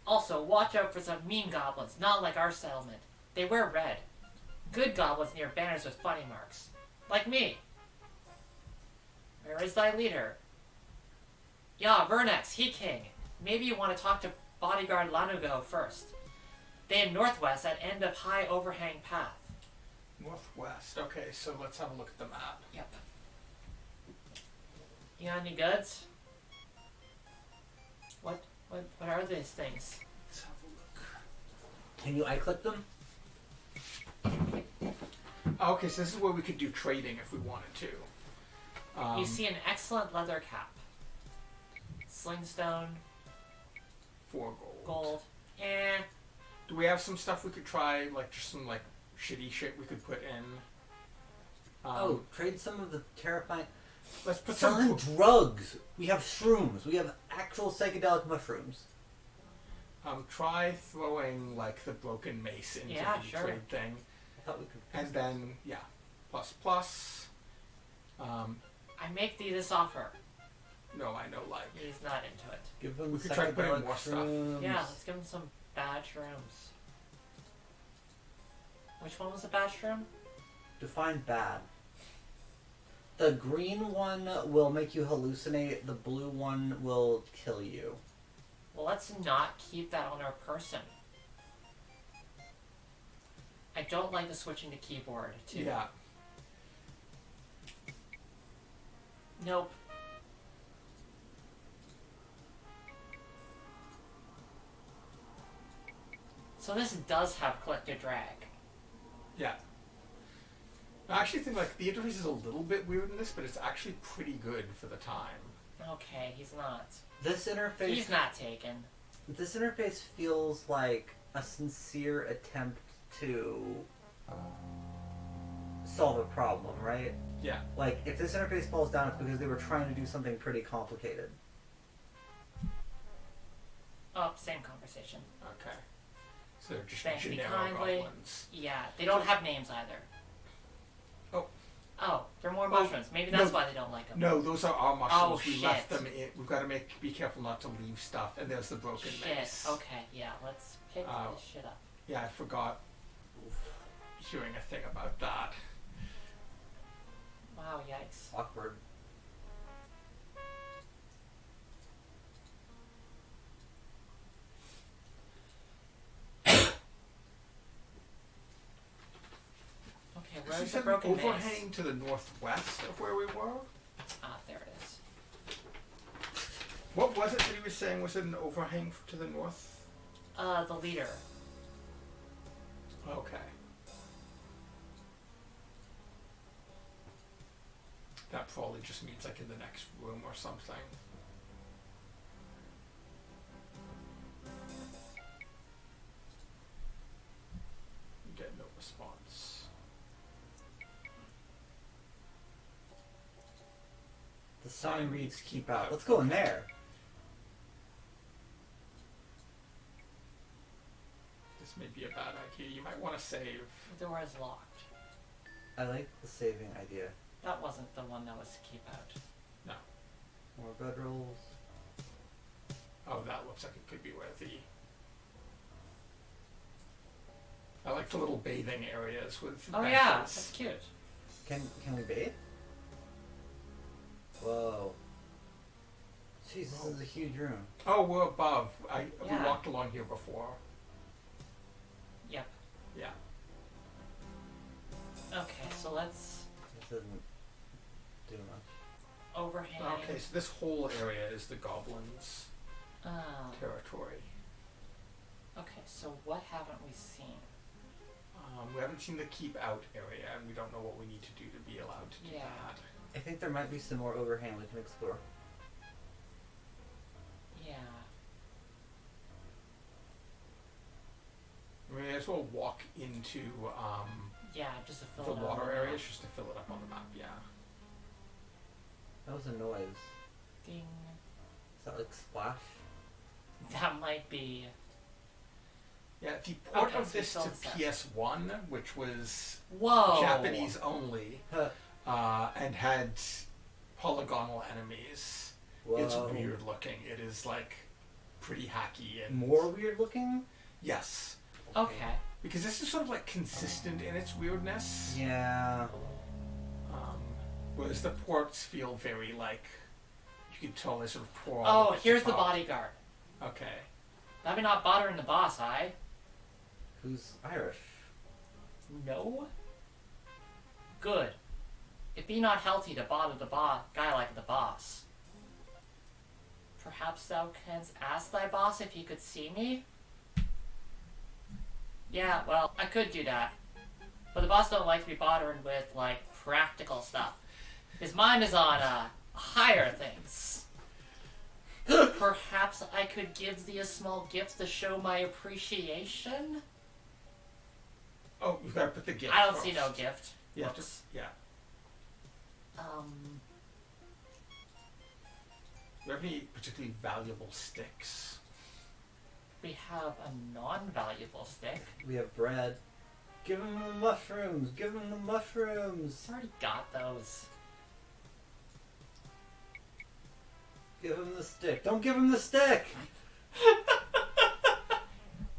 Also, watch out for some mean goblins, not like our settlement. They wear red. Good goblins near banners with funny marks. Like me. Where is thy leader? Yeah, Vernex, he king. Maybe you want to talk to bodyguard Lanugo first. They in northwest at end of high overhang path. Northwest. Okay, so let's have a look at the map. Yep. You got any goods? What are these things? Let's have a look. Can you eye-click them? Okay, so this is where we could do trading if we wanted to. You see an excellent leather cap. Slingstone, 4 gold. gold. Eh. Do we have some stuff we could try, like just some like shitty shit we could put in? Oh, trade some of the terrifying... Let's put Selling some. drugs! We have shrooms. We have actual psychedelic mushrooms. Try throwing like the broken mace into Yeah, the sure. trade thing, I thought we could... and then yeah, plus plus. I make thee this offer. No, I know like. He's not into it. Give them We could try to put in psychedelic more stuff. shrooms. Yeah, let's give him some bad shrooms. Which one was the bad shroom? Define bad. The green one will make you hallucinate. The blue one will kill you. Well, let's not keep that on our person. I don't like the switching to keyboard, too. Yeah. Nope. So this does have click to drag. Yeah. I actually think like the interface is a little bit weird in this, but it's actually pretty good for the time. Okay, he's not. This interface... He's not taken. This interface feels like a sincere attempt to solve a problem, right? Yeah. Like, if this interface falls down, it's because they were trying to do something pretty complicated. Oh, same conversation. Okay. So they're just Thank me generic kindly. goblins. Yeah, they don't have names either. Oh. Oh, they're more Oh, mushrooms. Maybe that's no. why they don't like them. No, those are our mushrooms. Oh, we shit. left them in. We've got to be careful not to leave stuff. And there's the broken Shit. mace. Okay, yeah, let's pick this shit up. Yeah, I forgot hearing a thing about that. Wow, yikes. Awkward. Where's you the said broken overhang vase? to the northwest of where we were? Ah, there it is. What was it that he was saying? Was it an overhang to the north? The leader. Okay. That probably just means like in the next room or something. You get no response. The sign reads keep out. Let's go in there. This may be a bad idea. You might want to save. The door is locked. I like the saving idea. That wasn't the one that was to keep out. No. More bedrolls. Oh, that looks like it could be where the... I like the little bathing areas with Oh benches. yeah, that's cute. Can we bathe? Whoa. Jeez, this is a huge room. Oh, we're above. We Yeah. walked along here before. Yep. Yeah. Okay, so let's This doesn't do much. overhang. Okay, so this whole area is the goblins' Oh. territory. Okay, so what haven't we seen? We haven't seen the keep out area, and we don't know what we need to do to be allowed to do Yeah. that. I think there might be some more overhang we can explore. Yeah. We may as well walk into Yeah, just to fill the it out. water areas just to fill it up on the map, yeah. That was a noise. Ding. Is that like splash? That might be. Yeah, the port Okay, of so we this fill to this up. PS1, which was Whoa. Japanese only, Huh. and had polygonal enemies. Whoa. It's weird looking. It is like pretty hacky and More weird looking? yes, Okay. because this is sort of like consistent in its weirdness. Yeah. Whereas the ports feel very like you could totally sort of pour. Oh, all here's the top. bodyguard. Okay. That be not bothering the boss, aye? Who's Irish? No. Good. It be not healthy to bother the guy like the boss. Perhaps thou canst ask thy boss if he could see me? Yeah, well, I could do that. But the boss don't like to be bothering with, like, practical stuff. His mind is on, higher things. Perhaps I could give thee a small gift to show my appreciation? Oh, you gotta put the gift. I don't first. see no gift. Yeah, Whoops. just yeah. Do you have any particularly valuable sticks? We have a non-valuable stick. We have bread. Give him the mushrooms! Give him the mushrooms! I already got those. Give him the stick. Don't give him the stick!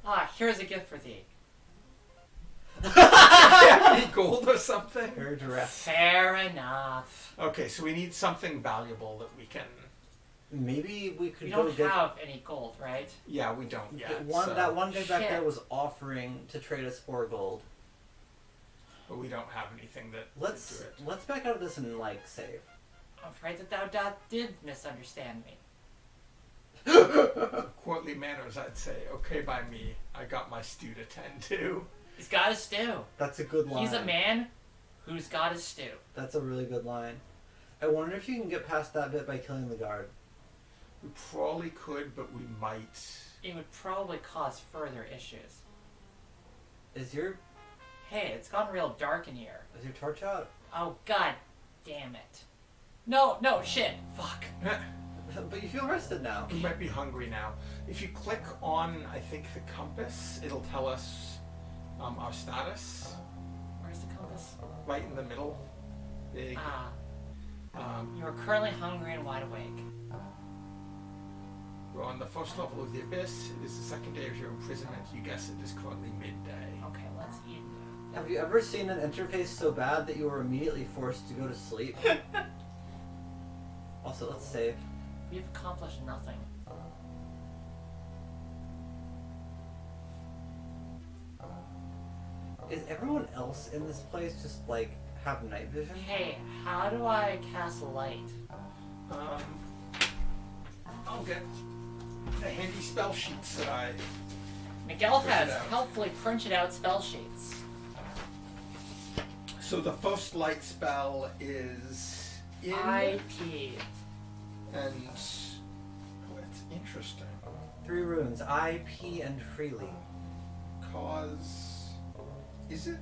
Ah, here's a gift for thee. Any gold or something? Very direct. Fair enough. Okay, so we need something valuable that we can. Maybe we could We go don't get... have any gold, right? Yeah, we don't yet. So, That one guy back Shit. there was offering to trade us 4 gold. but we don't have anything that. would do it. Let's back out of this and like save. I'm afraid that thou did misunderstand me. Courtly manners, I'd say. Okay by me. I got my stew to tend to. He's got his stew. That's a good line. He's a man who's got his stew. That's a really good line. I wonder if you can get past that bit by killing the guard. We probably could, but we might. It would probably cause further issues. Is your Hey, it's gotten real dark in here. torch out? Oh, god damn it. No, shit. Fuck. But you feel rested now. We might be hungry now. If you click on, I think, the compass, it'll tell us our status. Where's the compass? Right in the middle. Big. You are currently hungry and wide awake. We're on the first level of the abyss. It is the second day of your imprisonment. You guess it is currently midday. Okay, let's eat. Have you ever seen an interface so bad that you were immediately forced to go to sleep? Also, let's save. We've accomplished nothing. Is everyone else in this place just like have night vision? Hey, how do I cast light? I'll get the handy spell sheets that I. Miguel Print it has out. helpfully printed out spell sheets. So the first light spell is in. IP. And. Oh, it's interesting. 3 runes, I, P, and freely. Cause. Is it?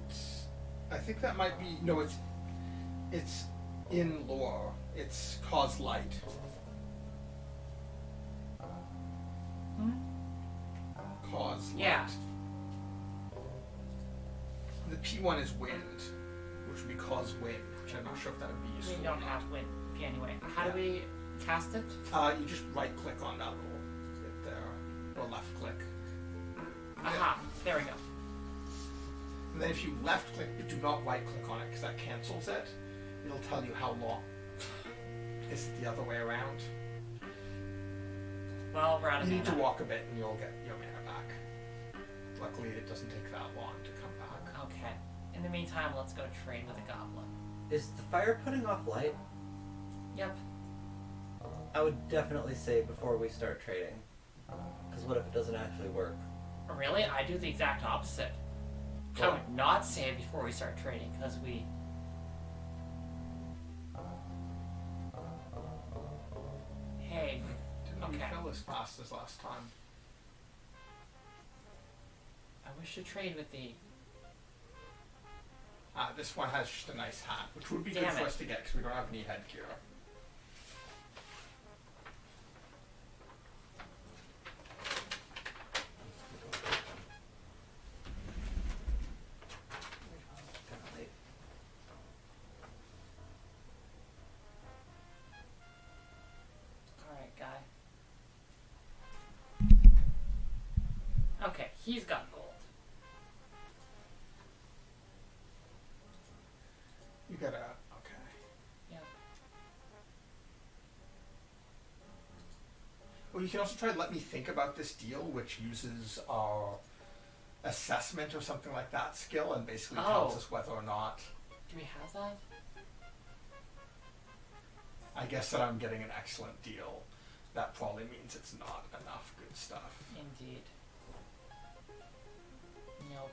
I think that might be. No, it's in lore. It's cause light. Cause light. Yeah. The P one is wind, which would be cause wind, which I'm not sure if that would be useful. We don't have wind anyway. How do we cast it? You just right click on that little bit there, or left click. Aha, there we go. And then if you left click but do not right click on it because that cancels it, it'll tell you how long. Is it the other way around? Well, we're out of You need to mana. walk a bit and you'll get your mana back. Luckily it doesn't take that long to come back. Okay. In the meantime, let's go trade with a goblin. Is the fire putting off light? Yep. I would definitely say before we start trading. Because what if it doesn't actually work? Really? I do the exact opposite. I What? would not say it before we start trading, because we... Hey, Didn't Okay. fill as fast as last time. I wish to trade with the... This one has just a nice hat, which would be Damn good for it. us to get because we don't have any headgear. Kinda late. Alright, guy. Okay, he's got gold. You gotta. Okay. Yep. Well, you can also try to let me think about this deal, which uses our assessment or something like that skill and basically tells Oh. us whether or not. Do we have that? I guess that I'm getting an excellent deal. That probably means it's not enough good stuff. Indeed. Nope.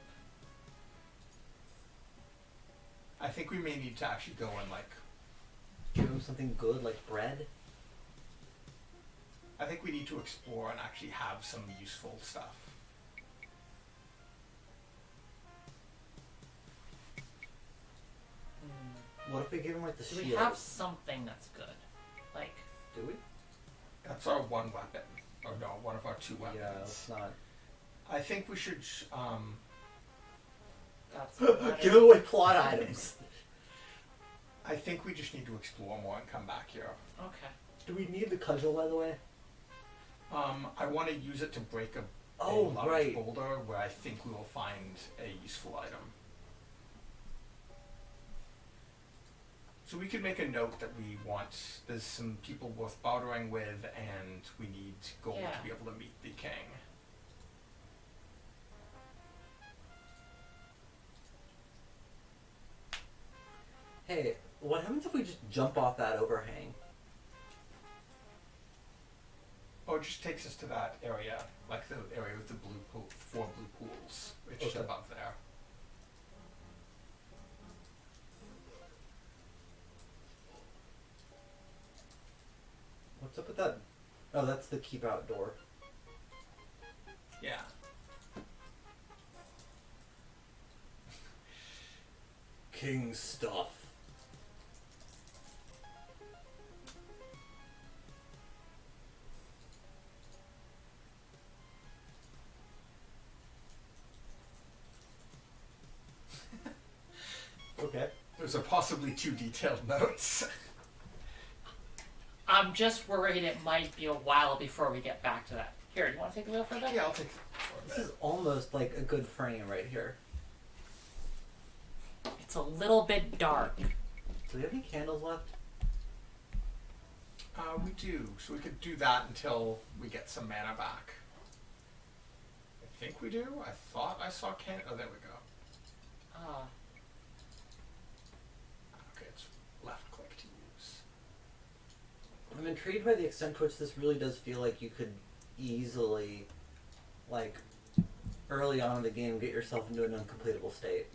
I think we may need to actually go and like. Give him something good like bread? I think we need to explore and actually have some useful stuff. What if we give him like the Do shield? we have something that's good? Like, Do we? That's our one weapon, or no, one of our two weapons. Yeah, it's not. I think we should. that's Give away plot items. I think we just need to explore more and come back here. Okay. Do we need the cudgel, by the way? I want to use it to break a Oh, large right. boulder where I think we will find a useful item. So we could make a note that we want, there's some people worth bartering with and we need gold Yeah. to be able to meet the king. Hey, what happens if we just jump off that overhang? Oh, it just takes us to that area, like the area with the blue pool, 4 blue pools. It's just Okay. above there. What's up with that? Oh, that's the keep out door. Yeah. King stuff. Okay. Those are possibly too detailed notes. I'm just worried it might be a while before we get back to that. Here, you want to take a look for that? Yeah, I'll take This is almost like a good frame right here. It's a little bit dark. Do we have any candles left? We do, so we could do that until we get some mana back. I think we do. I thought I saw oh, there we go. Okay, it's left click to use. I'm intrigued by the extent to which this really does feel like you could easily, like, early on in the game, get yourself into an uncompletable state.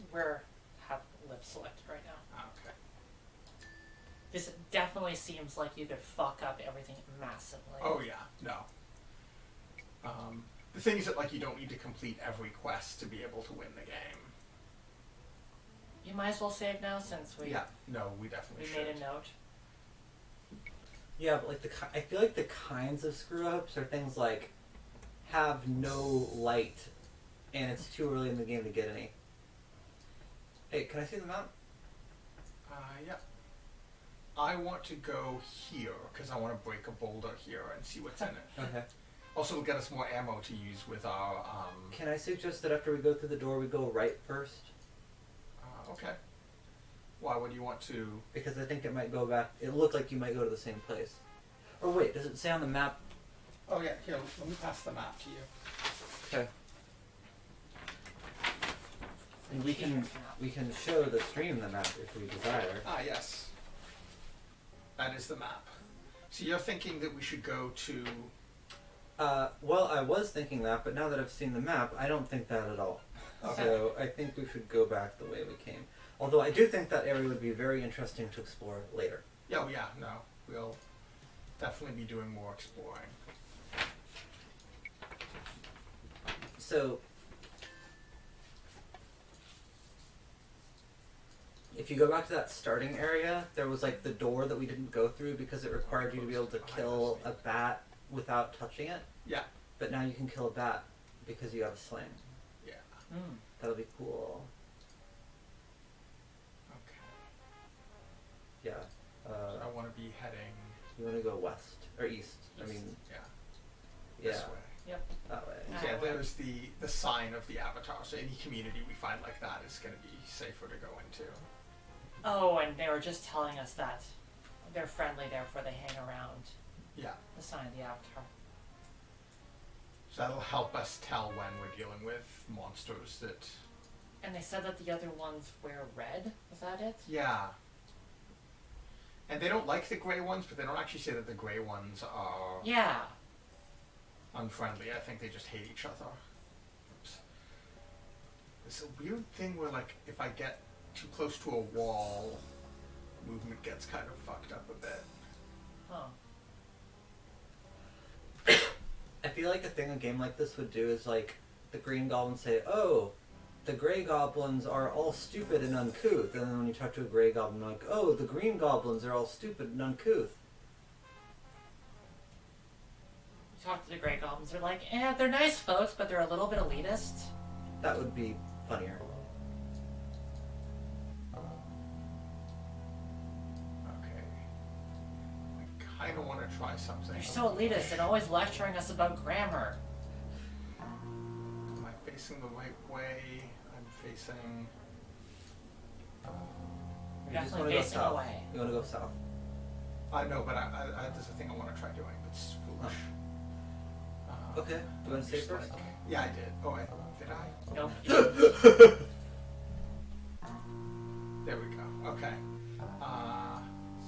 Have live selected right now. Okay. This definitely seems like you could fuck up everything massively. Oh yeah, no. The thing is that like you don't need to complete every quest to be able to win the game. You might as well save now since we We definitely should. made a note. Yeah, but like I feel like the kinds of screw ups are things like have no light, and it's too early in the game to get any. Hey, can I see the map? Yeah. I want to go here because I want to break a boulder here and see what's in it. Okay. Also, it'll get us more ammo to use with our. Can I suggest that after we go through the door, we go right first? Okay. Why would you want to? Because I think it might go back. It looked like you might go to the same place. Or wait, does it say on the map? Oh yeah, here. Let me pass the map to you. Okay. And we can show the stream the map if we desire. Ah yes. That is the map. So you're thinking that we should go to? Well, I was thinking that, but now that I've seen the map, I don't think that at all. Okay. So I think we should go back the way we came. Although I do think that area would be very interesting to explore later. Yeah, oh, yeah, no. We'll definitely be doing more exploring. So, if you go back to that starting area, there was like the door that we didn't go through because it required you to be able to kill a bat without touching it. Yeah. But now you can kill a bat because you have a sling. Yeah. Mm. That'll be cool. Okay. Yeah. I want to be heading. You want to go west or east? I East. mean, Yeah. yeah, This way. Yep. that way. Yeah, there's the sign of the avatar. So any community we find like that is going to be safer to go into. Oh, and they were just telling us that they're friendly, therefore they hang around Yeah. the sign of the avatar. So that'll help us tell when we're dealing with monsters that. And they said that the other ones wear red. Is that it? Yeah. And they don't like the gray ones, but they don't actually say that the gray ones are Yeah. unfriendly. I think they just hate each other. Oops. It's a weird thing where, like, if I get too close to a wall, movement gets kind of fucked up a bit. Huh. I feel like a thing a game like this would do is like the green goblins say, "Oh, the gray goblins are all stupid and uncouth," and then when you talk to a gray goblin, like, "Oh, the green goblins are all stupid and uncouth." You talk to the Grey Goblins, they're like, they're nice folks, but they're a little bit elitist. That would be funnier. Okay. I kind of want to try something. They're so elitist and always lecturing us about grammar. Am I facing the right way? I'm facing. You're You just definitely wanna go facing south. away. You want to go south. I know, but there's a thing I want to try doing. It's foolish. Okay. Do you want to say Just first? like- yeah, I did. Oh, did I? Nope. There we go. Okay.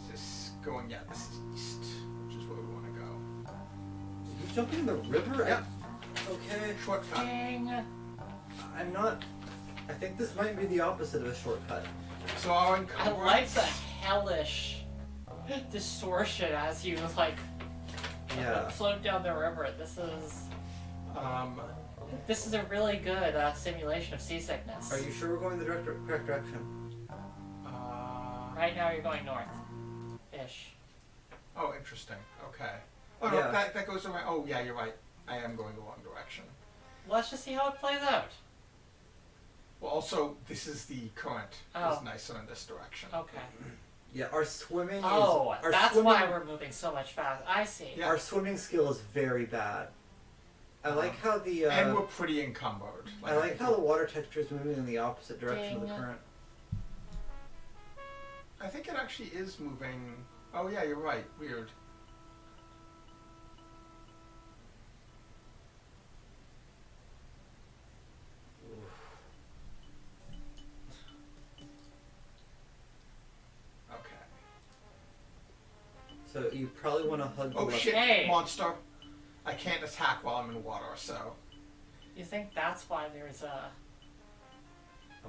Is this going? Yeah, this is east, which is where we want to go. You jumping in the river? Yeah. Okay. Shortcut. Dang. I'm not. I think this might be the opposite of a shortcut. So our I encumbrance. like the hellish distortion as you, like, Yeah. float down the river. This is a really good simulation of seasickness. Are you sure we're going the correct direction? Right now you're going north-ish. Oh, interesting. Okay. Oh no, Yeah. that goes around. Oh yeah, you're right. I am going the wrong direction. Let's just see how it plays out. Well, also this is the current Oh. is nicer in this direction. Okay. Yeah, our swimming Oh, is... Our that's swimming, why we're moving so much fast. I see. Yeah. Our swimming skill is very bad. I like how the... And we're pretty encumbered. I like how the water texture is moving in the opposite direction of the Ding. current. I think it actually is moving. Oh yeah, you're right. Weird. So you probably want to hug the Oh left- shit, Hey. monster. I can't attack while I'm in water, so... You think that's why there's a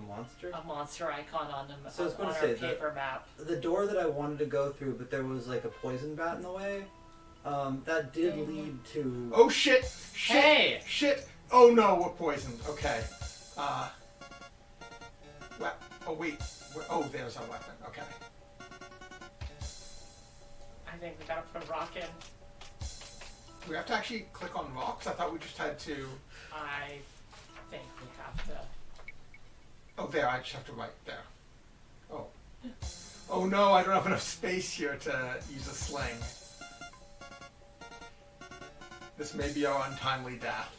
monster? monster icon on them So I was on gonna our say, paper map? The door that I wanted to go through, but there was like a poison bat in the way. That did lead to... Oh shit! Shit! Hey! Shit! Oh no, we're poisoned. Okay. Oh wait. Oh, there's our weapon. Okay. I think we gotta put a rock in. We have to actually click on rocks? I thought we just had to... I think we have to. Oh, there. I just have to write there. Oh. Oh no, I don't have enough space here to use a sling. This may be our untimely death.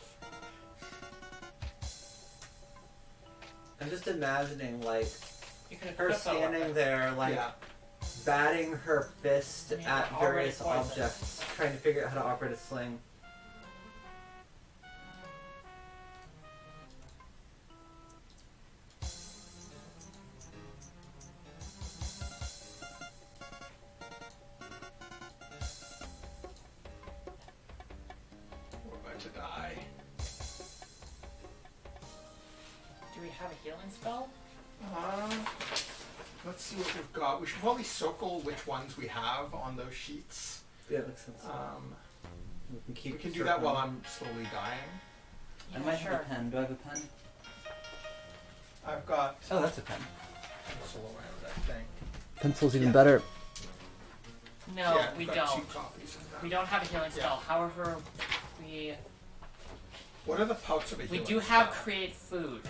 I'm just imagining, like, You could her equip a standing weapon. there, like, Yeah. batting her fist I mean, at we're already various poisoned. objects, trying to figure out how to operate a sling. We're about to die. Do we have a healing spell? Let's see what we've got. We should probably circle which ones we have on those sheets. Yeah, makes sense. We can keep We can do that circling. while I'm slowly dying. I might have a pen. Do I have a pen? I've got Oh, that's a pen. pencil around, I think. Pencil's even Yeah. better. No, Yeah, we I've got don't. 2 copies of that. We don't have a healing spell. However, we What are the parts of a we healing do have spell? create food.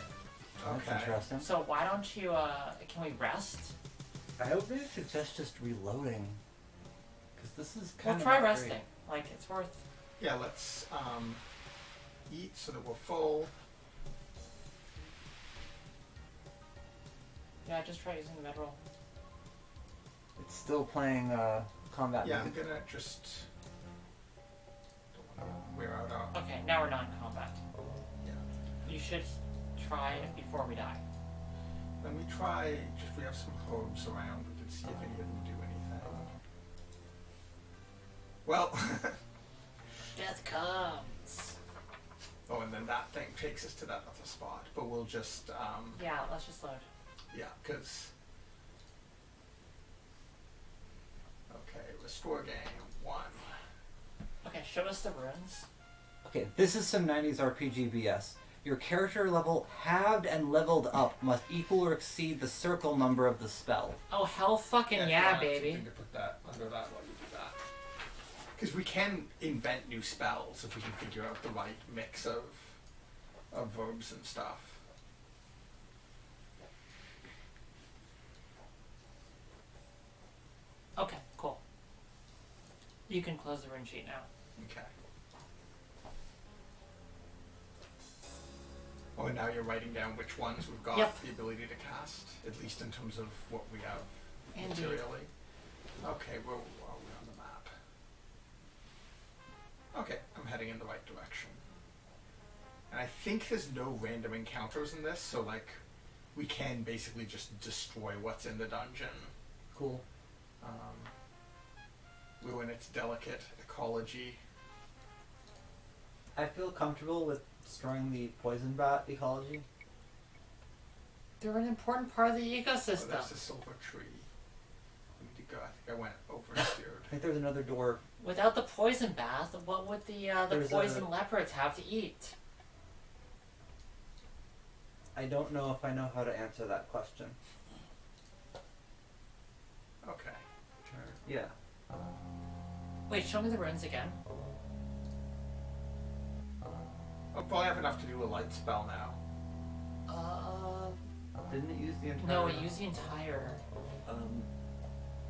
That's Okay. interesting. So why don't you? Can we rest? I would really suggest just reloading. Because this is We'll kind of try not great. resting. Like it's worth. Yeah, let's eat so that we're full. Yeah, just try using the bedroll. It's still playing combat Yeah, I'm music. gonna just... Don't want to wear out our... Okay, now we're not in combat. Yeah. You should try it before we die. Let me try, just we have some herbs around, we can see if any of them do anything. Well, Death comes. oh, and then that thing takes us to that other spot, but we'll just, Yeah, let's just load. yeah, because... Okay, restore game, 1. Okay, show us the runes. Okay, this is some 90s RPG BS. Your character level halved and leveled up must equal or exceed the circle number of the spell. Oh hell, fucking yeah, baby. Something to put that under that while you do that. Because we can invent new spells if we can figure out the right mix of verbs and stuff. Okay, cool. You can close the rune sheet now. Okay. Oh, and now you're writing down which ones we've got Yep. the ability to cast, at least in terms of what we have Indeed. materially. Okay, where are we on the map? Okay, I'm heading in the right direction. And I think there's no random encounters in this, so like, we can basically just destroy what's in the dungeon. Cool. Ruin its delicate ecology. I feel comfortable with destroying the poison bat ecology. They're an important part of the Oh, ecosystem. there's a silver tree. I need to go. I think I went oversteered. I think there's another door. Without the poison bath, what would the There's poison leopards have to eat? I don't know if I know how to answer that question. Okay. Yeah. Wait, show me the runes again. I'll probably have enough to do a light spell now. Didn't it use the entire... No, we use the entire.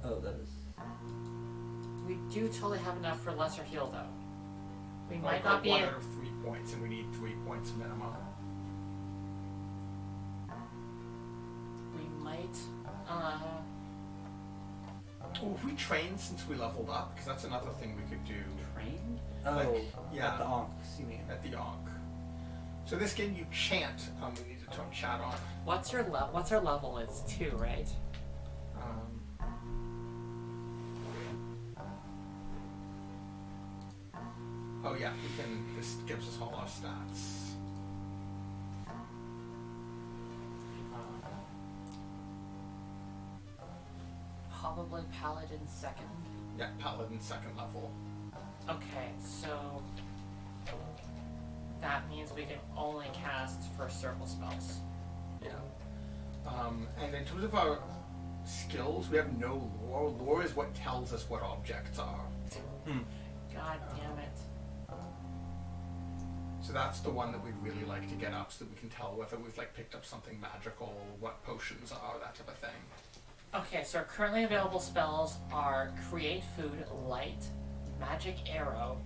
Oh, that is... We do totally have enough for lesser heal though. We might I've not got be. 1 out of 3 points, and we need 3 points minimum. We might. Oh, if we trained since we leveled up, because that's another thing we could do Trained? Oh, Like, yeah. at the Onks, you mean. at the Ankh. So this game you chant. We need to turn chat on. What's our level? It's 2, right? Oh yeah, we can. This gives us all our stats. Probably Paladin second. Yeah, Paladin second level. Okay, so that means we can only cast first circle spells. Yeah. And in terms of our skills, we have no lore. Lore is what tells us what objects are. God damn it. So that's the one that we'd really like to get up so that we can tell whether we've like picked up something magical, what potions are, that type of thing. Okay, so our currently available spells are Create Food, Light, Magic Arrow,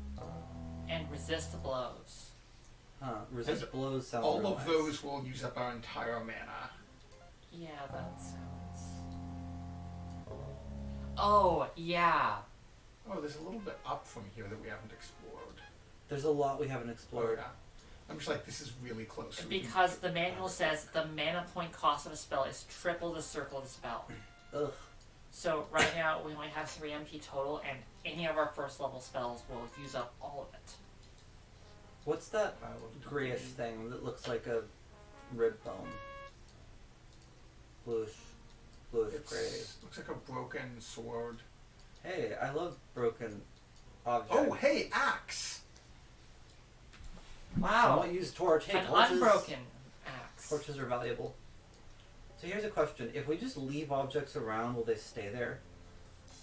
and Resist Blows. Resist And blows sound all real of nice. those will use up our entire mana. Yeah, that sounds... Oh, yeah. Oh, there's a little bit up from here that we haven't explored. There's a lot we haven't Oh, explored. yeah. I'm just like, this is really close. So we can- Because the manual says the mana point cost of a spell is triple the circle of the spell. Ugh. So right now we only have 3 MP total, and any of our first level spells will use up all of it. What's that grayish thing that looks like a rib bone? Bluish gray. It looks like a broken sword. Hey, I love broken objects. Oh, hey, axe! Wow, Someone use torch. Hey, an torches. unbroken axe. Torches are valuable. So here's a question: if we just leave objects around, will they stay there?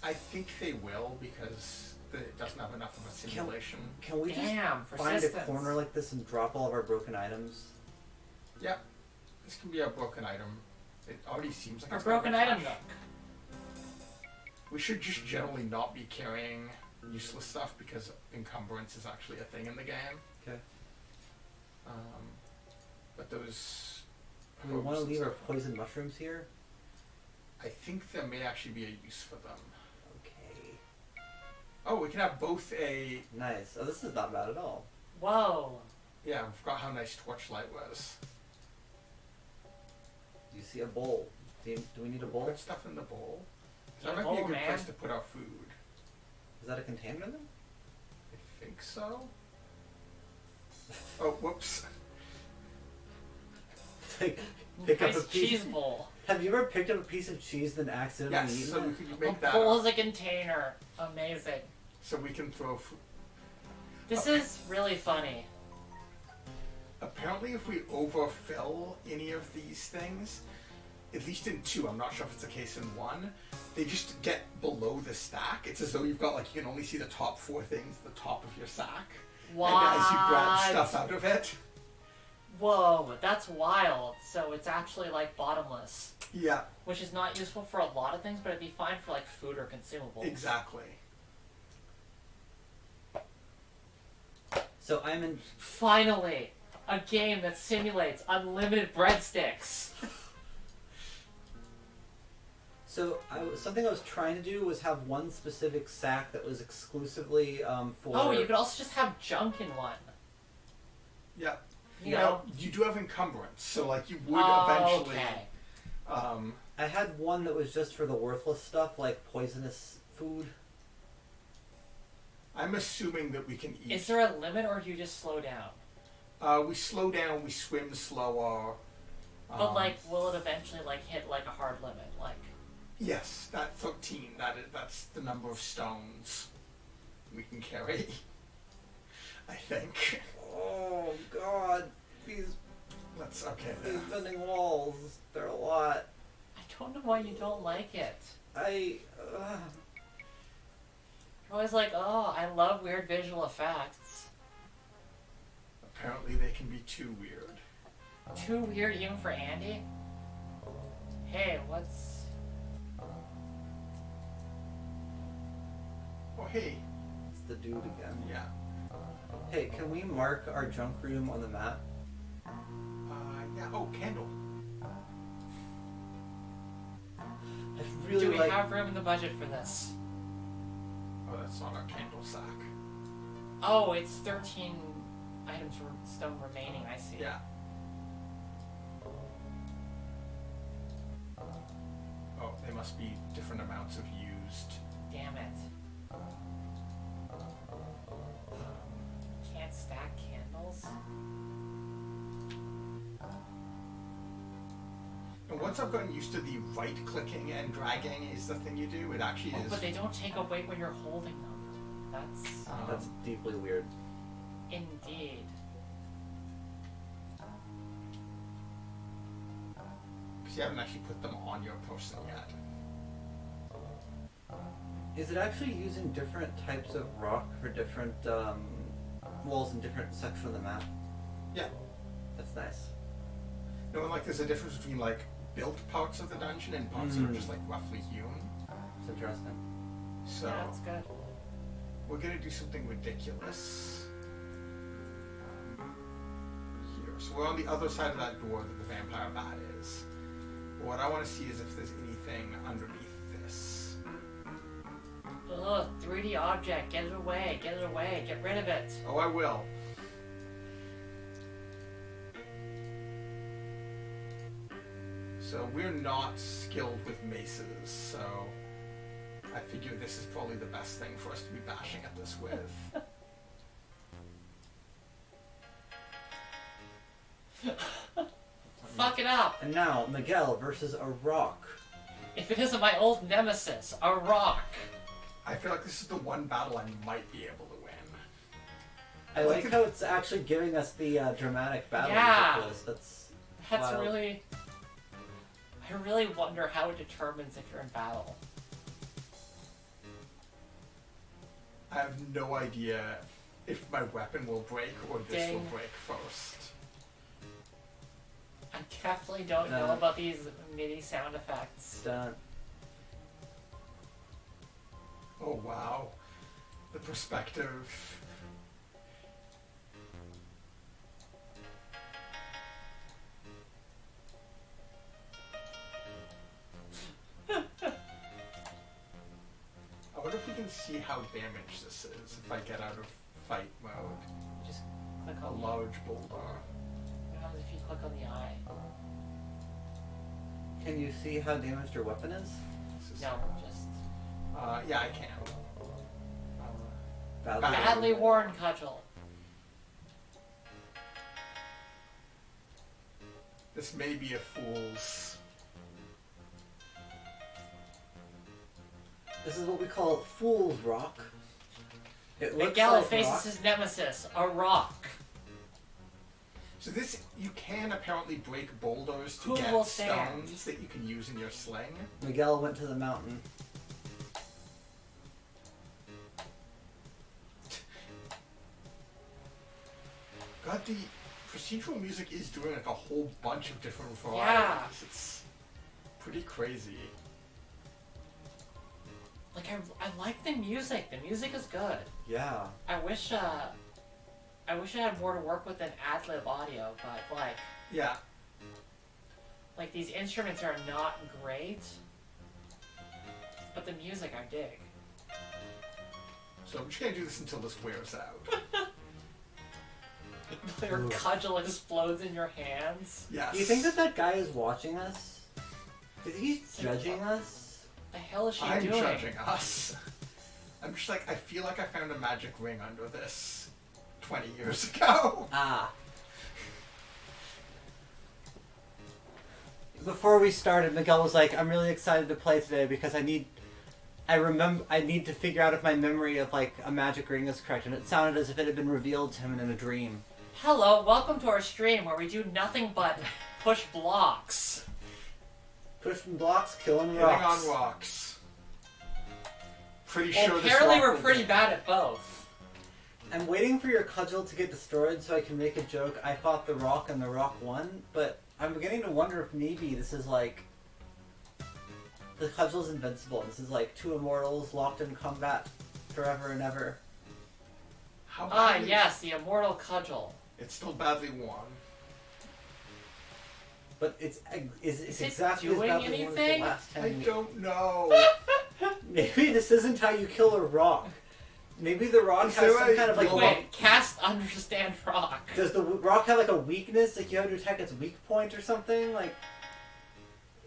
I think they will because it doesn't have enough of a simulation. Can we just Damn, find a persistence. corner like this and drop all of our broken items? Yeah, this can be our broken item. It already seems like Our it's kind of broken a item trash. nook. We should just generally not be carrying useless stuff because encumbrance is actually a thing in the game. Okay. But those. Do we want to herbs leave and our stuff, poison mushrooms here? I think there may actually be a use for them. Okay. Oh, we can have both a. Nice. Oh, this is not bad at all. Whoa. Yeah, I forgot how nice torchlight was. You see a bowl. Do we need a bowl? Put stuff in the bowl. Yeah, That might be a bowl, good man. place to put our food. Is that a container then? I think so. Oh, whoops. Like, pick up a Nice piece. cheese bowl. Have you ever picked up a piece of cheese then accidentally Yes, eaten so we it? can A make that. bowl Up. is a container. Amazing. So we can throw food. This Okay. is really funny. Apparently, if we overfill any of these things, at least in 2, I'm not sure if it's the case in 1, they just get below the stack. It's as though you've got, like, you can only see the top 4 things at the top of your sack. What? And as you grab stuff out of it. Whoa, that's wild. So it's actually like bottomless, Yeah, which is not useful for a lot of things, but it'd be fine for like food or consumables. exactly. So I'm in. Finally, a game that simulates unlimited breadsticks. So something I was trying to do was have one specific sack that was exclusively for. Oh, you could also just have junk in one. Yeah. You Now, know? you do have encumbrance, so, like, you would Oh, eventually. okay. I had one that was just for the worthless stuff, like poisonous food. I'm assuming that we can eat. Is there a limit, or do you just slow down? We slow down, we swim slower. But like, will it eventually like hit like a hard limit? Like, Yes, that 13, that's the number of stones we can carry. I think. Oh God, these Okay these there. bending walls, they're a lot. I don't know why you don't like it. I. You're always like, oh, I love weird visual effects. Apparently they can be too weird. Too weird even for Andy? Hey, what's... Oh hey, It's the dude again. yeah. Hey, can we mark our junk room on the map? Yeah, oh, candle. I really Do we like. have room in the budget for this? Oh, that's not our candle sack. Oh, it's 13 items for stone remaining, I see. Yeah. Oh, they must be different amounts of used. Damn it. once I've gotten used to the right-clicking and dragging is the thing you do, it actually is... But they don't take away when you're holding them. That's deeply weird. Indeed. Because you haven't actually put them on your person yet. Is it actually using different types of rock for different walls in different sections of the map? Yeah. That's nice. No, and like there's a difference between like built parts of the dungeon and parts that are just like roughly hewn. It's interesting. So Yeah, that's good. we're gonna do something ridiculous here. So we're on the other side of that door that the vampire bat is. What I want to see is if there's anything underneath this. Ugh, 3D object. Get it away. Get it away. Get rid of it. Oh, I will. So we're not skilled with maces, so I figure this is probably the best thing for us to be bashing at this with. Fuck it up. And now, Miguel versus a rock. If it isn't my old nemesis, a rock. I feel like this is the one battle I might be able to win. I like how it's actually giving us the dramatic battle. Yeah. That's That's wild. really... I really wonder how it determines if you're in battle. I have no idea if my weapon will break or this will Ding. break first. I definitely don't know about these MIDI sound effects. Done. Oh wow. The perspective. I wonder if we can see how damaged this is if I get out of fight mode. Just click A on large boulder. What happens if you click on the eye? Can you see how damaged your weapon is? This is- No, just... yeah, I can. Badly worn cudgel. This may be a fool's. This is what we call fool's rock. It looks Miguel like faces rock. his nemesis, a rock. So this, you can apparently break boulders to Who get will stand? stones that you can use in your sling. Miguel went to the mountain. God, the procedural music is doing like a whole bunch of different varieties. Yeah. It's pretty crazy. Like, I like the music. The music is good. Yeah. I wish I had more to work with than ad-lib audio, but Yeah. like these instruments are not great, but the music I dig. So I'm just gonna do this until this wears out. Your Ooh. cudgel explodes in your hands. Yes. Do you think that that guy is watching us? Is he judging us? The hell is she I'm doing? judging us. I'm just like, I feel like I found a magic ring under this 20 years ago. Ah. Before we started, Miguel was like, "I'm really excited to play today because I need to figure out if my memory of like a magic ring is correct." And it sounded as if it had been revealed to him in a dream. Hello, welcome to our stream where we do nothing but push blocks. Pushing blocks, killing Hitting rocks. on rocks. Pretty Well, sure this apparently rock we're will pretty be- bad at both. I'm waiting for your cudgel to get destroyed so I can make a joke. I fought the rock and the rock won, but I'm beginning to wonder if maybe this is like the cudgel's invincible. This is like two immortals locked in combat forever and ever. How Ah, badly- yes, the immortal cudgel. It's still badly worn. But it's Is it exactly as doing badly worn as the anything? last time I we- don't know. Maybe this isn't how you kill a rock. Maybe the rock Is has there some a kind of like. blow Wait, cast understand rock. Does the rock have like a weakness? Like you have to attack its weak point or something? Like,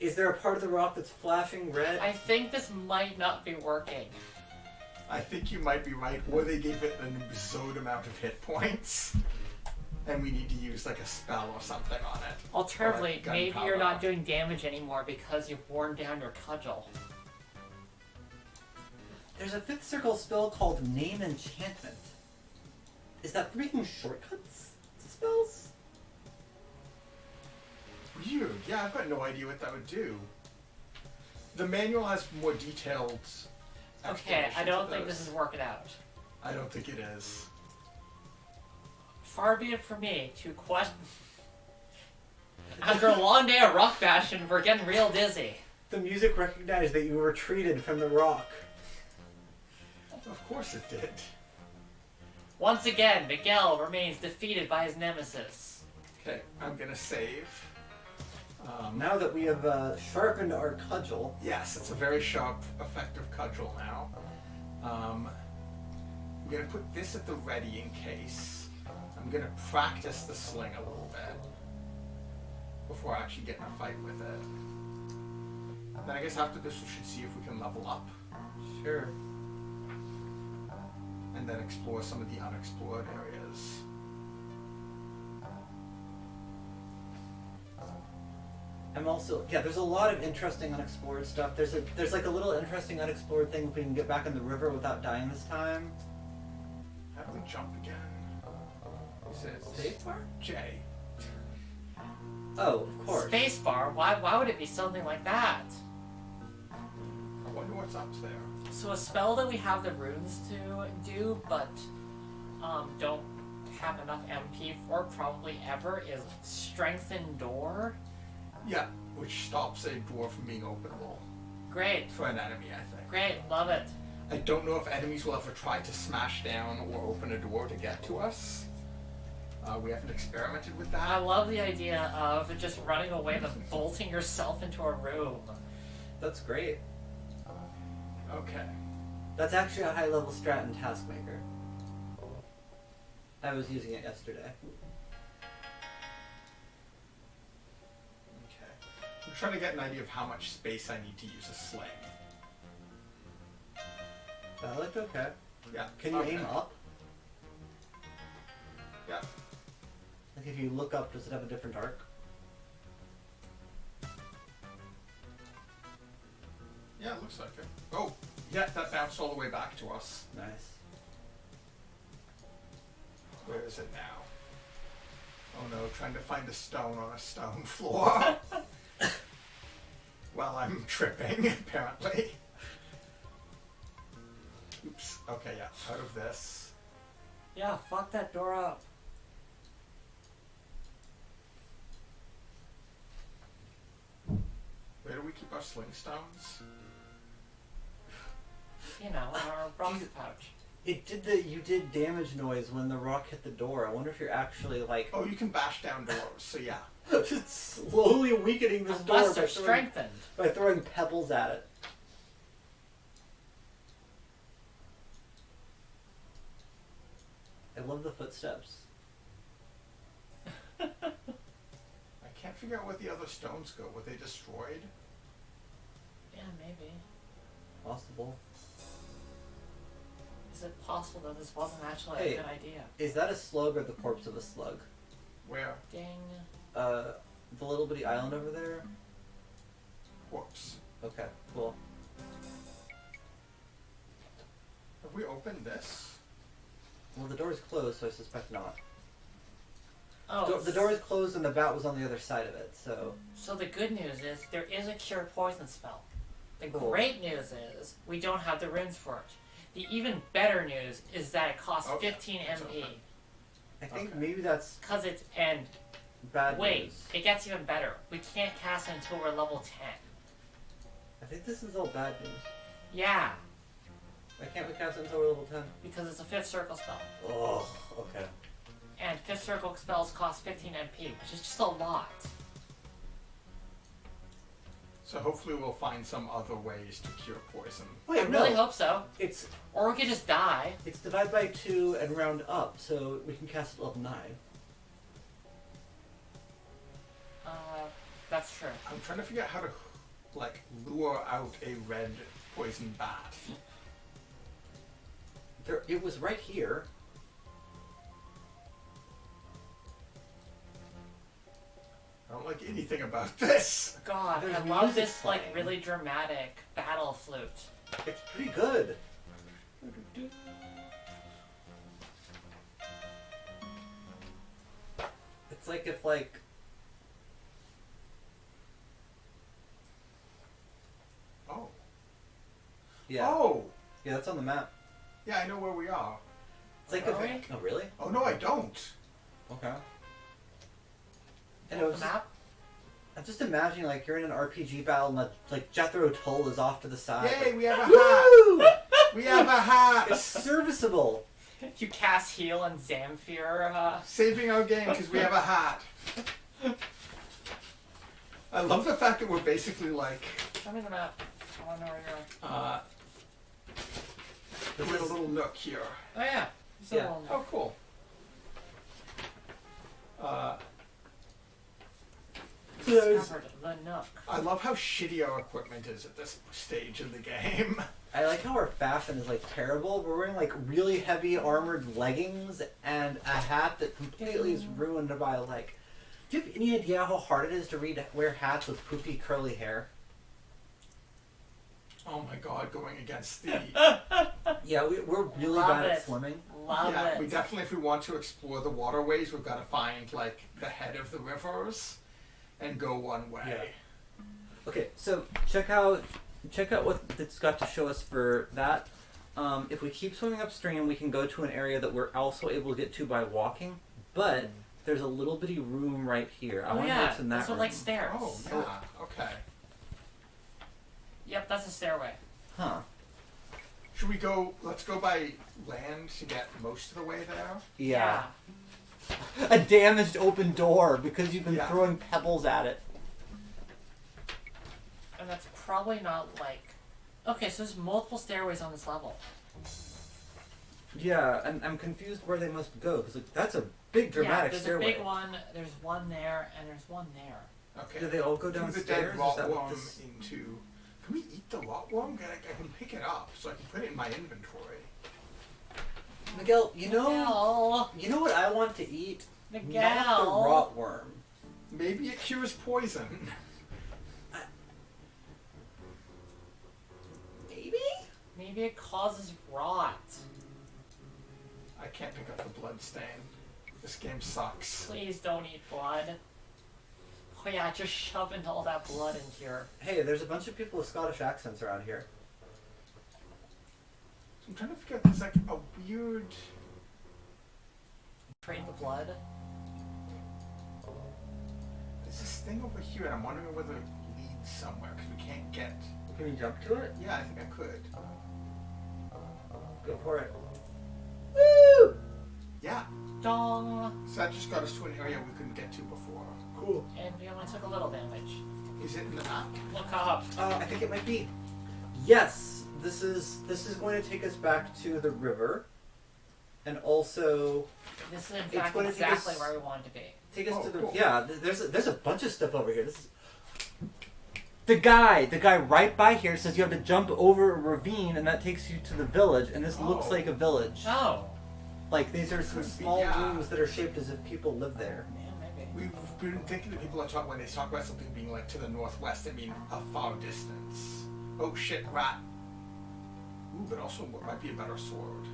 is there a part of the rock that's flashing red? I think this might not be working. I think you might be right, or they gave it an absurd amount of hit points. And we need to use like a spell or something on it. Alternatively, Or, like, maybe you're gunpowder. not doing damage anymore because you've worn down your cudgel. There's a 5th circle spell called Name Enchantment. Is that for making shortcuts to spells? Weird. Yeah, I've got no idea what that would do. The manual has more detailed. Okay, I don't think this this is working out. I don't think it is. Far be it from me to question. After a long day of rock bashing, we're getting real dizzy. The music recognized that you retreated from the rock. Of course it did. Once again, Miguel remains defeated by his nemesis. Okay, I'm gonna save. Now that we have sharpened our cudgel, Yes, it's a very sharp, effective cudgel now. I'm gonna put this at the ready in case. I'm gonna practice the sling a little bit before I actually get in a fight with it. Then I guess after this we should see if we can level up sure. and then explore some of the unexplored areas. I'm also there's a lot of interesting unexplored stuff. There's like a little interesting unexplored thing if we can get back in the river without dying this time. How do we jump again? Is it Spacebar? J? Oh, of course. Spacebar? Why would it be something like that? I wonder what's up there. So a spell that we have the runes to do, but don't have enough MP for probably ever is Strengthen Door. Yeah, which stops a door from being openable Great, for an enemy, I think. great, love it. I don't know if enemies will ever try to smash down or open a door to get to us. We haven't experimented with I that. love the idea of just running away and bolting yourself into a room. That's great. Okay. That's actually a high level strat in Taskmaker. I was using it yesterday. Okay. I'm trying to get an idea of how much space I need to use a sling. That looked okay. Yeah. Can you okay. aim up? Yeah. Like if you look up, does it have a different arc? Yeah, it looks like it. Oh, yeah, that bounced all the way back to us. Nice. Where is it now? Oh no, trying to find a stone on a stone floor. While I'm tripping, apparently. Oops. Okay, yeah, out of this. Yeah, fuck that door up. Where do we keep our sling stones? You know, in our rock pouch. It did you did damage noise when the rock hit the door. I wonder if you're actually like Oh, you can bash down doors, so yeah. just slowly weakening this door Unless by they're throwing, strengthened. by throwing pebbles at it. I love the footsteps. I can't figure out where the other stones go. Were they destroyed? Yeah, maybe. Possible. Is it possible that this wasn't actually Hey. a good idea? Is that a slug or the corpse of a slug? Where? Ding. The little bitty island over there? Whoops. Okay, cool. Have we opened this? Well, the door is closed, so I suspect not. Oh, The door is closed and the bat was on the other side of it, so... So the good news is there is a cure poison spell. The Cool. great news is we don't have the runes for it. The even better news is that it costs Okay, 15 it's MP. open. I think Okay. maybe that's Cause it's and bad wait, news. it gets even better. We can't cast it until we're level 10. I think this is all bad news. Yeah, Why can't we cast it until we're level 10? because it's a 5th circle spell. Oh, okay. And 5th circle spells cost 15 MP, which is just a lot. So hopefully we'll find some other ways to cure poison. Wait, I really no. hope so. It's Or we could just die. divide by 2 and round up, so we can cast it level 9. That's true. I'm trying to figure out how to, like, lure out a red poison bat. It was right here. don't like anything about this. God, There's I love music this like playing. really dramatic battle flute. It's pretty good. It's like if like Oh. yeah Oh. yeah that's on the map. Yeah, I know where we are. It's like Oh, if really? oh really Oh no, I don't. okay. And On it the was map? I'm just imagining like you're in an RPG battle and like Jethro Tull is off to the side. Yay, like, we have a hat. woo! We have a hat. It's serviceable. You cast heal and Zamfir. Saving our game because we have a hat. I love the fact that we're basically like Show me the map. I want to know where you are. This we're in a is little nook here. Oh yeah. It's a Yeah. little- Oh, cool. Discovered the nook. I love how shitty our equipment is at this stage in the game. I like how our fashion is like terrible. We're wearing like really heavy armored leggings and a hat that completely is ruined by like. Do you have any idea how hard it is to wear hats with poofy curly hair? Oh my god, going against the... Yeah, we're really Love bad it. at swimming. Love yeah, it. we definitely, if we want to explore the waterways, we've got to find, like, the head of the rivers and go one way. Yeah. Okay, so check out what it's got to show us for that. If we keep swimming upstream, we can go to an area that we're also able to get to by walking, but there's a little bitty room right here. I Oh wonder yeah, what's in that those are room. like stairs. Oh, yeah, okay. Yep, that's a stairway. Huh. Should we go, let's go by land to get most of the way there? Yeah. A damaged open door because you've been Yeah. throwing pebbles at it. And that's probably not like... Okay, so there's multiple stairways on this level. Yeah, and I'm confused where they must go because like, that's a big dramatic there's stairway. a big one, there's one there, and there's one there. Okay. Do they all go Through the downstairs? dead Is that what rotworm this... into... Can we eat the rotworm? I can pick it up so I can put it in my inventory. Miguel, Miguel! you know what I want to eat? Miguel! Not the rotworm. Maybe it cures poison. Maybe? Maybe it causes rot. I can't pick up the blood stain. This game sucks. Please don't eat blood. Oh yeah, just shoving all that blood into your... Hey, there's a bunch of people with Scottish accents around here. I'm trying to figure out, there's like a weird... Trade the blood. There's this thing over here and I'm wondering whether it leads somewhere because we can't get... Can you jump to it? Yeah, I think I could. Go for it. Woo! Yeah. Dong! So that just got us to an area we couldn't get to before. Cool. And we only took a little damage. Is it in the map? Look up. I think it might be. Yes, this is going to take us back to the river, and also This is in It's fact going to take exactly us- where we wanted to be. take us Oh, to the cool. yeah. There's a bunch of stuff over here. This is the guy right by here says you have to jump over a ravine, and that takes you to the village. And this looks Oh. like a village. Oh! Like these are some Could be, small yeah. rooms that are shaped as if people live there. Yeah, maybe. We've been thinking that people are talking, when they talk about something being like to the northwest, they mean a far distance. Oh shit, rat. Ooh, but also what might be a better sword.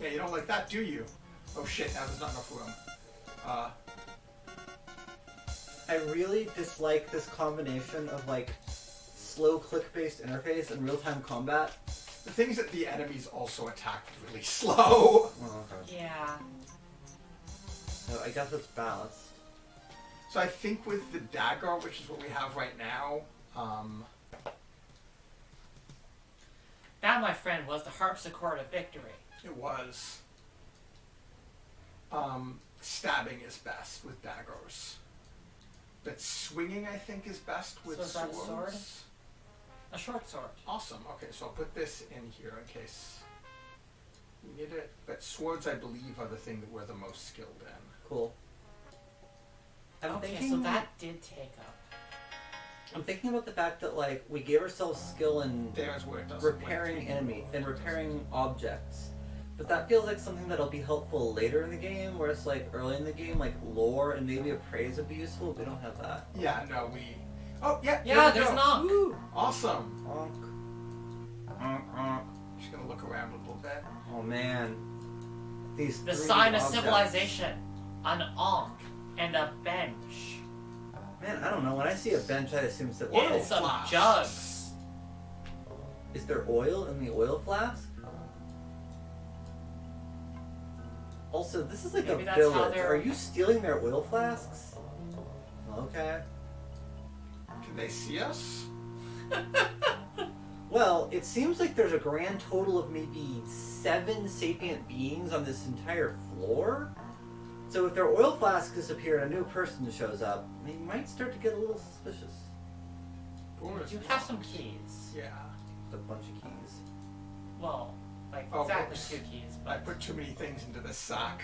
Yeah, you don't like that, do you? Oh shit, now there's not enough room. I really dislike this combination of like slow click-based interface and real-time combat. The thing is that the enemies also attack really slow. Oh, okay. Yeah. So I guess it's balanced. So I think with the dagger, which is what we have right now, That, my friend, was the harpsichord of victory. it was. Stabbing is best with daggers. But swinging, I think, is best with So is that a swords. sword? A short sword. Awesome. Okay, so I'll put this in here in case we need it. But swords, I believe, are the thing that we're the most skilled in. Cool. I'm Okay, thinking, so that did take up. I'm thinking about the fact that like we gave ourselves skill in There's where it doesn't. repairing enemy and repairing objects, But that feels like something that'll be helpful later in the game, where it's like early in the game, like lore and maybe appraise would be useful. We don't have that. Yeah, no, we... Oh, yeah, Yeah, there we there's go. an Ankh. Woo! Awesome. Onk. Just gonna look around a little bit. Oh man. These The 3D sign of objects. civilization, an Ankh, and a bench. Man, I don't know. When I see a bench, I assume it's Oil And some flasks. jugs. Is there oil in the oil flask? Also, this is like Maybe a that's how village. they're- Are you stealing their oil flasks? Okay. Can they see us? Well, it seems like there's a grand total of maybe 7 sapient beings on this entire floor. So if their oil flask disappear and a new person shows up, they might start to get a little suspicious. You have some keys. Yeah. A bunch of keys. Well, like Oh, exactly whoops. 2 keys, I but put too many things into the sack.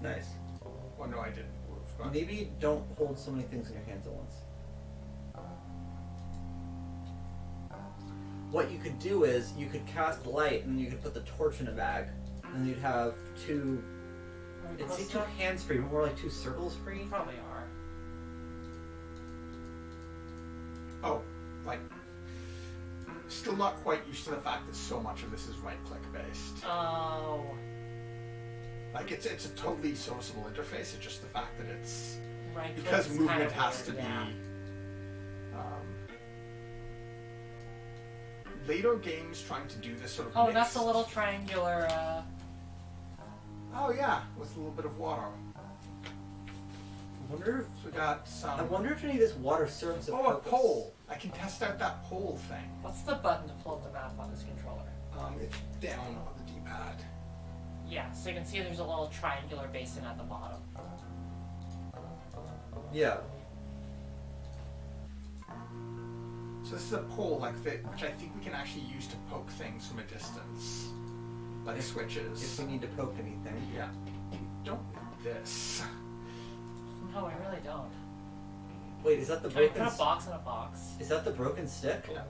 Nice. Well, no, I didn't move, but... Maybe don't hold so many things in your hands at once. What you could do is you could cast light and then you could put the torch in a bag. And you'd have 2... It'd say 2 hands free, but more like 2 circles free. probably are. Oh, like... Still not quite used to the fact that so much of this is right-click based. Oh. Like, it's a totally serviceable interface, it's just the fact that it's... Right. Because it's movement kind of has to weird, be... yeah. Later games trying to do this sort of Oh, mixed... that's a little triangular, Oh yeah, with a little bit of water. I wonder if... So we got some... I wonder if any of this water serves a Oh, a purpose. pole! I can test out that pole thing. What's the button to pull up the map on this controller? It's down on the D-pad. Yeah, so you can see there's a little triangular basin at the bottom. Yeah. So this is a pole like that, which I think we can actually use to poke things from a distance. Like switches. If we need to poke anything. Yeah. Don't need this. No, I really don't. Wait, is that the Can we broken... put a box in a box? Is that the broken stick? Yeah.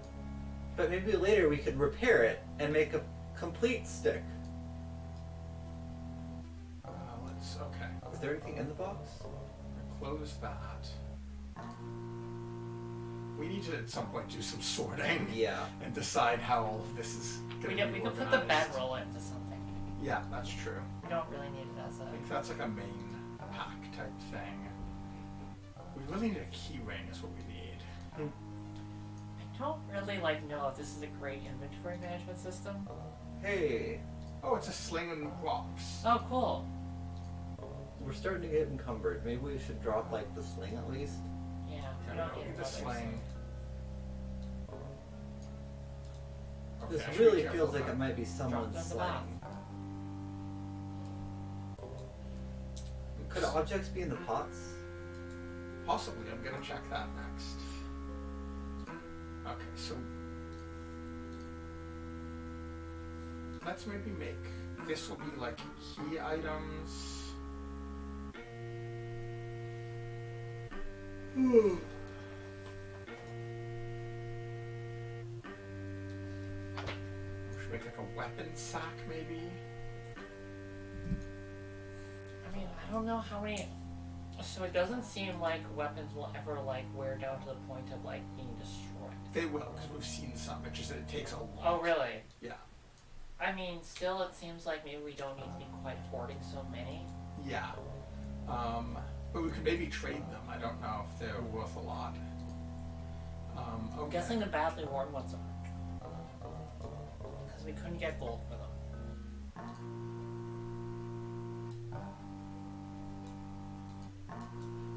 But maybe later we could repair it and make a complete stick. Okay. Is there anything in the box? Close that. We need to at some point do some sorting. Yeah. And decide how all of this is We going to be can put the organized. bedroll into something. Yeah, that's true. We don't really need it as I a... think that's like a main pack type thing. We really need a key ring is what we need. I don't really know if this is a great inventory management system. Hey, Oh, it's a sling and rocks. Oh, cool. we're starting to get encumbered. Maybe we should drop like the sling at least. Yeah, I we don't don't know, need the another sling. Okay, This I should be really careful feels like about it might be someone's them the sling. bath. Could objects be in the pots? Possibly, I'm gonna check that next. Okay, so let's maybe make this will be like key items. We should make like a weapon sack maybe. I mean, I don't know how many... So it doesn't seem like weapons will ever, wear down to the point of, being destroyed. They will, because we've seen some. It's just that it takes a lot. Oh, really? Yeah. I mean, still, it seems like maybe we don't need to be quite hoarding so many. Yeah. But we could maybe trade them. I don't know if they're worth a lot. I'm Okay. guessing the badly worn ones are. Because we couldn't get gold for them.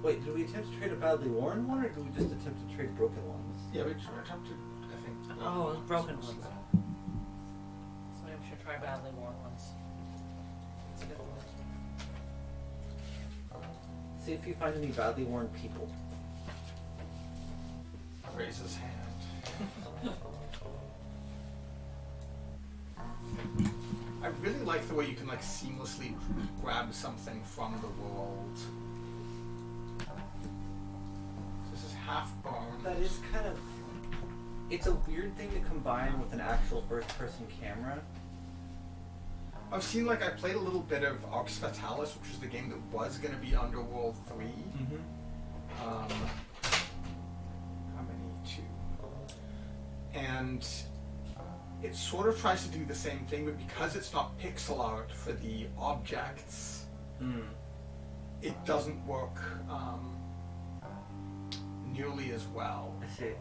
Wait, did we attempt to trade a badly worn one, or did we just attempt to trade broken ones? Yeah, we attempted, I think. Oh, broken ones. So maybe we should try badly worn ones. That's a good one. See if you find any badly worn people. Raise his hand. I really like the way you can seamlessly grab something from the world. This is half bone. That is kind of It's a weird thing to combine with an actual first-person camera. I've seen, like, I played a little bit of Arx Fatalis, which was the game that was going to be Underworld 3. How many? 2. And it sort of tries to do the same thing, but because it's not pixel art for the objects, it doesn't work nearly as well. I see.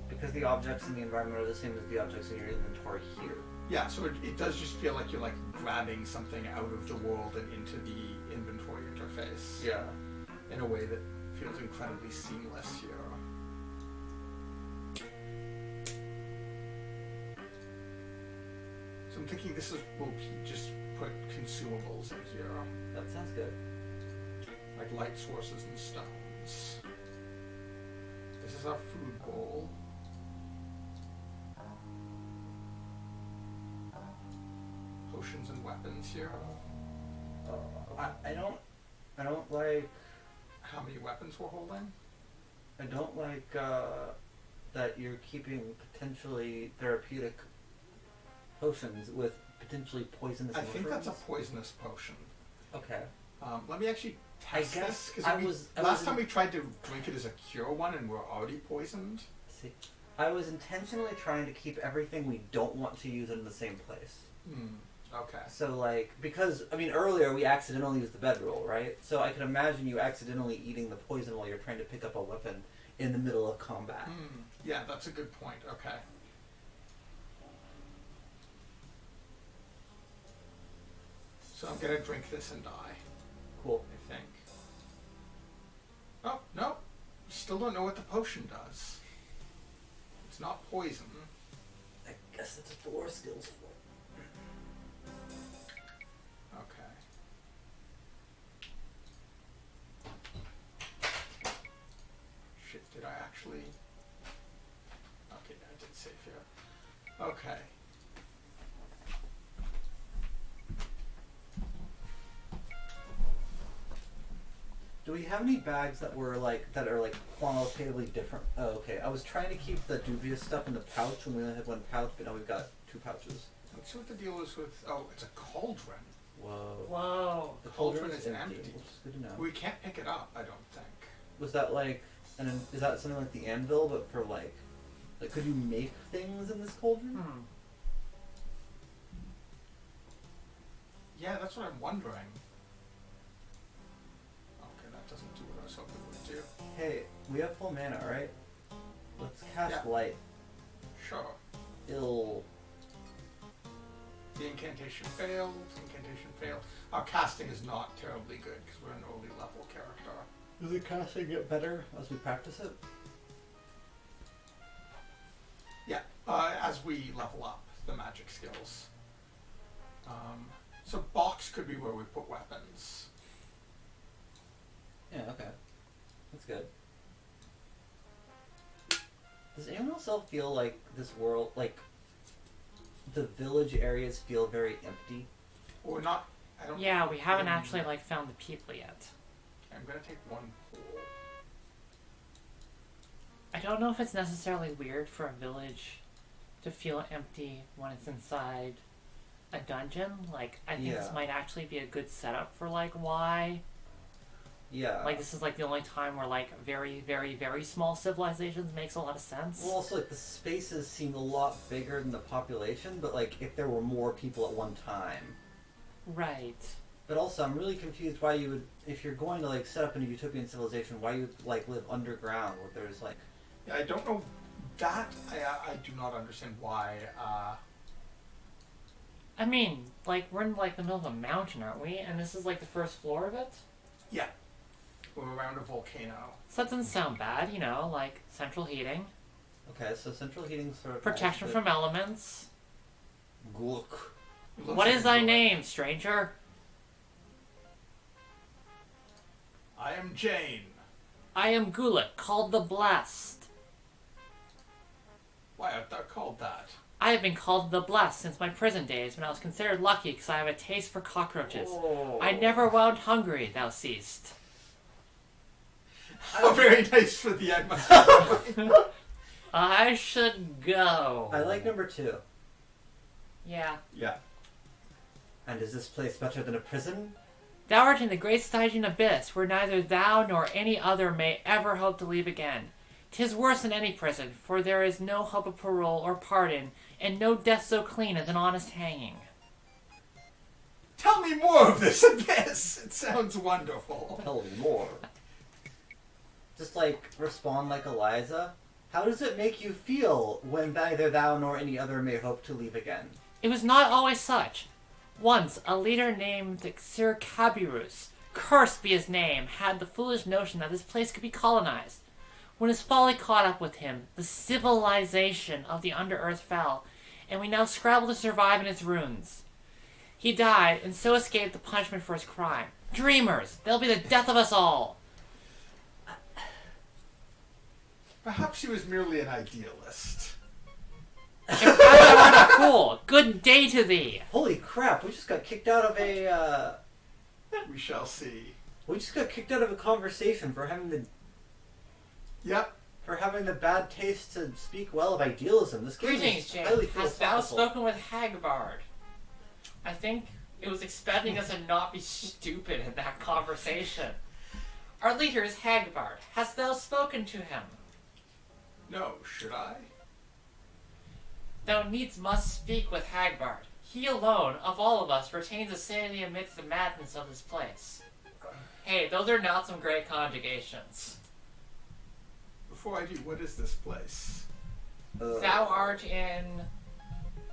Because the objects in the environment are the same as the objects in your inventory here. Yeah, so it does just feel like you're like grabbing something out of the world and into the inventory interface. Yeah. In a way that feels incredibly seamless here. So I'm thinking we'll just put consumables in here. That sounds good. Like light sources and stones. This is our food bowl. Potions and weapons here. I don't like. How many weapons we're holding? I don't like that you're keeping potentially therapeutic potions with potentially poisonous. I think mushrooms. that's a poisonous potion. Okay. Let me actually test guess this. Because last time we tried to drink it as a cure one and we're already poisoned. See, I was intentionally trying to keep everything we don't want to use in the same place. Okay. So, like, because, I mean, earlier we accidentally used the bedroll, right? So I can imagine you accidentally eating the poison while you're trying to pick up a weapon in the middle of combat. Yeah, that's a good point. Okay. So I'm gonna drink this and die. Cool. I think. Oh, no. You still don't know what the potion does. It's not poison. I guess it's a lore skills for it. Okay. Shit, did I actually... Okay, I did save here. Okay. Do we have any bags that are qualitatively different? Oh, okay. I was trying to keep the dubious stuff in the pouch when we only had one pouch, but now we've got 2 pouches. Let's see what the deal is with... Oh, it's a cauldron. Whoa. The Cauldron is empty. which is good to know. We can't pick it up, I don't think. Was that like, is that something like the anvil, but for like could you make things in this cauldron? Yeah, that's what I'm wondering. Okay, that doesn't do what I was hoping it would do. Hey, we have full mana, right? Let's cast Yeah. light. Sure. It'll... The incantation failed. Incantation failed. Our casting is not terribly good because we're an early level character. Does the casting get better as we practice it? Yeah, as we level up the magic skills. So box could be where we put weapons. Yeah, okay. That's good. Does anyone else feel like this world, like, the village areas feel very empty? Or not, I don't... Yeah, we haven't actually, like, found the people yet. I'm gonna take one pull. I don't know if it's necessarily weird for a village to feel empty when it's inside a dungeon. Like, I think this might actually be a good setup for, like, why. Yeah. Like, this is, like, the only time where, like, very, very, very small civilizations makes a lot of sense. Well, also, like, the spaces seem a lot bigger than the population, but, like, if there were more people at one time. Right. But also, I'm really confused why you would, if you're going to, like, set up in a utopian civilization, why you would, like, live underground where there's, like... Yeah, I don't know that. I do not understand why. I mean, like, we're in, like, the middle of a mountain, aren't we? And this is, like, the first floor of it? Yeah. We're around a volcano. So that doesn't sound bad, you know, like, central heating. Okay, so central heating sort of... Protection from elements. Gulk. What is thy name, stranger? I am Jane. I am Gulick, called the Blessed. Why art thou called that? I have been called the Blessed since my prison days when I was considered lucky because I have a taste for cockroaches. Oh. I never went hungry, thou seest. How very nice for the end. I should go. I like number 2. Yeah. Yeah. And is this place better than a prison? Thou art in the great Stygian abyss, where neither thou nor any other may ever hope to leave again. 'Tis worse than any prison, for there is no hope of parole or pardon, and no death so clean as an honest hanging. Tell me more of this abyss. It sounds wonderful. Tell me more. Just like, respond like Eliza. How does it make you feel when neither thou nor any other may hope to leave again? It was not always such. Once, a leader named Sir Cabirus, cursed be his name, had the foolish notion that this place could be colonized. When his folly caught up with him, the civilization of the Underearth fell, and we now scrabble to survive in its ruins. He died, and so escaped the punishment for his crime. Dreamers! They'll be the death of us all! Perhaps he was merely an idealist. If thou art a fool, good day to thee! Holy crap, we just got kicked out of a, We shall see. We just got kicked out of a conversation for having the... Yep. For having the bad taste to speak well of idealism. This game Greetings, is James. highly Hast thou philosophical. spoken with Hagbard? I think it was expecting us to not be stupid in that conversation. Our leader is Hagbard. Hast thou spoken to him? No, should I? Thou needs must speak with Hagbard. He alone, of all of us, retains a sanity amidst the madness of this place. Hey, those are not some great conjugations. Before I do, what is this place? Thou art in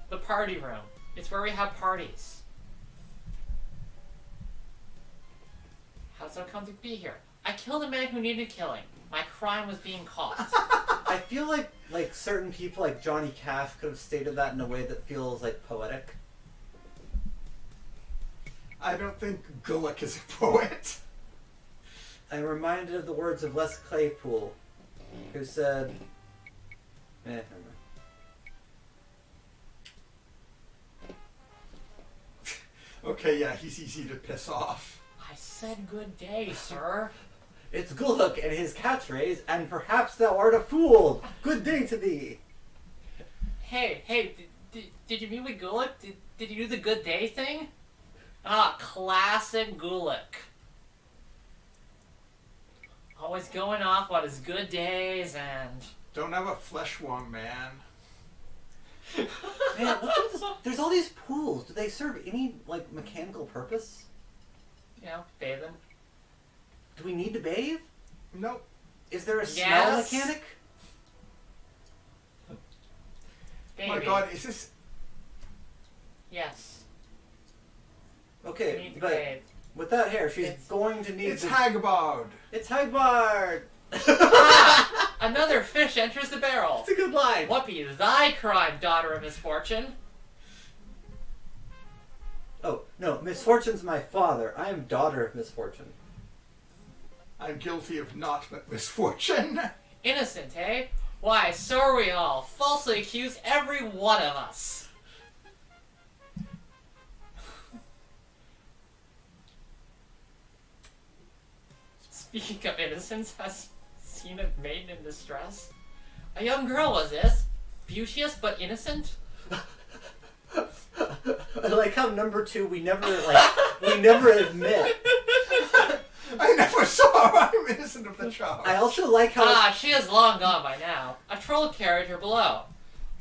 the party room. It's where we have parties. How does it come to be here? I killed a man who needed killing. My crime was being caught. I feel like certain people, like Johnny Cash, could have stated that in a way that feels like poetic. I don't think Gulick is a poet. I'm reminded of the words of Les Claypool, who said, never mind. Okay, yeah, he's easy to piss off. I said good day, sir. It's Guluk and his catchphrase, and perhaps thou art a fool. Good day to thee. Hey, did you meet with Gulick? Did you do the good day thing? Ah, classic Gulick. Always going off on his good days and... Don't have a flesh wound, man. Man, what's with this? There's all these pools. Do they serve any, like, mechanical purpose? You know, bathing. Do we need to bathe? Nope. Is there a smell Yes. mechanic? Baby. My god, is this... Yes. We Okay, need to but bathe. with that hair, she's It's- going to need It's to... Hagbard! It's Hagbard! Ah! Another fish enters the barrel. It's a good line. What be thy crime, daughter of misfortune? Oh, no, Misfortune's my father. I am daughter of Misfortune. I'm guilty of naught but misfortune. Innocent, eh? Why, so are we all. Falsely accused, every one of us. Speaking of innocence, has seen a maiden in distress? A young girl was this, beauteous but innocent. I like how number 2, we never admit. I never saw her. I'm innocent of the charge. I also like how... Ah, she is long gone by now. A troll carried her below.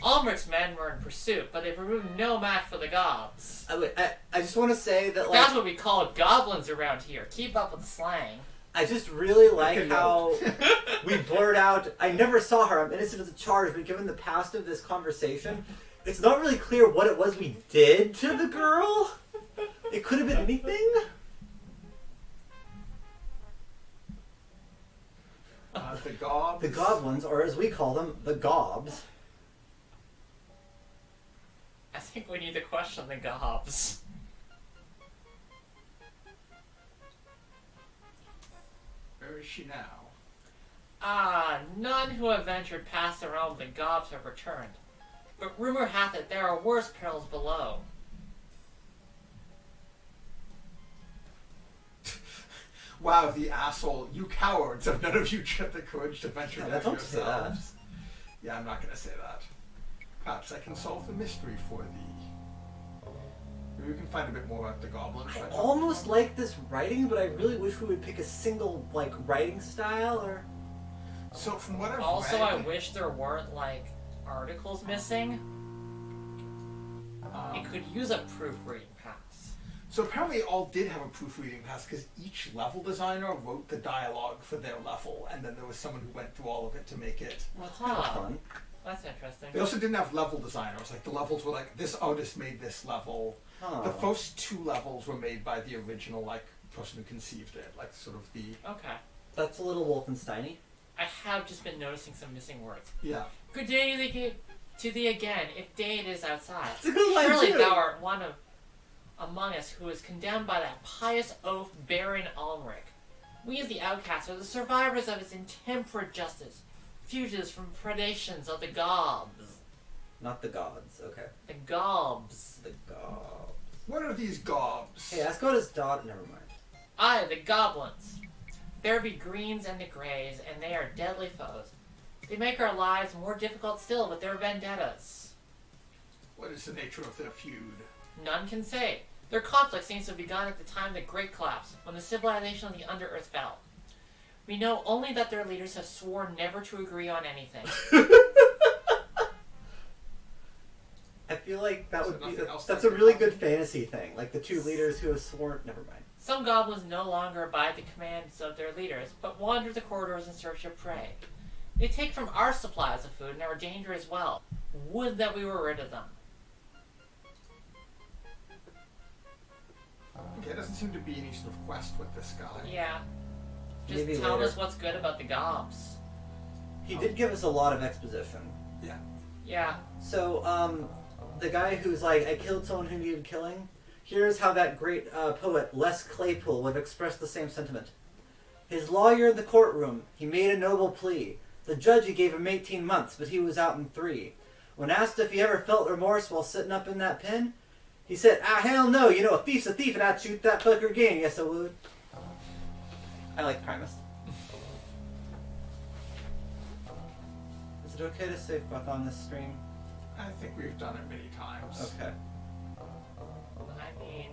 Almeric's men were in pursuit, but they proved no match for the gobs. I just want to say that, like... That's what we call goblins around here. Keep up with the slang. I just really like Okay, how we blurt out, I never saw her, I'm innocent of the charge, but given the past of this conversation, it's not really clear what it was we did to the girl. It could have been anything. The gobs. The goblins, or as we call them, the gobs. I think we need to question the gobs. Where is she now? Ah, none who have ventured past the realm of the gobs have returned. But rumor hath it there are worse perils below. Wow, the asshole. You cowards. Have none of you had the courage to venture Yeah, down don't say that. yourselves. Yeah, I'm not going to say that. Perhaps I can solve the mystery for thee. Maybe we can find a bit more about the goblins. I almost like this writing, but I really wish we would pick a single, like, writing style, or... So, from what I've Also, read... I wish there weren't, like, articles missing. It could use a proofreading pass. So apparently it all did have a proofreading pass because each level designer wrote the dialogue for their level, and then there was someone who went through all of it to make it. Well, it's kind of fun. That's interesting. They also didn't have level designers. Like, the levels were like, this artist made this level. Huh. The first 2 levels were made by the original, like, person who conceived it. Like, sort of the... Okay. That's a little Wolfenstein-y. I have just been noticing some missing words. Yeah. Good day to thee again, if day it is outside. It's a good line, Surely too. thou art one of among us who is condemned by that pious oath Baron Ulrich. We, the outcasts, are the survivors of his intemperate justice, fugitives from predations of the gobs. Not the gods, okay. The gobs. The gobs. What are these gobs? Hey, ask about his daughter. Never mind. Aye, the goblins. There be greens and the greys, and they are deadly foes. They make our lives more difficult still with their vendettas. What is the nature of their feud? None can say. Their conflict seems to have begun at the time of the Great Collapse, when the civilization of the Underearth fell. We know only that their leaders have sworn never to agree on anything. I feel like that So would be... nothing else That's they a can really tell good me? fantasy thing. Like, the 2 leaders who have sworn... Never mind. Some goblins no longer abide the commands of their leaders, but wander the corridors in search of prey. They take from our supplies of food and are a danger as well. Would that we were rid of them. Okay, there doesn't seem to be any sort of quest with this guy. Yeah. Just Maybe tell later. us what's good about the gobs. He did give us a lot of exposition. Yeah. Yeah. So, the guy who's like, I killed someone who needed killing, here's how that great poet Les Claypool would have expressed the same sentiment. His lawyer in the courtroom, he made a noble plea. The judge, he gave him 18 months, but he was out in 3. When asked if he ever felt remorse while sitting up in that pen, he said, hell no, you know, a thief's a thief and I'd shoot that fucker again, yes I would. I like Primus. Is it okay to say fuck on this stream? I think we've done it many times. Okay. I mean,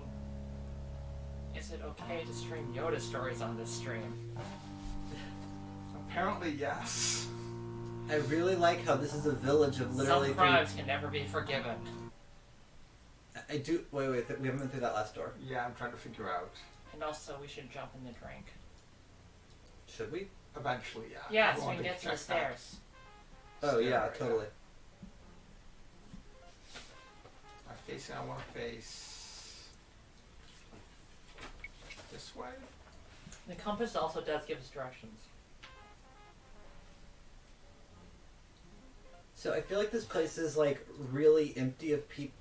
is it okay to stream Yoda stories on this stream? Apparently, yes. I really like how this is a village of literally Some crimes can never be forgiven. I do. Wait, we haven't been through that last door. Yeah, I'm trying to figure out. And also, we should jump in the drink. Should we? Eventually, yeah. Yeah, I so we wanted can get to the check that. stairs. Oh yeah, Stair, totally. I'm facing, I want to face this way. The compass also does give us directions. So I feel like this place is like really empty of people.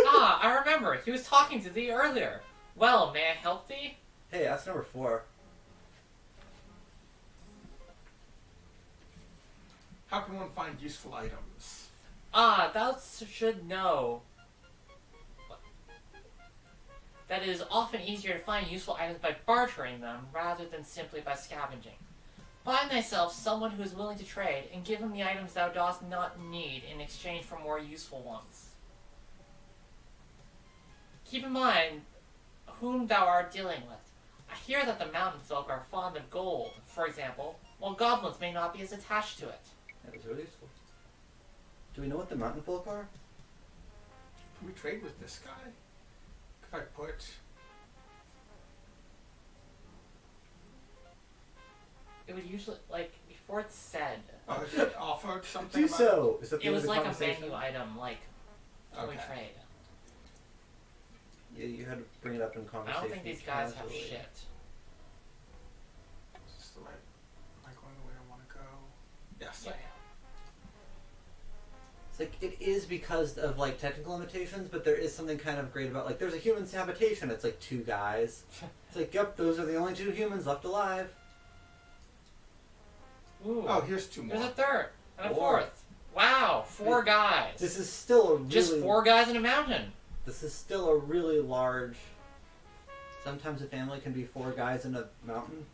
Ah, I remember. He was talking to thee earlier. Well, may I help thee? Hey, that's number 4. How can one find useful items? Ah, thou should know that it is often easier to find useful items by bartering them rather than simply by scavenging. Find thyself someone who is willing to trade, and give him the items thou dost not need in exchange for more useful ones. Keep in mind whom thou art dealing with. I hear that the mountain folk are fond of gold, for example, while goblins may not be as attached to it. That was really useful. Do we know what the mountain folk are? Can we trade with this guy? If I put... It would usually, like, before it's said, Oh, is it offered something Do about so. Is that the it end was of the like a conversation? menu item, like, can we Okay. trade? Yeah, you had to bring it up in I conversation. don't think these guys have casually. shit. Is this the right... Am I going the way I want to go? Yes, Yeah. It's like, it is because of like technical limitations, but there is something kind of great about, like, there's a human's habitation, it's like 2 guys. It's like, yep, those are the only 2 humans left alive. Ooh. Oh, here's 2 more. There's a third and a 4. 4th. Wow, 4 guys. This is still a really... Just 4 guys in a mountain. This is still a really large... Sometimes a family can be 4 guys in a mountain.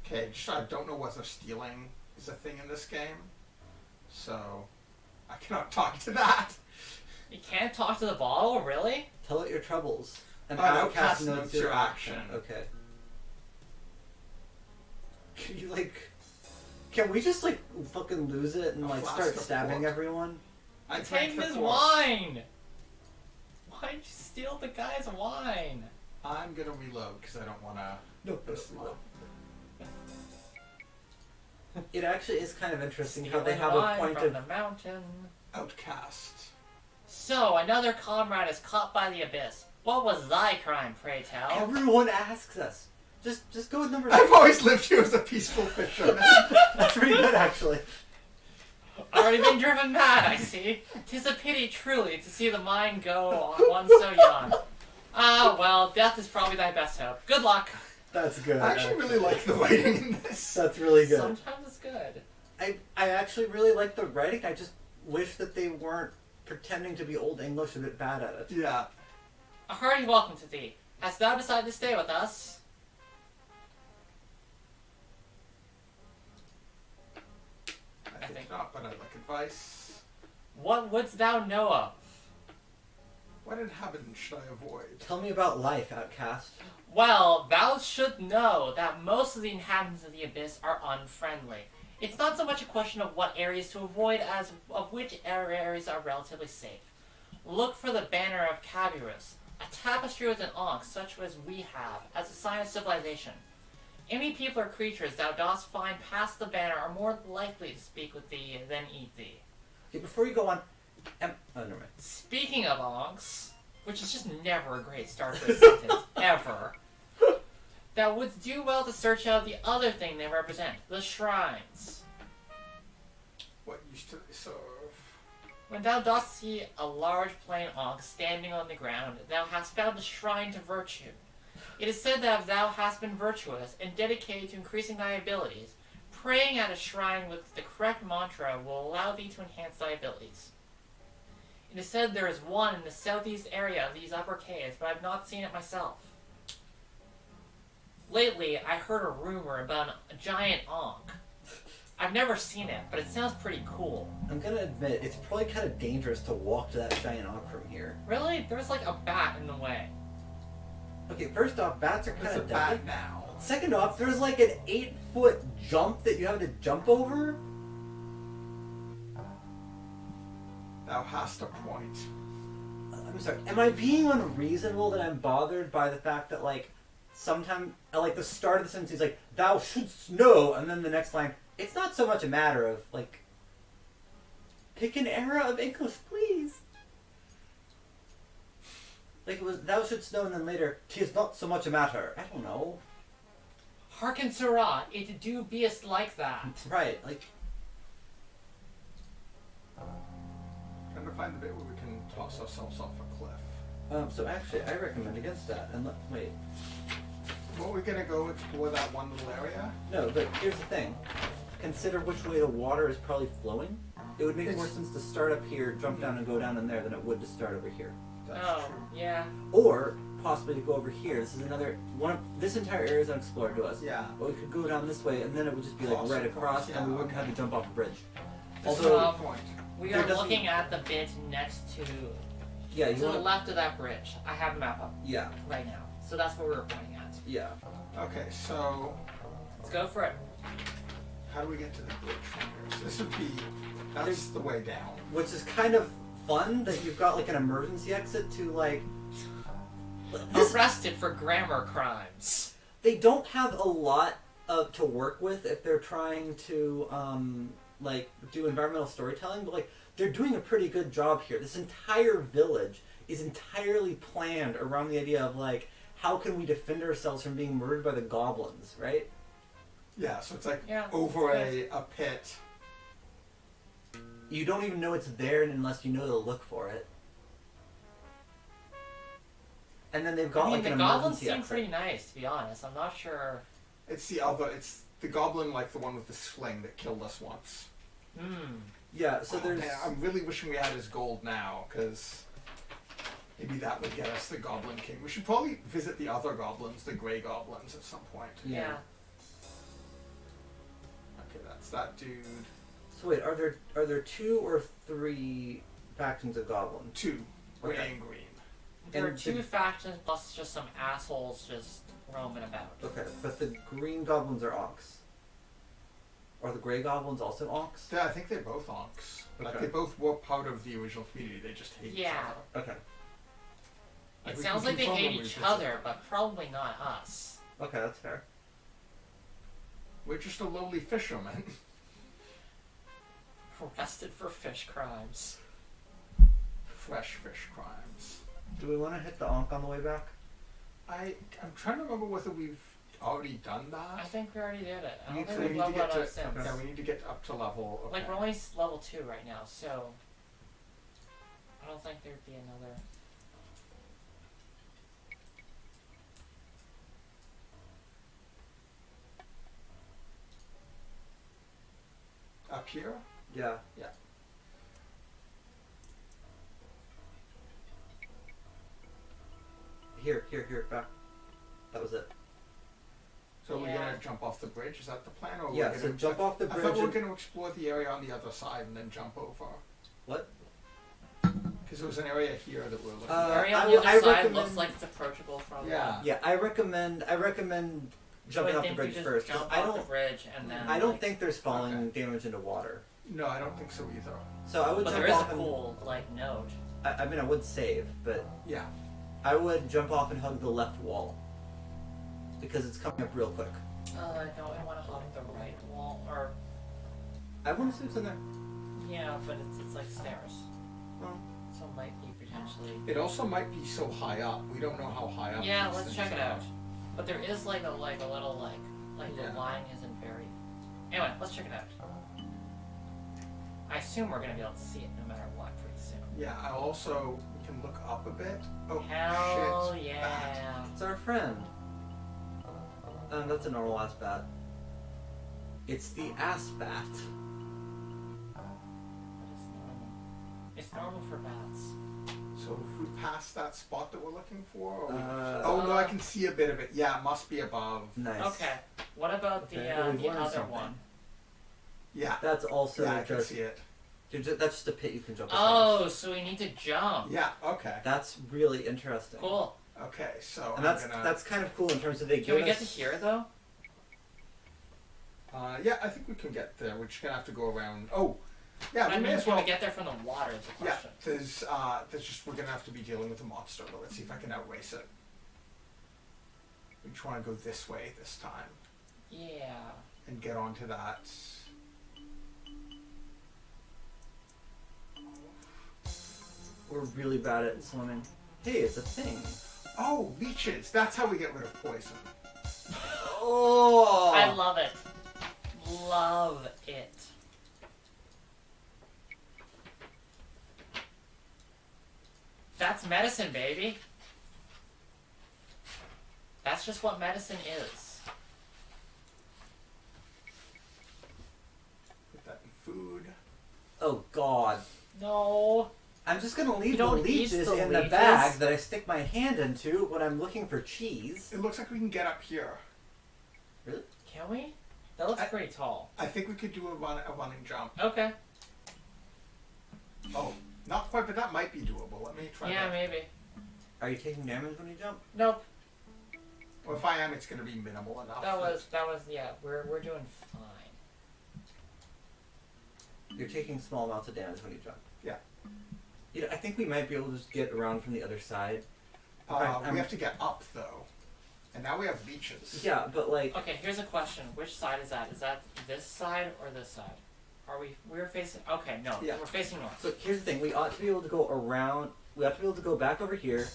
Okay, just I don't know whether stealing is a thing in this game. So, I cannot talk to that. You can't talk to the bottle, really? Tell it your troubles. An outcast notes your action. Okay. Can you Can we just fucking lose it and A flask start of stabbing pork. everyone? I Take drank his the pork. wine! Why'd you steal the guy's wine? I'm gonna reload because I don't want to. No, piss them off. It actually is kind of interesting how Stealing they have a wine point from of. the mountain. Outcast. So, another comrade is caught by the abyss. What was thy crime, pray tell? Everyone asks us. Just go with number. I've always lived here as a peaceful fisherman. That's pretty good, actually. Already been driven mad, I see. 'Tis a pity, truly, to see the mind go on one so young. Ah, well, death is probably thy best hope. Good luck. That's good. I actually really like the writing in this. That's really good. Sometimes it's good. I actually really like the writing. I just wish that they weren't pretending to be Old English a bit bad at it. Yeah. A hearty welcome to thee. Hast thou decided to stay with us? I think not, but I'd like advice. What wouldst thou know of? What inhabitant should I avoid? Tell me about life, outcast. Well, thou should know that most of the inhabitants of the abyss are unfriendly. It's not so much a question of what areas to avoid as of which areas are relatively safe. Look for the banner of Caburus, a tapestry with an ankh such as we have, as a sign of civilization. Any people or creatures thou dost find past the banner are more likely to speak with thee than eat thee. Okay, before you go on, oh, never mind. Speaking of ankhs, which is just never a great start to a sentence, ever, thou wouldst do well to search out the other thing they represent, the shrines. What used to they serve? When thou dost see a large plain ankh standing on the ground, thou hast found a shrine to virtue. It is said that if thou hast been virtuous and dedicated to increasing thy abilities, praying at a shrine with the correct mantra will allow thee to enhance thy abilities. It is said there is one in the southeast area of these upper caves, but I have not seen it myself. Lately, I heard a rumor about a giant ankh. I've never seen it, but it sounds pretty cool. I'm gonna admit, it's probably kind of dangerous to walk to that giant ankh from here. Really? There's like a bat in the way. Okay, first off, bats are kind It's a of deadly. bat now. Second off, there's like an 8-foot jump that you have to jump over. Thou hast a point. I'm sorry, am I being unreasonable that I'm bothered by the fact that sometime at the start of the sentence he's like, thou shouldst know, and then the next line, it's not so much a matter of pick an era of English, please. It was thou shouldst know, and then later, 'tis not so much a matter. I don't know. Hearken, sirrah, it do beest like that. Right, Trying to find the bit where we can toss ourselves off a cliff. so actually, I recommend against that. And wait, Well, we're gonna go explore that one little area. no, but here's the thing. Consider which way the water is probably flowing. It would make more sense to start up here, jump down, and go down in there than it would to start over here. That's Oh, true. yeah. Or possibly to go over here. This is another one. This entire area is unexplored to us. Yeah. But we could go down this way, and then it would just be Cross right across, across, and we yeah, wouldn't have okay. to jump off a bridge. This is Although, a good point. We There are doesn't- looking at the bit next to yeah, to you the want. left of that bridge. I have a map up Yeah, right now, so that's what we were pointing at. yeah. Okay, so Let's go for it. how do we get to the bridge from here? So this would be, that's the way down. Which is kind of fun that you've got an emergency exit to This, Arrested for grammar crimes. they don't have a lot to work with if they're trying to do environmental storytelling, but they're doing a pretty good job here. This entire village is entirely planned around the idea of how can we defend ourselves from being murdered by the goblins, right? Yeah, so it's Yeah, over it's a pit. You don't even know it's there unless you know to look for it. And then they've got I mean, an the goblins emergency seem exit. pretty nice, to be honest. I'm not sure. It's the goblin the one with the sling that killed us once. Yeah, so there's. Man, I'm really wishing we had his gold now, because maybe that would get us the Goblin King. We should probably visit the other goblins, the Grey Goblins, at some point. Yeah. Yeah. Okay, that's that dude. So wait, are there 2 or 3 factions of goblins? 2, gray Okay. and green. There are And 2 the- factions plus just some assholes just roaming about. Okay, but the green goblins are Onks. Are the gray goblins also Onks? Yeah, I think they're both onks. Like Okay. they both were part of the original community. They just hate each Yeah. other. Okay. It we sounds can like they confirm hate when we each visit. other, but probably not us. Okay, that's fair. We're just a lowly fisherman. Arrested for fish crimes. Fresh fish crimes. Do we want to hit the Onk on the way back? I'm trying to remember whether we've already done I that. think we already did it. I You don't think two we've need to leveled get up to since. yeah, we need to get up to level. Okay. Like, we're only level 2 right now, so... I don't think there'd be another... Up here. Yeah. Yeah. Here, back. That was it. So we're Yeah. gonna jump off the bridge. Is that the plan? Or Yeah, we're so gonna, jump off the I thought bridge we were and- going to explore the area on the other side and then jump over. What? Because there was an area here that we're looking The at. area I on the would- other I side recommend- looks like it's approachable from... Yeah. Yeah, I recommend jumping off the think bridge we just first. 'cause jump I off the don't bridge and then... I don't like- think there's falling Okay. damage into water. No, I don't think so either. So I would But jump there is a off and cool, like, note. I mean I would save, but Yeah. I would jump off and hug the left wall. Because it's coming up real quick. No, I want to hug the right wall, or... I want to see what's in there. Yeah, but it's like stairs. Well, So it might be potentially... It also might be so high up. We don't know how high up. Yeah, these let's things check it are. out. But there is like a little like Yeah. the line isn't very... Anyway, let's check it out. I assume we're gonna be able to see it no matter what pretty soon. Yeah, I also we can look up a bit. Oh Hell shit! yeah! it's our friend. That's a normal ass bat. It's the ass bat. But it's normal. It's normal for bats. So if we pass that spot that we're looking for, or Uh, no, I can see a bit of it. Yeah, it must be above. Nice. Okay. What about Okay, well, the we've the learned other something. one? Yeah, That's also yeah, I can just, see it. that's just a pit you can jump across. Oh, so we need to jump. Yeah, okay, That's really interesting. Cool. okay. So And I'm gonna. that's kind of cool in terms of they Can we give get to us- here though? Yeah, I think we can get there. We're just gonna have to go around. Oh, yeah, we I may mean, as can well. we get there from the water is the Yeah, question. there's just we're gonna have to be dealing with a monster. But let's see if I can outrace it. We just want to go this way this time Yeah. and get onto that. We're really bad at swimming. Hey, it's a thing. Oh, leeches! That's how we get rid of poison. Oh! I love it. Love it. That's medicine, baby. That's just what medicine is. Put that in food. Oh God. No. I'm just gonna leave You the don't eat leeches the in the leeches? bag that I stick my hand into when I'm looking for cheese. It looks like we can get up here. Can we? That looks pretty tall. I think we could do a running jump. Okay. Oh, not quite, but that might be doable. Let me try Yeah, that. maybe. Are you taking damage when you jump? Nope. Or if I am, it's going to be minimal enough. That was yeah. We're doing fine. You're taking small amounts of damage when you jump. Yeah. You know, I think we might be able to just get around from the other side. I'm- We have to get up though, and now we have leeches. Yeah, but like, Okay, here's a question. Which side is that? Is that this side or this side? We're facing... Okay, no. Yeah. We're facing north. so here's the thing: we ought to be able to go around. We ought to be able to go back over here,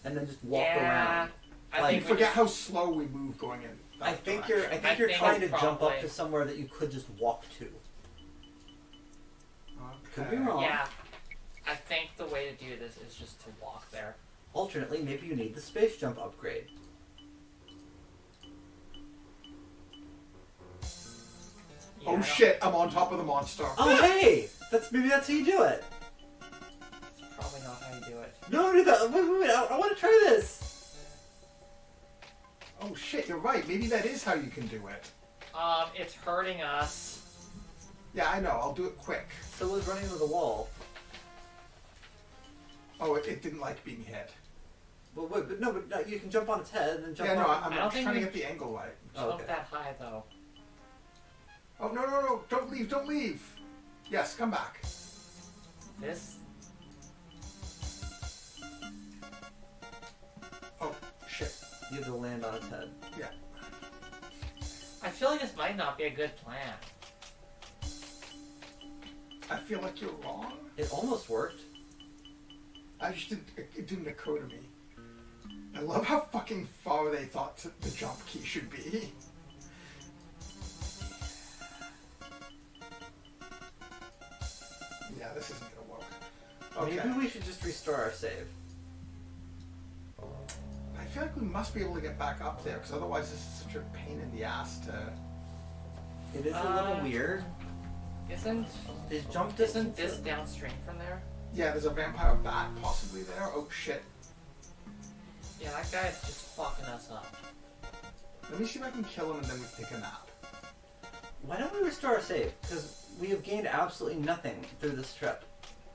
and then just walk yeah, around. I Like, think You we forget just- how slow we move going in. That I think direction. you're think trying to it's jump up probably- to somewhere that you could just walk to. Could be Okay. wrong. Yeah. I think the way to do this is just to walk there. Alternately, maybe you need the space jump upgrade. Yeah, I Oh don't- shit! I'm on top of the monster. Oh hey, maybe that's how you do it. It's probably not how you do it. No, do that. Wait! I want to try this. Oh shit! You're right. Maybe that is how you can do it. It's hurting us. Yeah, I know. I'll do it quick. So was running into the wall. Oh, it didn't like being hit. Well, wait, but no, you can jump on its head and then jump Yeah, no, on. I'm I don't think trying to we- get the angle right. Jump okay. that high though. Oh, no. Don't leave. Don't leave. Yes, come back. This. Oh, shit. You have to land on its head. Yeah. I feel like this might not be a good plan. I feel like you're wrong. It almost worked. I just didn't. It didn't occur to me. I love how fucking far they thought the jump key should be. Yeah, this isn't gonna work. Okay. Maybe we should just restore our save. I feel like we must be able to get back up there, because otherwise this is such a pain in the ass to. It is a little weird. Isn't These jump isn't distances. this downstream from there? Yeah, there's a vampire bat possibly there. Oh shit. Yeah, that guy's just fucking us up. Let me see if I can kill him and then we take a nap. Why don't we restore our save? Because we have gained absolutely nothing through this trip.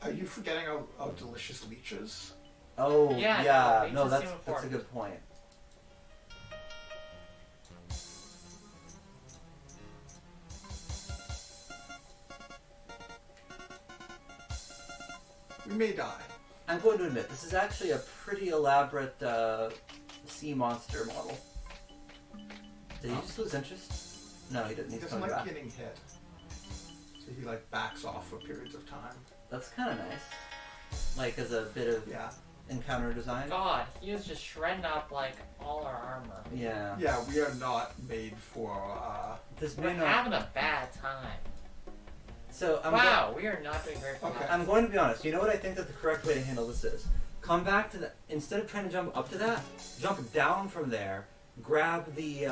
Are you forgetting our delicious leeches? Oh, Yeah, yeah. no, No, leeches that's seem a important. good point. We may die. I'm going to admit, this is actually a pretty elaborate sea monster model. Did he just lose interest? No, he didn't. He He's doesn't coming like back. getting hit. So he like backs off for periods of time. That's kind of nice. Like, as a bit of Yeah. encounter design. God, he was just shredding up like all our armor. Yeah. Yeah, we are not made for This We're may not... having a bad time. So, Wow, we are not doing very well. Okay. I'm going to be honest. You know what I think that the correct way to handle this is? Come back to the... Instead of trying to jump up to that, jump down from there, grab the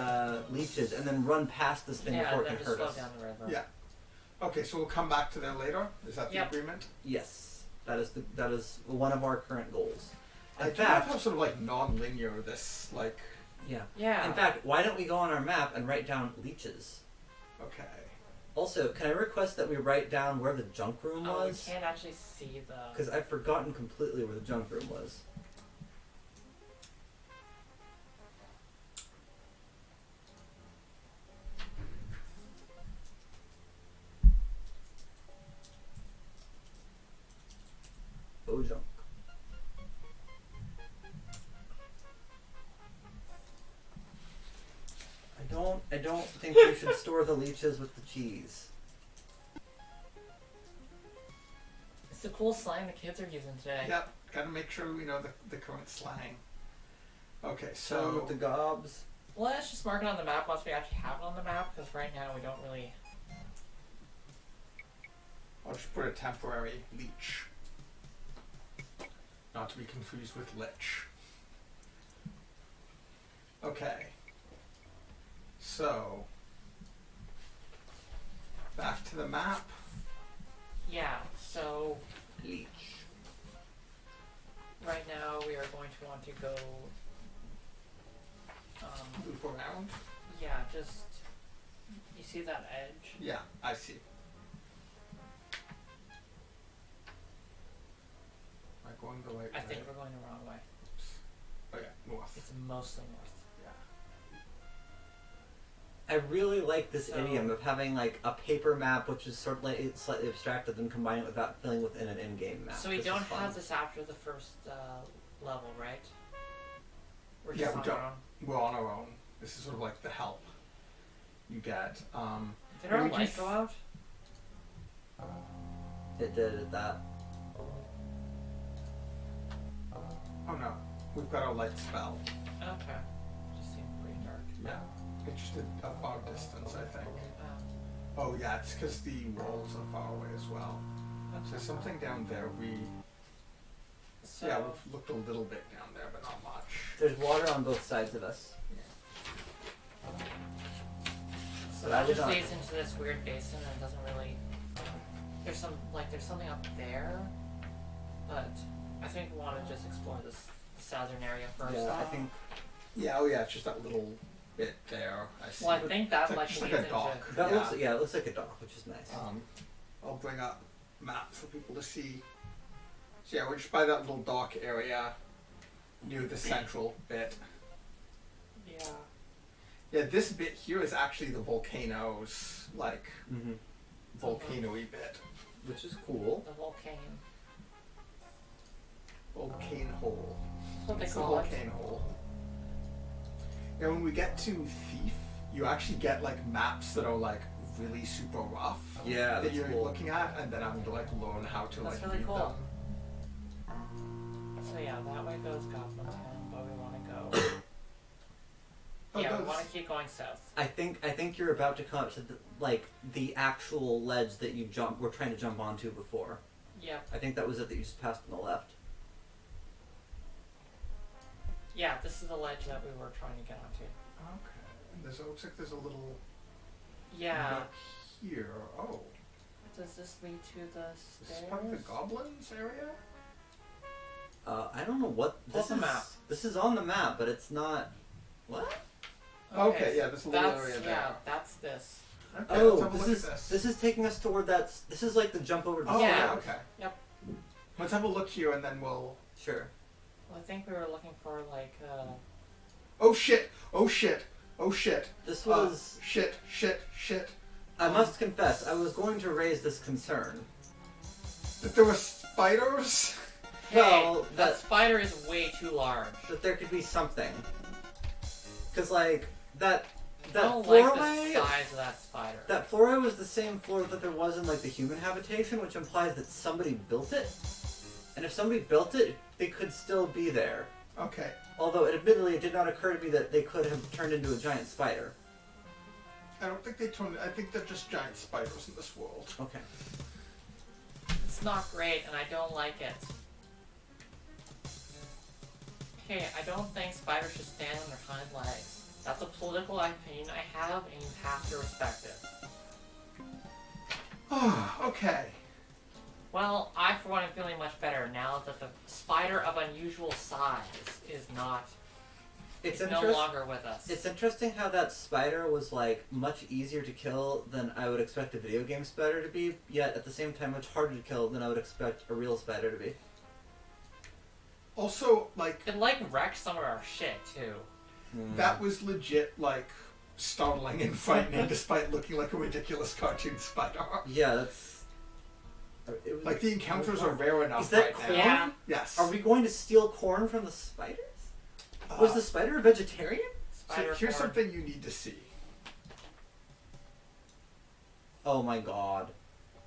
leeches, and then run past this thing Yeah, before and it then can just hurt slow us. down the river. Yeah. Okay, so we'll come back to there later. Is that the Yep. agreement? Yes. That is one of our current goals. I In do love fact... how sort of like non-linear this like. Yeah. Yeah. In fact, why don't we go on our map and write down leeches? Okay. Also, can I request that we write down where the junk room Oh, we was? can't actually see the. Because I've forgotten completely where the junk room was. Oh, junk. I don't think we should store the leeches with the cheese. It's the cool slang the kids are using today. Yep. Gotta make sure we know the current slang. Okay, So so with the gobs. Well, let's just mark it on the map once we actually have it on the map, because right now we don't really. I'll just put a temporary leech. Not to be confused with lich. Okay. So, back to the map. Yeah, so Leech. right now we are going to want to go. Loop around. Yeah, just. You see that edge? Yeah, I see. Am I going the right way? I think we're going the wrong way. Oh yeah, north. It's mostly north. Yeah. I really like this So- idiom of having like a paper map, which is sort of like it's slightly abstracted, and combining it with that feeling within an in-game map. So we This don't is fun. have this after the first level, right? We're Yeah, just we on don't. our own. We're on our own. This is sort of like the help you get. Did our Would you light f- go out? It did that. Oh no, we've got our light spell. Okay. Just seemed pretty dark. Yeah, it's just a far distance, I think. Oh, Oh yeah, it's because the walls are far away as well. So okay. there's something down there. So, Yeah, we've looked a little bit down there, but not much. There's water on both sides of us. so but I that would just not- leads into this weird basin and doesn't really. There's something up there, but I think we want to just explore this southern area first. Yeah, I think Yeah, oh yeah, it's just that little bit there. I see. Well, I think that It's like just leads like a into. dock. That Yeah. looks it looks like a dock, which is nice. I'll bring up map for people to see. So yeah, we're just by that little dock area near the central bit. Yeah. Yeah, this bit here is actually the volcano's like Mm-hmm. volcano-y bit. Which is cool. The volcano. Volcane hole. That's what they It's the call it. volcane hole. Yeah, when we get to Thief, you actually get like maps that are like really super rough. Yeah, that that's you're cool. looking at, and then having to like learn how to That's like really read cool. them. So yeah, that way goes Goblin Town, but we want to go. Oh, Yeah, we those- want to keep going south. I think you're about to come up to the actual ledge that you we're trying to jump onto before. Yep. I think that was it that you just passed on the left. Yeah, this is the ledge that we were trying to get onto. Okay. And it looks like there's a little Yeah. nook here. Oh, Does this lead to the this is stairs? part of the goblins area. I don't know what Pull this the is. map. This is on the map, but it's not. What? Okay, yeah, there's a little that's, area Yeah, there. that's this. Okay, Oh, let's have a look this at this. is taking us toward that. This is like the jump over the Oh, Yeah. yeah. Okay. Yep. Let's have a look here, and then we'll. Sure. Well, I think we were looking for like. Oh shit! Oh shit! Oh shit! This was. Shit! Shit! Shit! I must confess, I was going to raise this concern. That there were spiders. Hey, Well, that that- spider is way too large. That there could be something. Cause like that I that don't like floorway. the size of that spider. That floorway was the same floor that there was in like the human habitation, which implies that somebody built it. And if somebody built it, they could still be there. Okay. Although, admittedly, it did not occur to me that they could have turned into a giant spider. I don't think they turned. I think they're just giant spiders in this world. Okay. It's not great, and I don't like it. Hey, I don't think spiders should stand on their hind legs. That's a political opinion I have, and you have to respect it. Okay. Well, I, for one, am feeling much better now that the spider of unusual size is not. It's is no longer with us. It's interesting how that spider was like much easier to kill than I would expect a video game spider to be, yet at the same time much harder to kill than I would expect a real spider to be. Also, like It like wrecked some of our shit too. that was legit, like startling and frightening, despite looking like a ridiculous cartoon spider. Yeah, that's. It was, Like the encounters are rare enough Is that right corn? now. Yeah. Yes. Are we going to steal corn from the spiders? Was the spider a vegetarian? Spider So here's horn. something you need to see. Oh my god.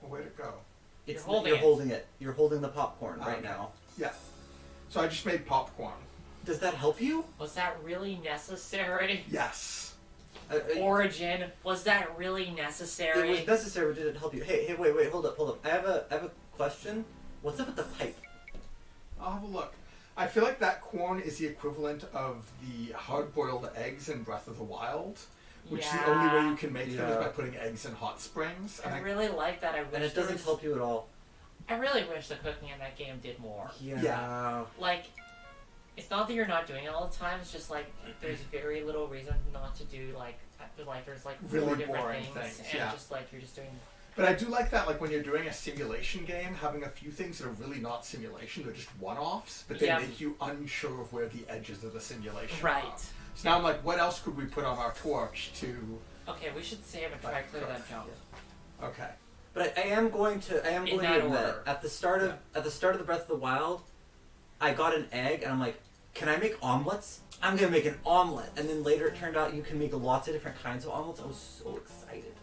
Where'd it go? It's, holding you're it. holding it. You're holding the popcorn right Okay. now. Yeah. So I just made popcorn. Does that help you? Was that really necessary? Yes. Origin, was that really It necessary? was necessary, but did it help you? Hey, wait, hold up. I have a question. What's up with the pipe? I'll have a look. I feel like that corn is the equivalent of the hard-boiled eggs in Breath of the Wild, which is the only way you can make them is Yeah. by putting eggs in hot springs. And I really like that. I wish And it there doesn't was- help you at all. I really wish the cooking in that game did more. Yeah. Like, it's not that you're not doing it all the time. It's just like there's very little reason not to do like there's like Really four different boring things, things, and yeah. just like you're just doing. But I do like that, like when you're doing a simulation game, having a few things that are really not simulation, they're just one-offs, but they Yeah. make you unsure of where the edges of the simulation Right. are. So now I'm like, what else could we put on our torch to... Okay, we should save and try to clear that jump. Okay. But I am going to In admit that order. at the start of the Breath of the Wild, I got an egg and I'm like, can I make omelets? I'm gonna make an omelet. And then later it turned out you can make lots of different kinds of omelets. I was so excited.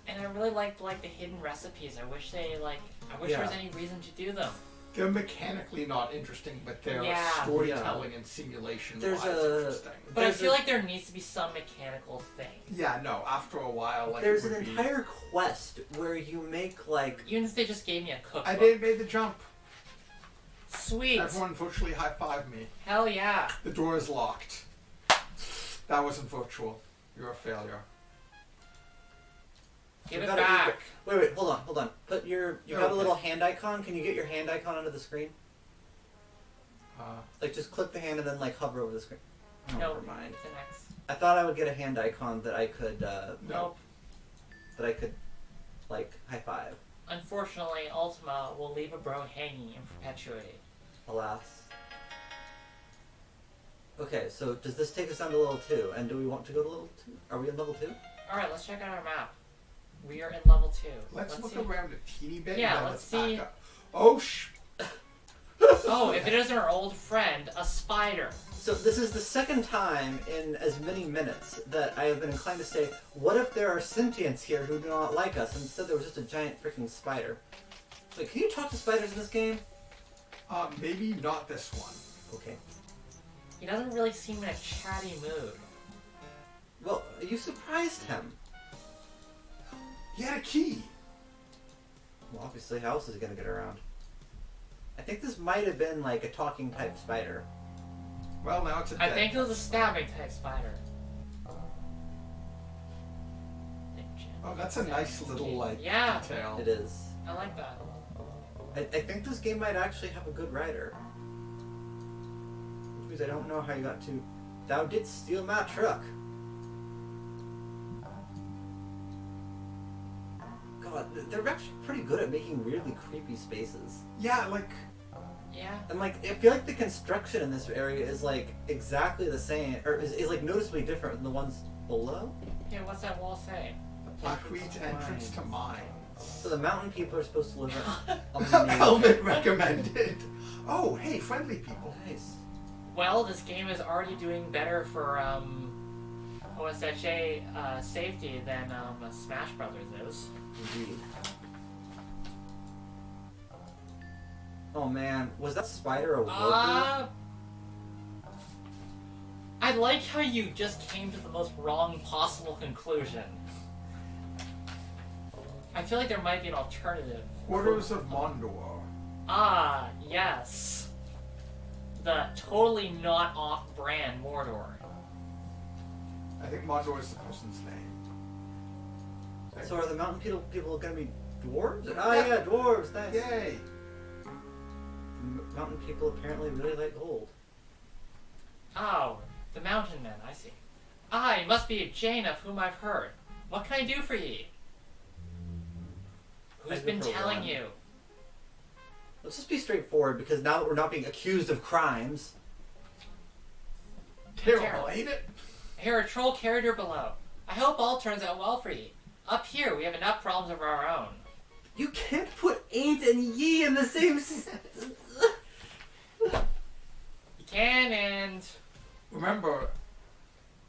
And I really liked like the hidden recipes. I wish there Yeah. was any reason to do them. They're mechanically not interesting, but they're Yeah. storytelling and simulation-wise There's interesting. But I There's feel a- like there needs to be some mechanical thing. Yeah, no, after a while, like... There's it an would be- entire quest where you make like Even if they just gave me a cookbook. I did made the jump. Sweet. Everyone virtually high-fived me. Hell yeah. The door is locked. That wasn't virtual. You're a failure. Give You it gotta- back. Wait, hold on. Put you have a Okay. little hand icon. Can you get your hand icon onto the screen? Like just click the hand and then like hover over the screen. Oh, No. never mind. It's an X. I thought I would get a hand icon that I could, Nope. like, high five. Unfortunately, Ultima will leave a bro hanging in perpetuity. Alas. Okay, so does this take us down to level 2? And do we want to go to level 2? Are we in level 2? Alright, let's check out our map. We are in level 2. Let's look see. around a teeny bit. Yeah, and then let's back see. up. Oh, Oh, if it isn't our old friend, a spider. So this is the second time in as many minutes that I have been inclined to say, what if there are sentients here who do not like us? And instead there was just a giant freaking spider. Wait, can you talk to spiders in this game? Maybe not this one. Okay. He doesn't really seem in a chatty mood. Well, you surprised him. He had a key. Well, obviously, how else is he going to get around? I think this might have been like a talking type spider. Well, now it's a I dead think it was a stabbing type spider. Oh, that's a nice little, like, Yeah. detail. It is. I like that. I think this game might actually have a good writer. Which means I don't know how you got to... Thou didst steal my truck. God, they're actually pretty good at making really creepy spaces. Yeah, like, Yeah. And like, I feel like the construction in this area is like exactly the same, or is like noticeably different than the ones below. Yeah, what's that wall say? Blackreed's entrance to mine. So the mountain people are supposed to live in Helmet recommended. Oh, hey, friendly people. Nice. Well, this game is already doing better for OSHA safety than Smash Brothers is. Indeed. Oh man, was that spider a worker? I like how you just came to the most wrong possible conclusion. I feel like there might be an alternative. Orders of Mondor. Ah, yes. The totally not off-brand Mordor. I think Mondor is the person's name. So are the mountain people gonna be dwarves? Oh yeah, dwarves, thanks. Yay! Mountain people apparently really like gold. Oh, the mountain men, I see. Ah, you must be Jane of whom I've heard. What can I do for ye? Who's been telling you? Let's just be straightforward, because now that we're not being accused of crimes. Terrible, ain't it? Here, a troll carrier below. I hope all turns out well for ye. Up here, we have enough problems of our own. You can't put ain't and ye in the same sentence. You can, and... Remember,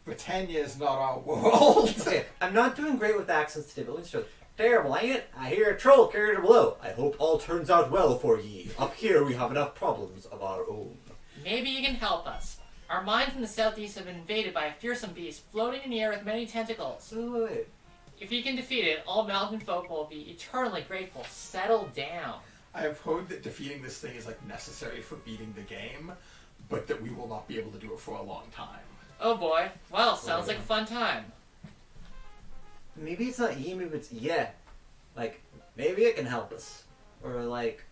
Britannia is not our world. Okay, I'm not doing great with accents today, but let's show. Terrible, ain't it? I hear a troll carrier below. I hope all turns out well for ye. Up here we have enough problems of our own. Maybe you can help us. Our mines in the southeast have been invaded by a fearsome beast floating in the air with many tentacles. Wait. If you can defeat it, all mountain folk will be eternally grateful. Settle down. I have heard that defeating this thing is like necessary for beating the game, but that we will not be able to do it for a long time. Oh boy. Well, sounds like a fun time. Maybe it's not ye, maybe it's yeah. Like, maybe it can help us. Or like,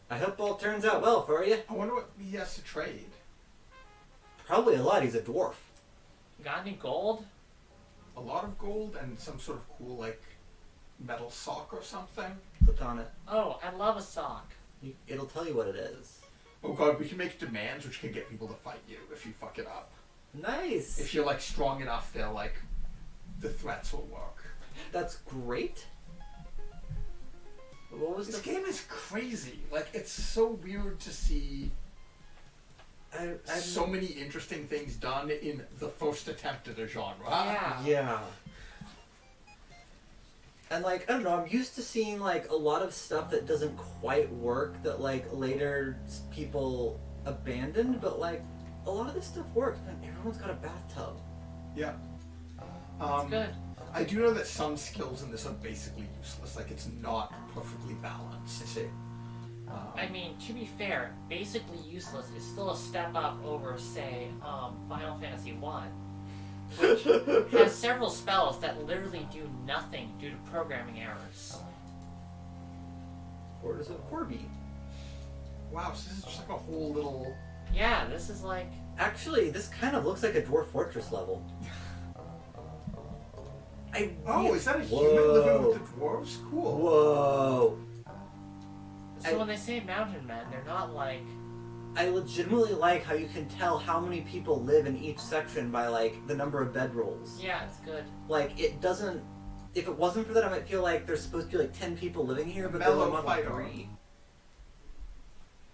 I hope all turns out well for you. I wonder what he has to trade. Probably a lot, he's a dwarf. Got any gold? A lot of gold and some sort of cool, like, metal sock or something. Click on it. Oh, I love a sock. It'll tell you what it is. Oh god, we can make demands which can get people to fight you if you fuck it up. Nice! If you're, like, strong enough, they'll, like, the threats will work. That's great. What was This the... game is crazy. Like, it's so weird to see so many interesting things done in the first attempt at a genre. Yeah. Yeah. And like, I don't know, I'm used to seeing like a lot of stuff that doesn't quite work that like later people abandoned, but like a lot of this stuff works, and everyone's got a bathtub. Yeah. That's good. I do know that some skills in this are basically useless. Like, it's not perfectly balanced. I see. I mean, to be fair, basically useless is still a step up over, say, Final Fantasy 1, which has several spells that literally do nothing due to programming errors. Or is it Corby? Wow, so this is just like a whole little... Yeah, this is like... Actually, this kind of looks like a Dwarf Fortress level. Oh, is that a human living with the dwarves? Cool. Whoa. So when they say mountain men, they're not like... I legitimately like how you can tell how many people live in each section by, like, the number of bedrolls. Yeah, it's good. Like, it doesn't... If it wasn't for that, I might feel like there's supposed to be, like, 10 people living here, but there's only like 3.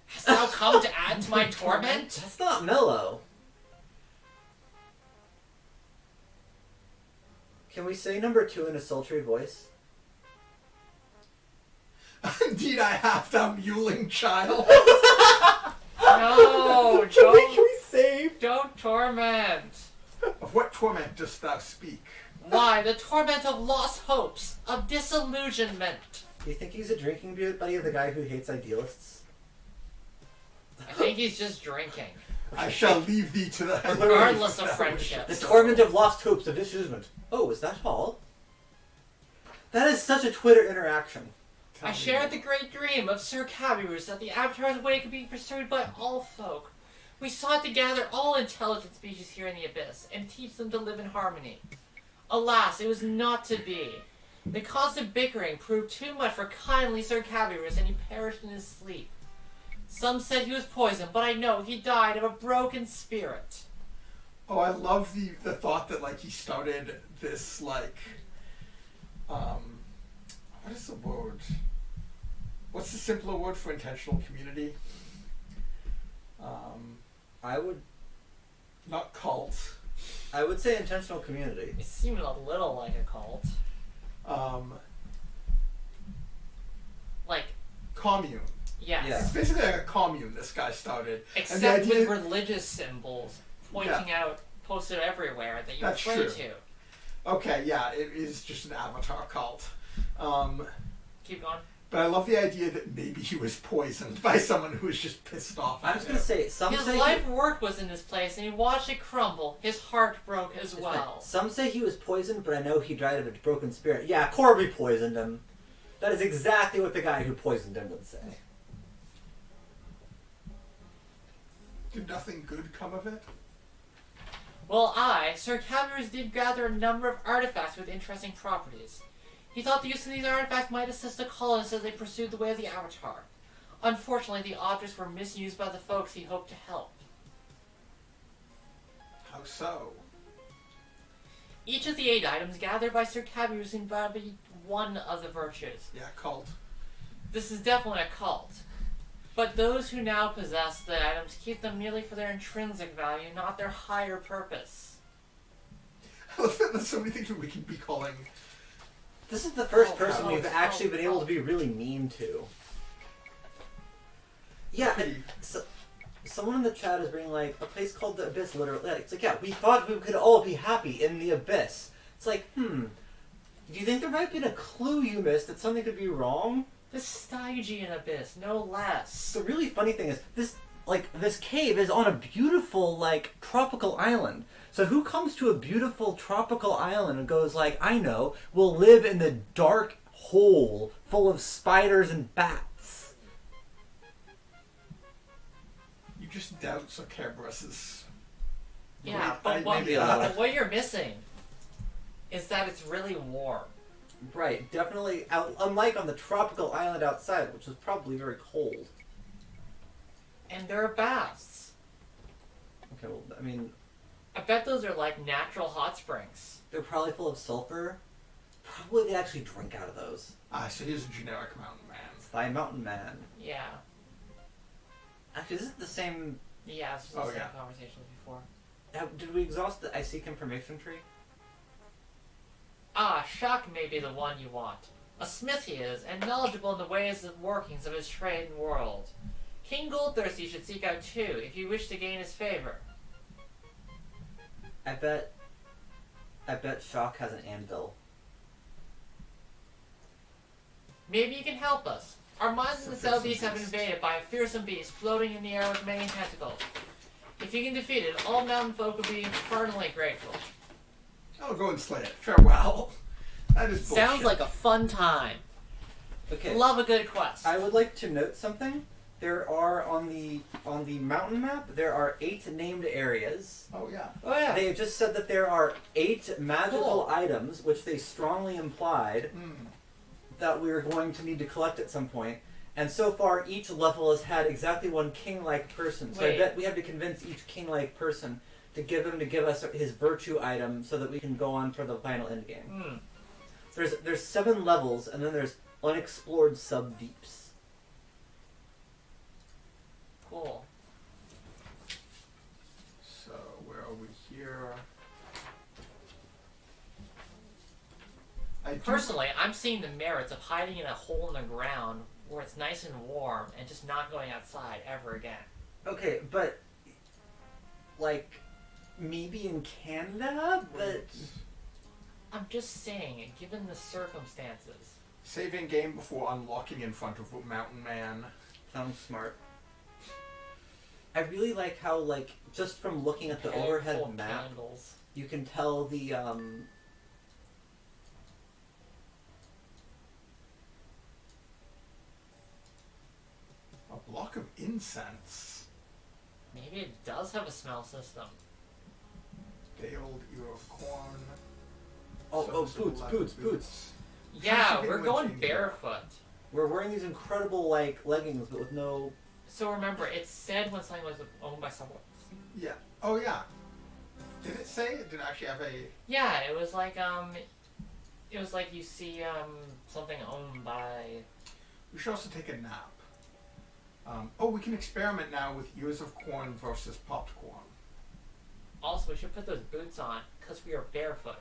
Hast thou come to add to my torment? That's not mellow. Can we say number 2 in a sultry voice? Indeed, I have thou mewling child. No, Can we save? don't torment. Of what torment dost thou speak? Why, the torment of lost hopes, of disillusionment. Do you think he's a drinking buddy of the guy who hates idealists? I think he's just drinking. I shall leave thee to the Regardless of The friendships. torment of lost hopes of disillusionment. Oh, is that all? That is such a Twitter interaction. I shared the great dream of Sir Cabirus that the Avatar's way could be pursued by all folk. We sought to gather all intelligent species here in the Abyss and teach them to live in harmony. Alas, it was not to be. The constant bickering proved too much for kindly Sir Cabirus, and he perished in his sleep. Some said he was poisoned, but I know he died of a broken spirit. Oh, I love the thought that, like, he started this, like, what is the word? What's the simpler word for intentional community? I would Not cult. I would say intentional community. It seemed a little like a cult. Like, Commune. yes. Yeah. It's basically like a commune this guy started. Except And the idea- with religious symbols pointing out, posted everywhere that you That's pray true. to. Okay, yeah, it is just an avatar cult. Keep going. But I love the idea that maybe he was poisoned by someone who was just pissed off at I was gonna say some His say life work was in this place, and he watched it crumble. His heart broke as well. Some say he was poisoned, but I know he died of a broken spirit. Yeah, Corby poisoned him. That is exactly what the guy who poisoned him would say. Did nothing good come of it? Well, Sir Cabirus, did gather a number of artifacts with interesting properties. He thought the use of these artifacts might assist the colonists as they pursued the way of the Avatar. Unfortunately, the objects were misused by the folks he hoped to help. How so? Each of the 8 items gathered by Sir Cabirus embodied one of the virtues. Yeah, cult. This is definitely a cult. But those who now possess the items keep them merely for their intrinsic value, not their higher purpose. I love that there's so many things that we can be calling. This is the first Oh, person oh, we've actually oh, been able oh. to be really mean to. Yeah, Pretty- someone in the chat is bringing like a place called the Abyss. Literally, it's like, yeah, we thought we could all be happy in the Abyss. It's like, do you think there might be a clue you missed that something could be wrong? The Stygian Abyss, no less. The really funny thing is this cave is on a beautiful tropical island. So who comes to a beautiful tropical island and goes like, I know, we'll live in the dark hole full of spiders and bats? You just doubt Sir Cabirus's. Yeah, Great but idea. but what you're missing is that it's really warm. Right, definitely. Unlike on the tropical island outside, which was probably very cold. And there are baths. Okay, well, I mean, I bet those are like natural hot springs. they're probably full of sulfur. Probably they actually drink out of those. So he's a generic mountain man. It's thy mountain man. Yeah. Actually, this is the same. Yeah, it's just the Oh, same yeah. conversation as before. Did we exhaust the I seek information tree? Shock may be the one you want. A smith he is, and knowledgeable in the ways and workings of his trade and world. King Goldthirsty should seek out too, if you wish to gain his favor. I bet Shock has an anvil. Maybe you can help us. Our mines in the southeast have been invaded by a fearsome beast floating in the air with many tentacles. If you can defeat it, all mountain folk will be infernally grateful. I'll go and slay it. Farewell. That is bullshit. Sounds like a fun time. Okay. Love a good quest. I would like to note something. There are on the mountain map. There are 8 named areas. Oh yeah. Oh yeah. They just said that there are 8 magical Cool. items, which they strongly implied Mm. that we are going to need to collect at some point. And so far, each level has had exactly one king-like person. So I Wait. bet we have to convince each king-like person to give us his virtue item so that we can go on for the final end game. Hmm. There's 7 levels, and then there's unexplored sub-deeps. Cool. So where are we here? I do- Personally, I'm seeing the merits of hiding in a hole in the ground where it's nice and warm and just not going outside ever again. Okay, but like maybe in Canada, but I'm just saying, given the circumstances. Saving game before unlocking in front of Mountain Man. sounds smart. I really like how, like, just from looking at the Bag overhead full of map, candles. you can tell the A block of incense. Maybe it does have a smell system. Day old ear of corn. oh, Some boots, leather boots. Yeah, Something we're with going ginger. barefoot. We're wearing these incredible like leggings, but with no. So remember, it said when something was owned by someone. Yeah. Oh yeah. Did it say it did actually have a? Yeah, it was like you see something owned by. We should also take a nap. Oh, we can experiment now with ears of corn versus popped corn. Also, we should put those boots on because we are barefoot,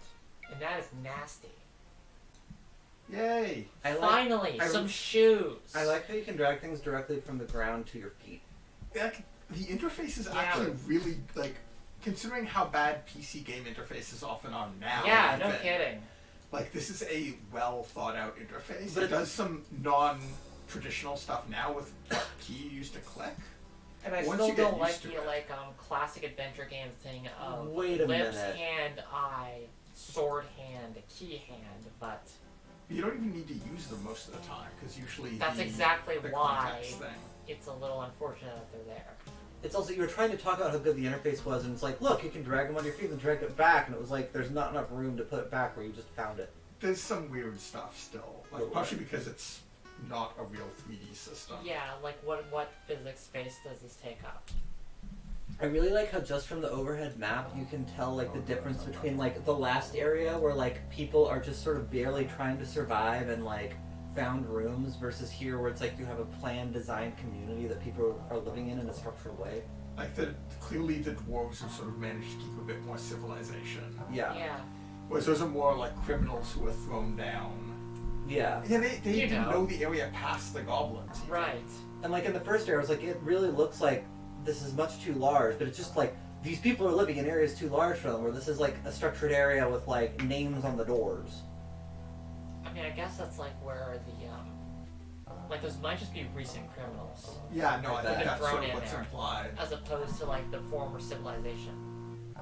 and that is nasty. Yay! Finally, I some like- shoes. I like how you can drag things directly from the ground to your feet. The interface is Yeah. actually really like, considering how bad PC game interfaces often are now. Yeah, no even, kidding. Like this is a well thought out interface. But It it- does some non-traditional stuff now with what key you use to click. And I Once still you get don't like used to the it. classic adventure game thing of Wait a lips, minute. hand, eye, sword hand, key hand, but You don't even need to use them most of the time because usually that's the, exactly the why context thing. it's a little unfortunate that they're there. It's also, you were trying to talk about how good the interface was, and it's like, look, you can drag them on your feet and drag it back, and it was like, there's not enough room to put it back where you just found it. There's some weird stuff still, like Little partially because it's not a real 3D system. Yeah, like what physics space does this take up? I really like how just from the overhead map, you can tell, like, the difference between, like, the last area where, like, people are just sort of barely trying to survive and, like, found rooms versus here where it's like you have a planned, designed community that people are living in a structured way. Like clearly the dwarves have sort of managed to keep a bit more civilization. Yeah. Yeah. Whereas those are more like criminals who were thrown down. Yeah. Yeah, they You didn't know. know the area past the goblins. even. Right. And, like, in the first area, I was like, it really looks like this is much too large, but it's just like, these people are living in areas too large for them, where this is like a structured area with, like, names on the doors. I mean, I guess that's like where the like those might just be recent criminals, Yeah, no, I Like think that. that's Thrown sort of in what's there. implied. as opposed to like the former civilization.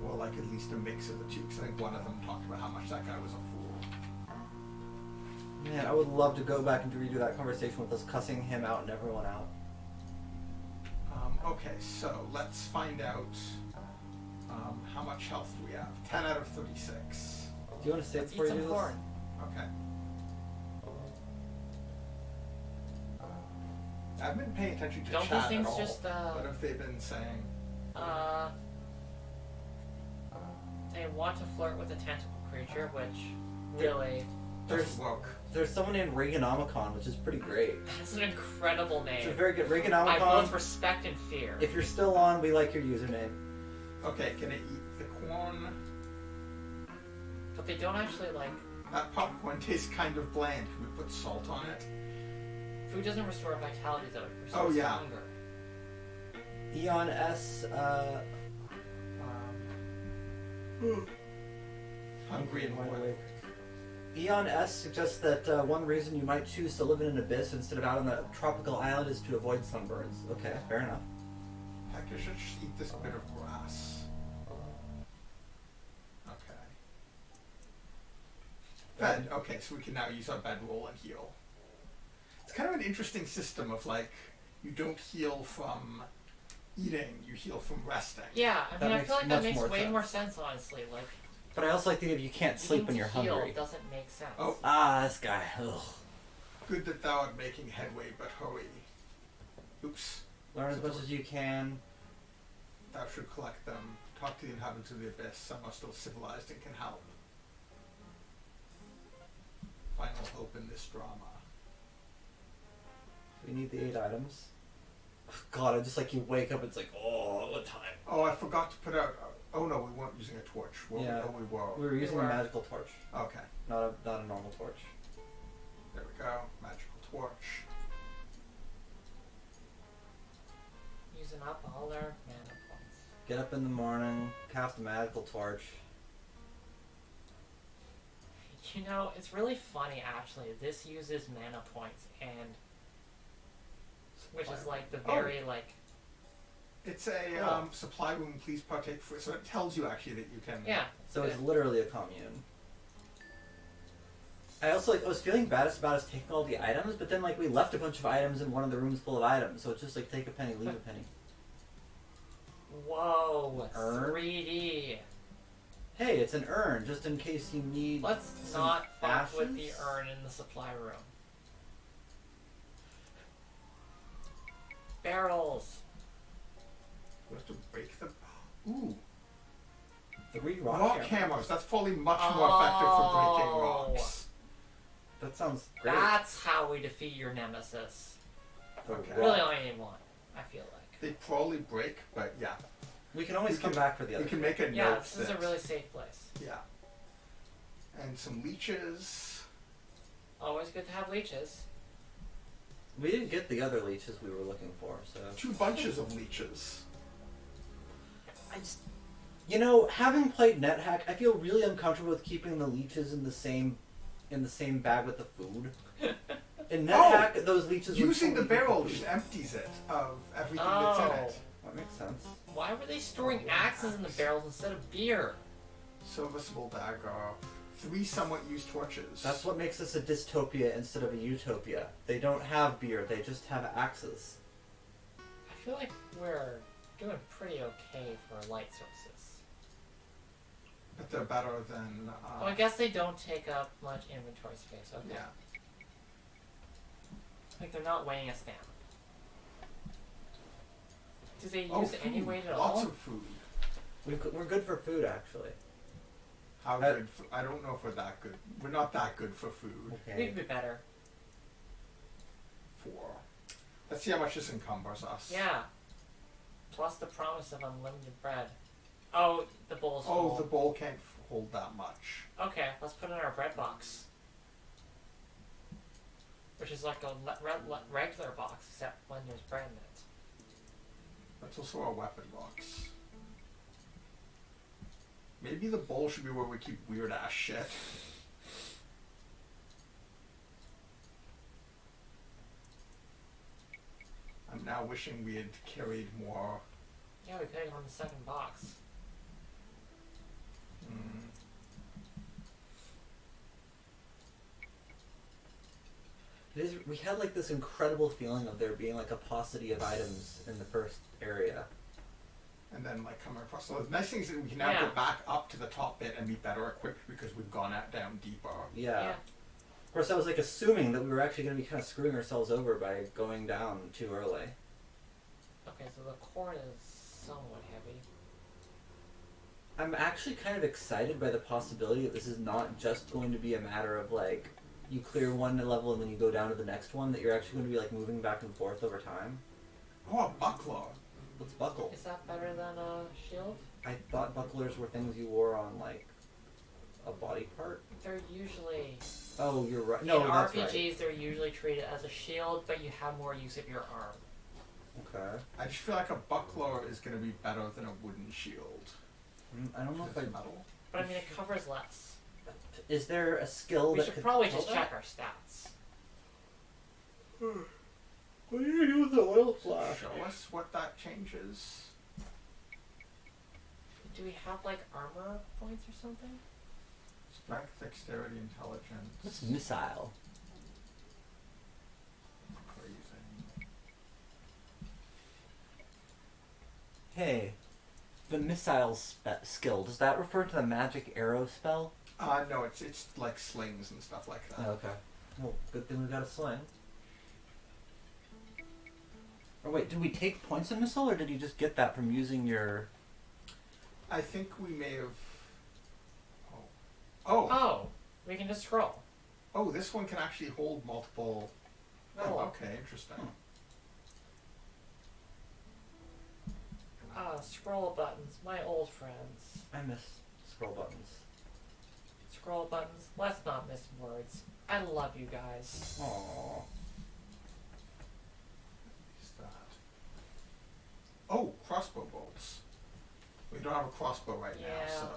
Or like at least a mix of the two, because I think one of them talked about how much that guy was a fool. Man, I would love to go back and redo that conversation with us cussing him out and everyone out. Okay, so let's find out how much health do we have. 10 out of 36. Do you want to save Let's before eat you some do this? corn. Okay. I haven't been paying attention to Don't these chat things at all. just, What have they been saying? They want to flirt with a tentacle creature, which really Doesn't work. There's someone named Reaganomicon, which is pretty great. that's an incredible It's a name. very good I Reaganomicon. both respect and fear. If you're still on, we like your username. Okay, can I eat the corn? But they don't actually like That popcorn tastes kind of bland. Can we put salt on it? food doesn't restore vitality though. It restores Oh, yeah. hunger. Eon S, Hungry and wide wet. awake. Eon S suggests that one reason you might choose to live in an abyss instead of out on a tropical island is to avoid sunburns. Okay, fair enough. Heck, I should just eat this bit of grass. Okay. Fed. Okay, so we can now use our bedroll and heal. It's kind of an interesting system of like, you don't heal from eating, you heal from resting. Yeah, I That mean, I makes feel like that much makes more way sense. more sense, honestly. Like, But I also like the idea you can't sleep when eating you're to heal hungry. doesn't make sense. Oh. This guy. Ugh. Good that thou art making headway, but hurry. Oops. Learn as much as you can. Thou should collect them. Talk to the inhabitants of the abyss. Some are still civilized and can help. Final hope in this drama. We need the 8 items. God, I just like you wake up, it's like, oh, what time? Oh, I forgot to put out. Oh no, we weren't using a torch. Were Yeah. we? Oh, we were. We were using a magical torch, Okay. not a normal torch. There we go. Magical torch. Using up all their mana points. Get up in the morning, cast a magical torch. You know, it's really funny actually. This uses mana points, and which is like the very like. It's a Cool. supply room. Please partake for. So it tells you actually that you can. Yeah. So it's good. literally a commune. I also I was feeling bad about us taking all the items, but then we left a bunch of items in one of the rooms full of items, so it's just take a penny, leave a penny. Whoa, Urn? 3D. Hey, it's an urn, just in case you need. Let's some not fuck with the ashes? urn in the supply room. Barrels. We have to break them. Ooh. 3 Rock rock hammers. hammers. That's probably much more effective for breaking Oh. rocks. That sounds great. That's how we defeat your nemesis. The Okay. rock. Really only need one, I feel like. They probably break, but yeah. We can always We come can- back for the We other. can make a Yeah, note this is a that- really safe place. Yeah. And some leeches. Always good to have leeches. We didn't get the other leeches we were looking for, so. 2 bunches of leeches. I just, having played NetHack, I feel really uncomfortable with keeping the leeches in the same bag with the food. In NetHack, those leeches would Using the totally barrel eat the just food. empties it of everything that's in it. That makes sense. Why were they storing axes in the barrels instead of beer? Serviceable dagger. 3 somewhat used torches. That's what makes this a dystopia instead of a utopia. They don't have beer; they just have axes. I feel like we're doing pretty okay for light sources. But they're better than. Well, I guess they don't take up much inventory space. Okay. Yeah. Like they're not weighing us down. Do they Oh, use any food. weight at Lots all? of food. We're good for food, actually. How good? I don't know if we're that good. We're not that good for food. We'd be better. 4. Let's see how much this encumbers us. Yeah. Plus the promise of unlimited bread. Oh, the bowl's Oh, full. the bowl can't hold that much. Okay, let's put it in our bread box. Which is like a regular box, except when there's bread in it. That's also our weapon box. Maybe the bowl should be where we keep weird ass shit. I'm now wishing we had carried more. Yeah, we could have gone the second box. Mm, We had this incredible feeling of there being a paucity of items in the first area. and then coming across. So the nice thing is that we can now Yeah. go back up to the top bit and be better equipped because we've gone out down deeper. Yeah. Of course, I was assuming that we were actually going to be kind of screwing ourselves over by going down too early. Okay, so the corn is somewhat heavy. I'm actually kind of excited by the possibility that this is not just going to be a matter of you clear one level and then you go down to the next one, that you're actually going to be moving back and forth over time. Oh, a buckler. Let's buckle. Is that better than a shield? I thought bucklers were things you wore on a body part. They're usually Oh, you're right. No, in that's RPGs right. they're usually treated as a shield, but you have more use of your arm. Okay. I just feel like a buckler is going to be better than a wooden shield. I don't know if It's I. metal. But I mean, it covers less. Is there a skill We that should could probably help just check our stats. What do you do with the oil flash? Show us what that changes. Do we have armor points or something? Strength, dexterity, intelligence. What's missile? Hey, the missile skill, does that refer to the magic arrow spell? No, it's like slings and stuff like that. Oh, okay. Well, good thing we got a sling. Or wait, did we take points in missile, or did you just get that from using your... I think we may have... Oh. Oh, we can just scroll. Oh, this one can actually hold multiple... Oh, okay, interesting. Scroll buttons, my old friends. I miss scroll buttons. Scroll buttons, let's not miss words. I love you guys. Aww. What's that? Oh, crossbow bolts. We don't have a crossbow right now, Yeah. so...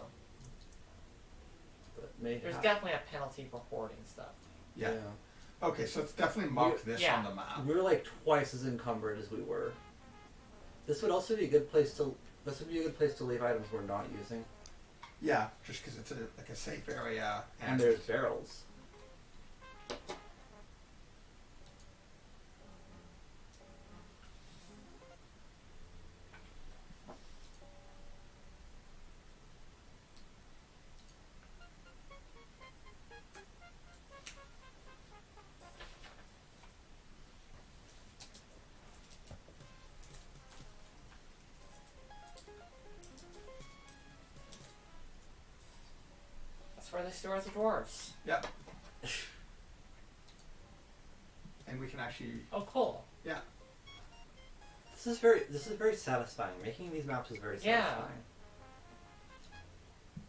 But maybe There's definitely a penalty for hoarding stuff. Yeah. Okay, so let's definitely mark this yeah. on the map. We're like twice as encumbered as we were. This would also be a good place to... This would be a good place to leave items we're not using. Yeah, just because it's like a safe area. And there's barrels. That's where they store the dwarves. Yep. And we can actually... Oh, cool. Yeah. This is very satisfying. Making these maps is very Yeah. satisfying.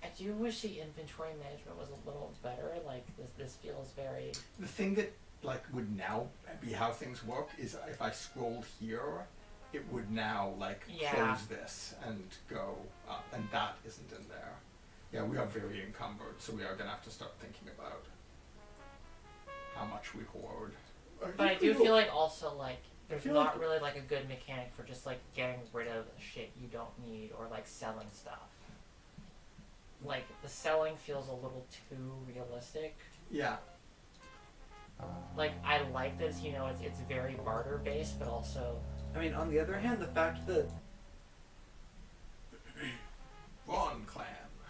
I do wish the inventory management was a little better. Like, this feels very... The thing that like would now be how things work is if I scrolled here, it would now like Yeah. close this and go up, and that isn't in there. Yeah, we are very encumbered, so we are gonna have to start thinking about how much we hoard. But I do feel like also, like, there's feel not like- really, like, a good mechanic for just, like, getting rid of shit you don't need or, like, selling stuff. Like, the selling feels a little too realistic. Yeah. Like, I like this, you know, it's very barter-based, but also... I mean, on the other hand, the fact that... Ron clan.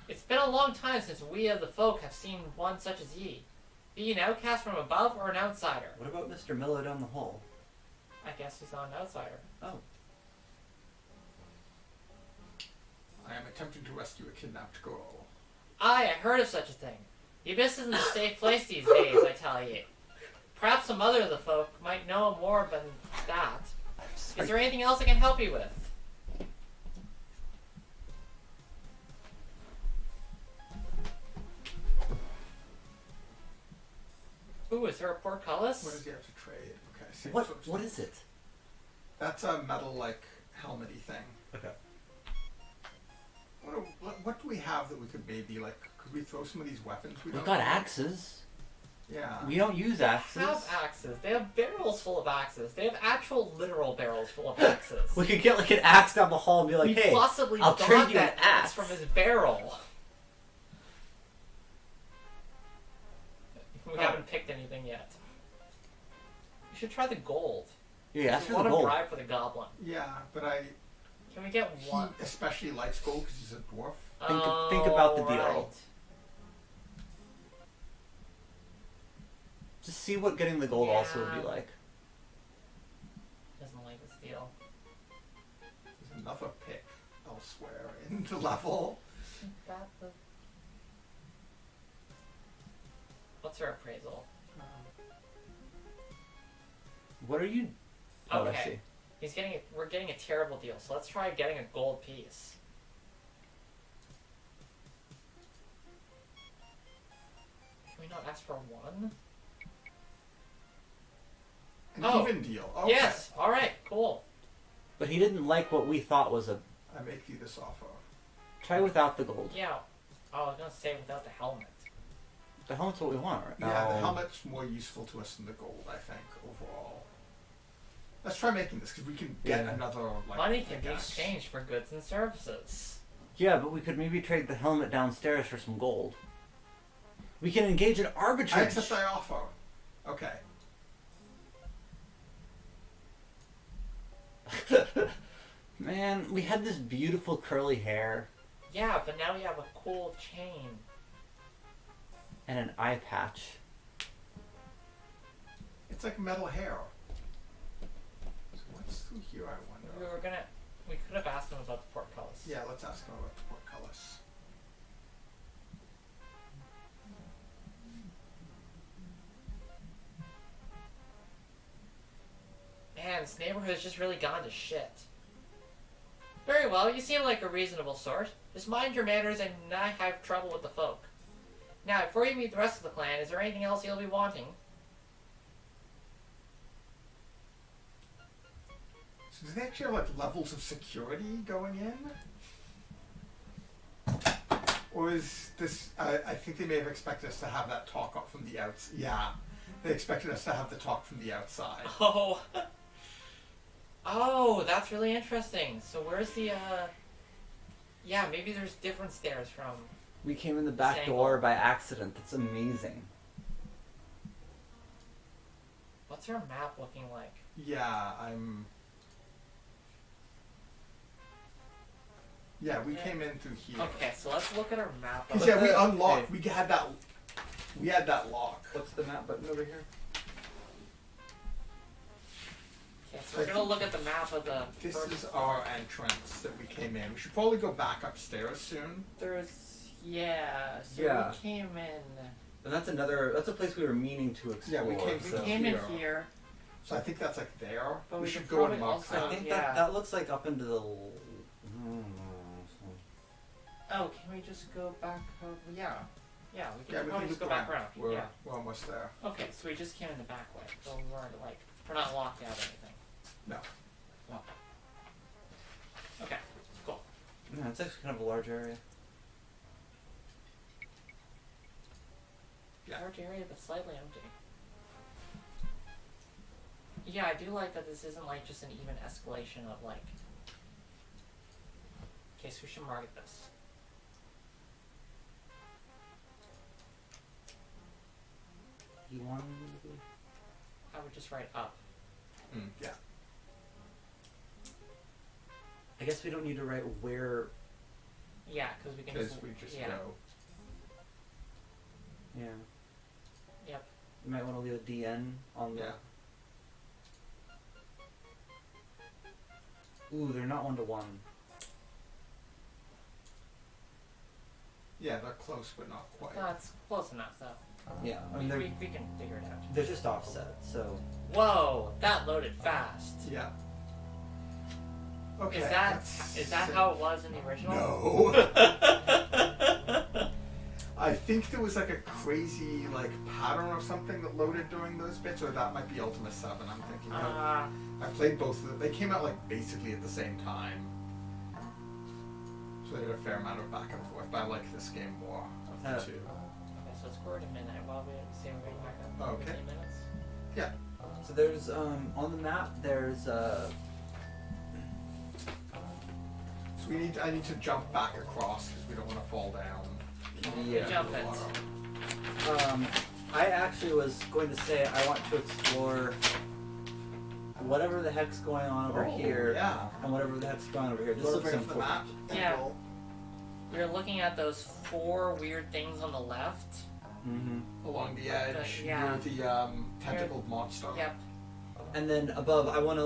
It's been a long time since we of the folk have seen one such as ye. Be an outcast from above or an outsider? What about Mr. Miller down the hall? I guess he's not an outsider. Oh. I am attempting to rescue a kidnapped girl. Aye, I heard of such a thing. The Abyss isn't a safe place these days, I tell ye. Perhaps some other of the folk might know more than that. Is there anything else I can help you with? Ooh, is there a portcullis? What does he have to trade? Okay, same What? sort of What stuff. is it? That's a metal like helmety thing. Okay. What do we have that we could maybe like? Could we throw some of these weapons? We We've don't got need? axes. Yeah. We don't use They axes. have axes. They have barrels full of axes. They have actual literal barrels full of axes. We could get like an axe down the hall and be like, We hey, possibly I'll got trade you that an axe axe. from his barrel. We haven't picked anything yet. We should try the gold. Yeah, ask There's for a the lot of gold. bribe for the goblin. Yeah, but Can we get one? he especially likes gold because he's a dwarf. Think about the deal. right. Just see what getting the gold also would be Yeah. like. Doesn't like this deal. There's another pick elsewhere in the level. Isn't that the... What's her appraisal? What are you... Oh, I Okay. see. We're getting a terrible deal, so let's try getting a gold piece. Can we not ask for one? An Oh. even deal. Okay. Yes! Alright, cool. But he didn't like what we thought was a... I make you this offer. Try without the gold. Yeah. Oh, I was gonna say without the helmet. The helmet's what we want, right? Yeah, the No. helmet's more useful to us than the gold, I think, overall. Let's try making this, because we can get Yeah. another, like... Money can I be guess. exchanged for goods and services. Yeah, but we could maybe trade the helmet downstairs for some gold. We can engage in I arbitrage. accept thy offer. Okay. Man, we had this beautiful curly hair Yeah, but now we have a cool chain. and an eye patch. It's like metal hair. So what's through here, I wonder? We could have asked him about the portcullis. Yeah, let's ask him about the portcullis. Man, this neighborhood's just really gone to shit. Very well, you seem like a reasonable sort. Just mind your manners and not have trouble with the folk. Now, before you meet the rest of the clan, is there anything else you'll be wanting? So do they actually have like levels of security going in? Or is this, I think they may have expected us to have that talk up from the outside. Yeah, they expected us to have the talk from the outside. Oh. Oh, that's really interesting. So where's the, yeah, maybe there's different stairs from... We came in the back Same. door by accident. That's amazing. What's our map looking like? Yeah, Yeah, we came in through here. Okay, so let's look at our map. Because But we the- unlocked. hey. We had that lock. What's the map button over here? Okay, so we're gonna look at the map of the This first is our entrance that we came in. We should probably go back upstairs soon. Yeah, so Yeah. we came in... And that's a place we were meaning to explore. Yeah, we came We So came in here. here. So I think that's like there. But we we should could go and probably mark also- I that. think Yeah. that looks like up into the... Oh, can we just go back over? Yeah. Yeah, we can Yeah, we probably can just look go back around. We're, Yeah. we're almost there. Okay, so we just came in the back way. So we're not locked out or anything. No. Well. Okay, cool. Yeah, it's actually kind of a large area. Yeah. Large area, but slightly empty. Yeah, I do like that this isn't like just an even escalation of like... Okay, so we should market this. You want maybe? I would just write up. Yeah. I guess we don't need to write where... Yeah, because we can Because just... we just yeah. go. Yeah. Yep. You might want to leave a DN on the... Yeah. Ooh, they're not one-to-one. Yeah, they're close, but not quite. That's close enough, though. Yeah, I mean, We can figure it out. they're just offset, so... Whoa, that loaded fast. Yeah. Okay. Is that how it was in the original? No. I think there was like a crazy like pattern or something that loaded during those bits, or that might be Ultima 7. I'm thinking of. I played both of them. They came out like basically at the same time, so they had a fair amount of back and forth. But I like this game more of the two. Okay, so it's quarter to midnight while we say we're getting back up. Okay. 15 minutes. Yeah. So there's, on the map, there's, So I need to jump back across because we don't want to fall down. yeah. Jump it. I actually was going to say I want to explore whatever the heck's going on over here, Yeah. and whatever the heck's going on over here. This Wanna looks bring up the map. important. Yeah. Roll. We're looking at those 4 weird things on the left. Mm-hmm. Along the edge, Yeah. near the tentacled monster. Yep. And then above, I want to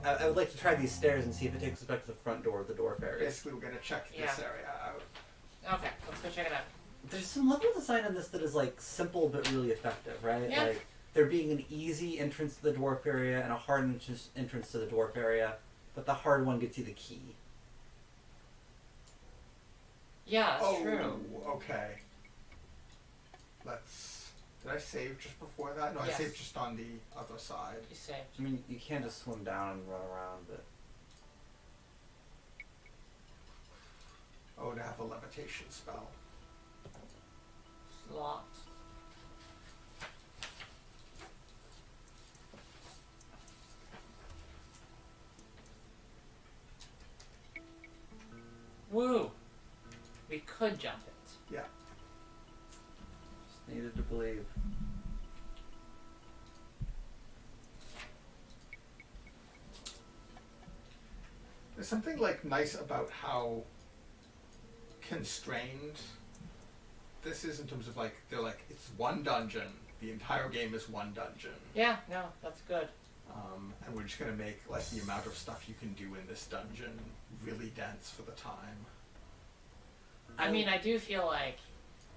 I would like to try these stairs and see if it takes us back to the front door of the dwarf area. Basically, we're gonna check this Yeah. area out. Okay, let's go check it out. There's some level design in this that is like simple but really effective, right? Yeah. Like there being an easy entrance to the dwarf area and a hard entrance to the dwarf area, but the hard one gets you the key. Yeah, that's true. Okay. Did I save just before that? No, Yes. I saved just on the other side. You saved. I mean, you can't just swim down and run around, but Oh, to have a levitation spell. It's locked. Woo! We could jump it. Yeah. just needed to believe. There's something like nice about how constrained this is in terms of like they're like it's one dungeon. The entire game is one dungeon. Yeah, no, that's good. And we're just gonna make like the amount of stuff you can do in this dungeon really dense for the time. I mean, I do feel like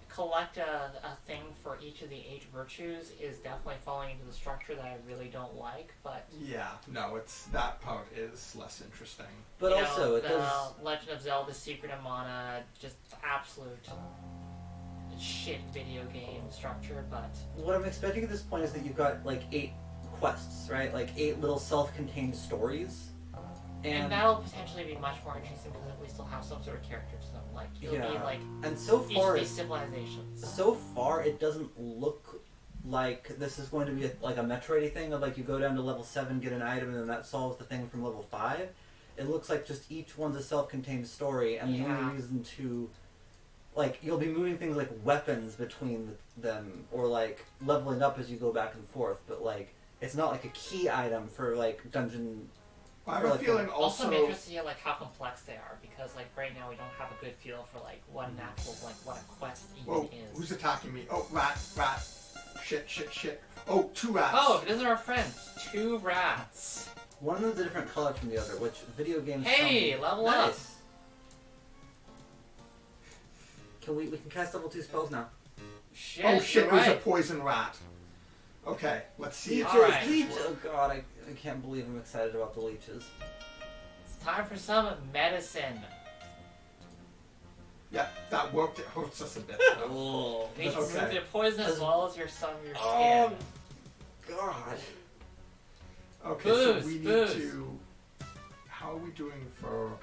collect a thing for each of the 8 virtues is definitely falling into the structure that I really don't like, but... Yeah, no, it's that part is less interesting. But also, it the does... Legend of Zelda Secret of Mana, just absolute shit video game structure, but... What I'm expecting at this point is that you've got, like, 8 quests, right? Like, 8 little self-contained stories. And that'll potentially be much more interesting because we still have some sort of character to them. Like, it'll be like and so each far, of these civilizations. So far, it doesn't look like this is going to be like a Metroid thing of like you go down to level 7, get an item, and then that solves the thing from level 5. It looks like just each one's a self-contained story, and the only reason to like you'll be moving things like weapons between them or like leveling up as you go back and forth, but like it's not like a key item for like dungeon. I have a feeling also I'm interested to see like how complex they are because like right now we don't have a good feel for like what an actual like what a quest even is. Who's attacking me? Oh, rat. Shit. Oh, 2 rats. Oh, those are our friends. 2 rats. One of them's a different color from the other, which video games. Hey, level up. We can cast level 2 spells now. Shit. Oh shit! Right. There's a poison rat. Okay, let's see if Alright. Leeches! Oh god, I can't believe I'm excited about the leeches. It's time for some medicine. Yeah, that worked. It hurts us a bit. Oh, They can Okay. remove the poison as well as your some of your oh skin. god. Okay, Booze, so we need booze. to. How are we doing for?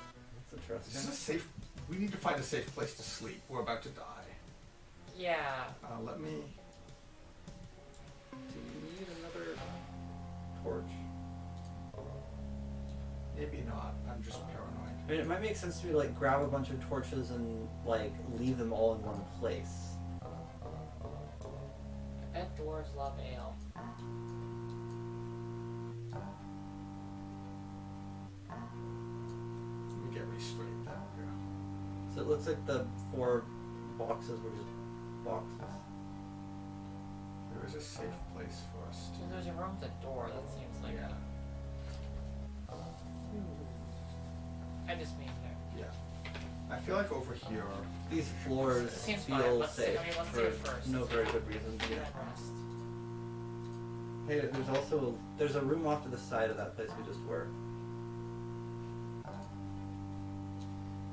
That's Is this interesting. a safe? We need to find a safe place to sleep. We're about to die. Yeah. Let me. Do we need another torch? Maybe not. I'm just paranoid. I mean, it might make sense to me to like grab a bunch of torches and like leave them all in one place. I bet dwarves love ale. Let me get restrained down here. So it looks like the 4 boxes were just boxes. There is a safe place for us So to. there's a room with a door. That seems like Yeah. I just mean there. Yeah. I feel like over here. These floors It seems fine. feel Let's safe let's for see it first. no very good reason. Yeah. Yeah. Rest. Hey, there's a room off to the side of that place we just were.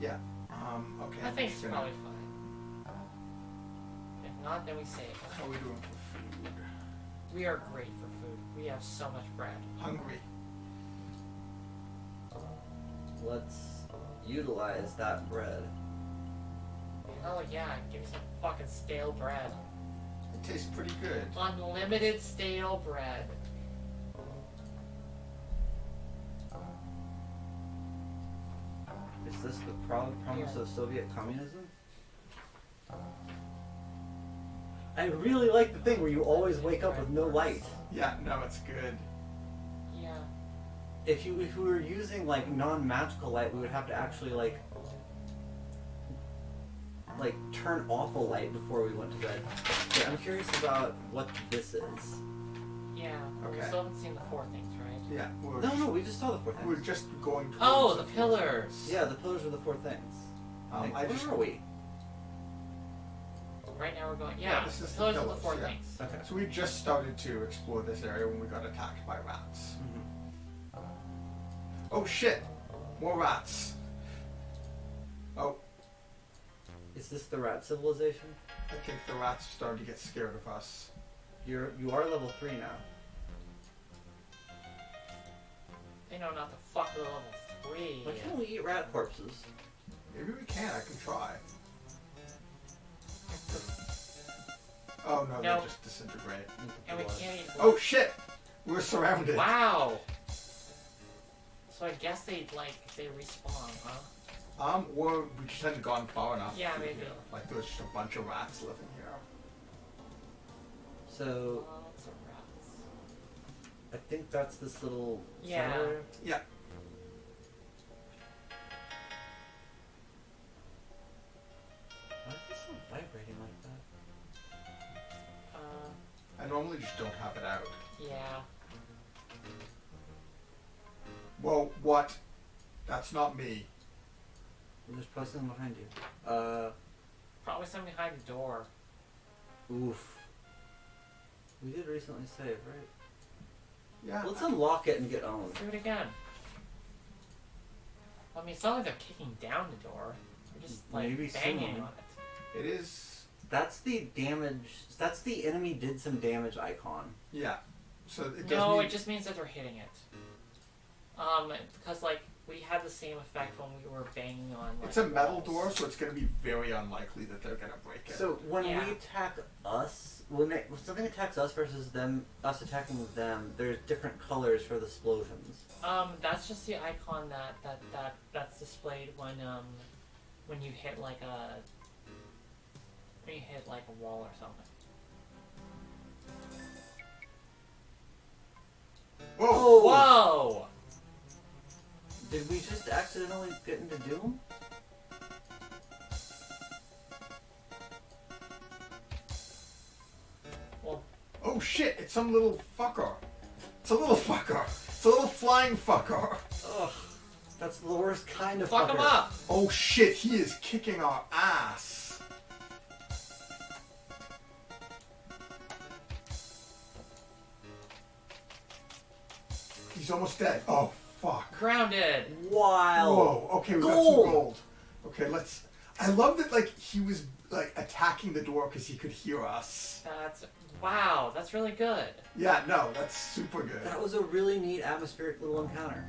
Yeah. Okay. I I'm think just it's gonna- probably fine. If not, then we save. How are we doing for food? We are great for food. We have so much bread. Hungry. Let's utilize that bread. Oh yeah, give me some fucking stale bread. It tastes pretty good. Unlimited stale bread. Is this the promise of Soviet communism? I really like the thing where you always wake up with no light. Yeah. No, it's good. Yeah. If we were using like non-magical light, we would have to actually like turn off a light before we went to bed. Yeah, I'm curious about what this is. Yeah. Okay. We still haven't seen the 4 things, right? Yeah. No, we just saw the 4 We're things. just going. Oh, towards the pillars. Yeah, the pillars are the 4 things. Like, I where just. are we? Right now we're going. Yeah, Yeah. this is the pillars are the pillars, 4 yeah. things. Okay. So we just started to explore this area when we got attacked by rats. Mm-hmm. Oh shit! More rats. Oh, Is this the rat civilization? I think the rats are starting to get scared of us. You are level 3 now. They know not to fuck with level 3. Why can't we eat rat corpses? Maybe we can. I can try. Oh no, No. they just disintegrate. And we can't eat. Oh shit! We're surrounded. Wow. So I guess they respawn, huh? Or we just hadn't gone far enough. Yeah, through maybe. here. Like there's just a bunch of rats living here. So Lots of rats. I think that's this little Yeah. center. Yeah. normally just don't have it out. Yeah. Whoa, what? That's not me. There's probably something behind you. Probably something behind the door. Oof. We did recently save, right? Yeah. Let's unlock it and get owned. Do it again. I mean, it's not like they're kicking down the door. They're just, like, Maybe banging soon. on it. It is. That's the damage. That's the enemy did some damage icon. Yeah. So it doesn't. No, it just means that they're hitting it. Because, like, we had the same effect when we were banging on, like, It's a metal walls. door, so it's going to be very unlikely that they're going to break it. So when Yeah. we attack us, when something attacks us versus us attacking them, there's different colors for the explosions. That's just the icon that's displayed when you hit like a wall or something. Whoa! Whoa! Did we just accidentally get into Doom? Well, Oh shit! It's some little fucker. It's a little fucker. It's a little flying fucker. Ugh, that's the worst kind of fuck fucker. him up! Oh shit! He is kicking our ass. He's almost dead. Oh fuck. Grounded! Wild. Whoa. Okay, we got Gold. some gold. Okay, let's. I love that. Like he was like attacking the door because he could hear us. Wow, that's really good. Yeah. No, that's super good. That was a really neat atmospheric little encounter.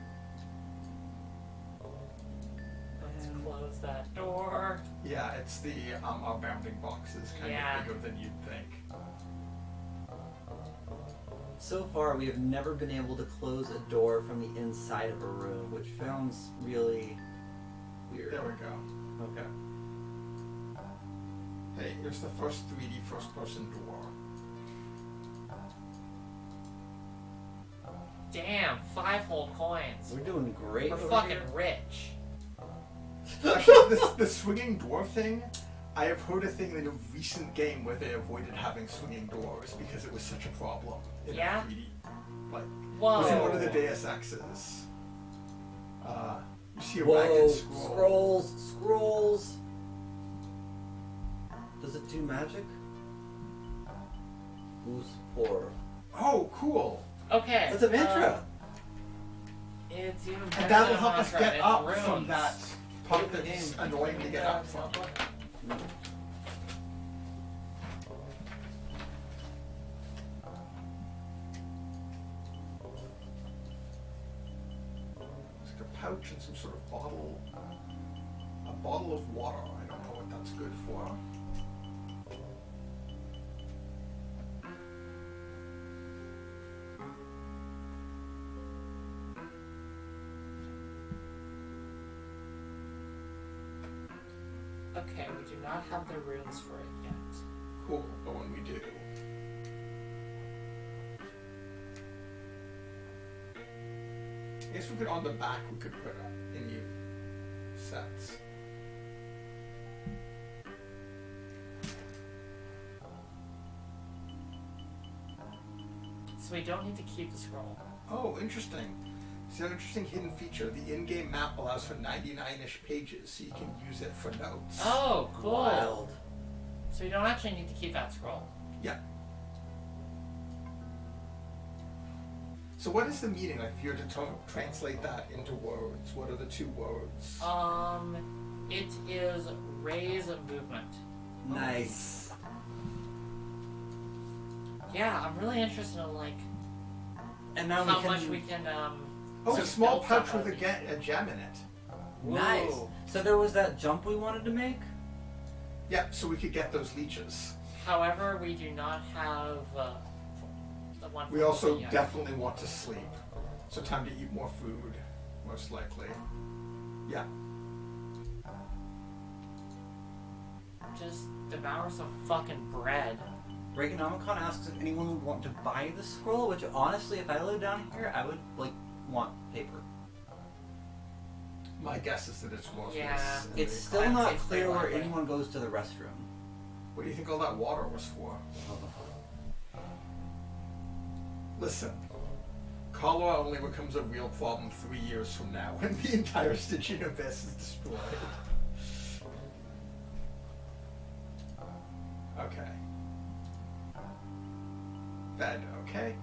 Let's close that door. Yeah, it's the our bounding box is kind Yeah. of bigger than you'd think. So far, we have never been able to close a door from the inside of a room, which sounds really weird. There we go. Okay. Hey, here's the first 3D first-person door. Damn, 5 whole coins. We're doing great. We're over fucking here. rich. Actually, the swinging door thing, I have heard a thing in a recent game where they avoided having swinging doors because it was such a problem in Yeah? 3D. Like, Whoa. it was in one of the Deus Exes. You see a Whoa, ragged scroll. scrolls. Does it do magic? Who's poor? Oh, cool. Okay. That's a mantra. It's even better And that'll than a help us mantra. get It's up runes. from that part Look at the that's game. annoying to get up from. It's like a pouch and some sort of bottle. A bottle of water. I don't know what that's good for. Okay, we do not have the runes for it yet. Cool, but when we do. I guess we could, on the back, we could put in new sets. So we don't need to keep the scroll. Oh, interesting. It's an interesting hidden feature. The in-game map allows for 99-ish pages, so you can use it for notes. Oh, cool. Wild. So we don't actually need to keep that scroll. Yeah. So what is the meaning? Like, if you were to translate that into words, what are the 2 words? It is raise movement. Nice. Yeah, I'm really interested in like And now how we can. much we can Oh, so a small build pouch stuff with out of a gem in it. Nice. Whoa. So there was that jump we wanted to make. Yep, so we could get those leeches. However, we do not have the one. We from also the yet. definitely want to sleep. So time to eat more food, most likely. Yeah. Just devour some fucking bread. Reaganomicon asks if anyone would want to buy the scroll, which honestly, if I lived down here, I would want paper. My guess is that it's worthless. Yeah. and It's they- still I'd not say clear stay where lively. anyone goes to the restroom. What do you think all that water was for? Listen, cholera only becomes a real problem 3 years from now when the entire Stygian Abyss is destroyed. Okay. Fed, okay.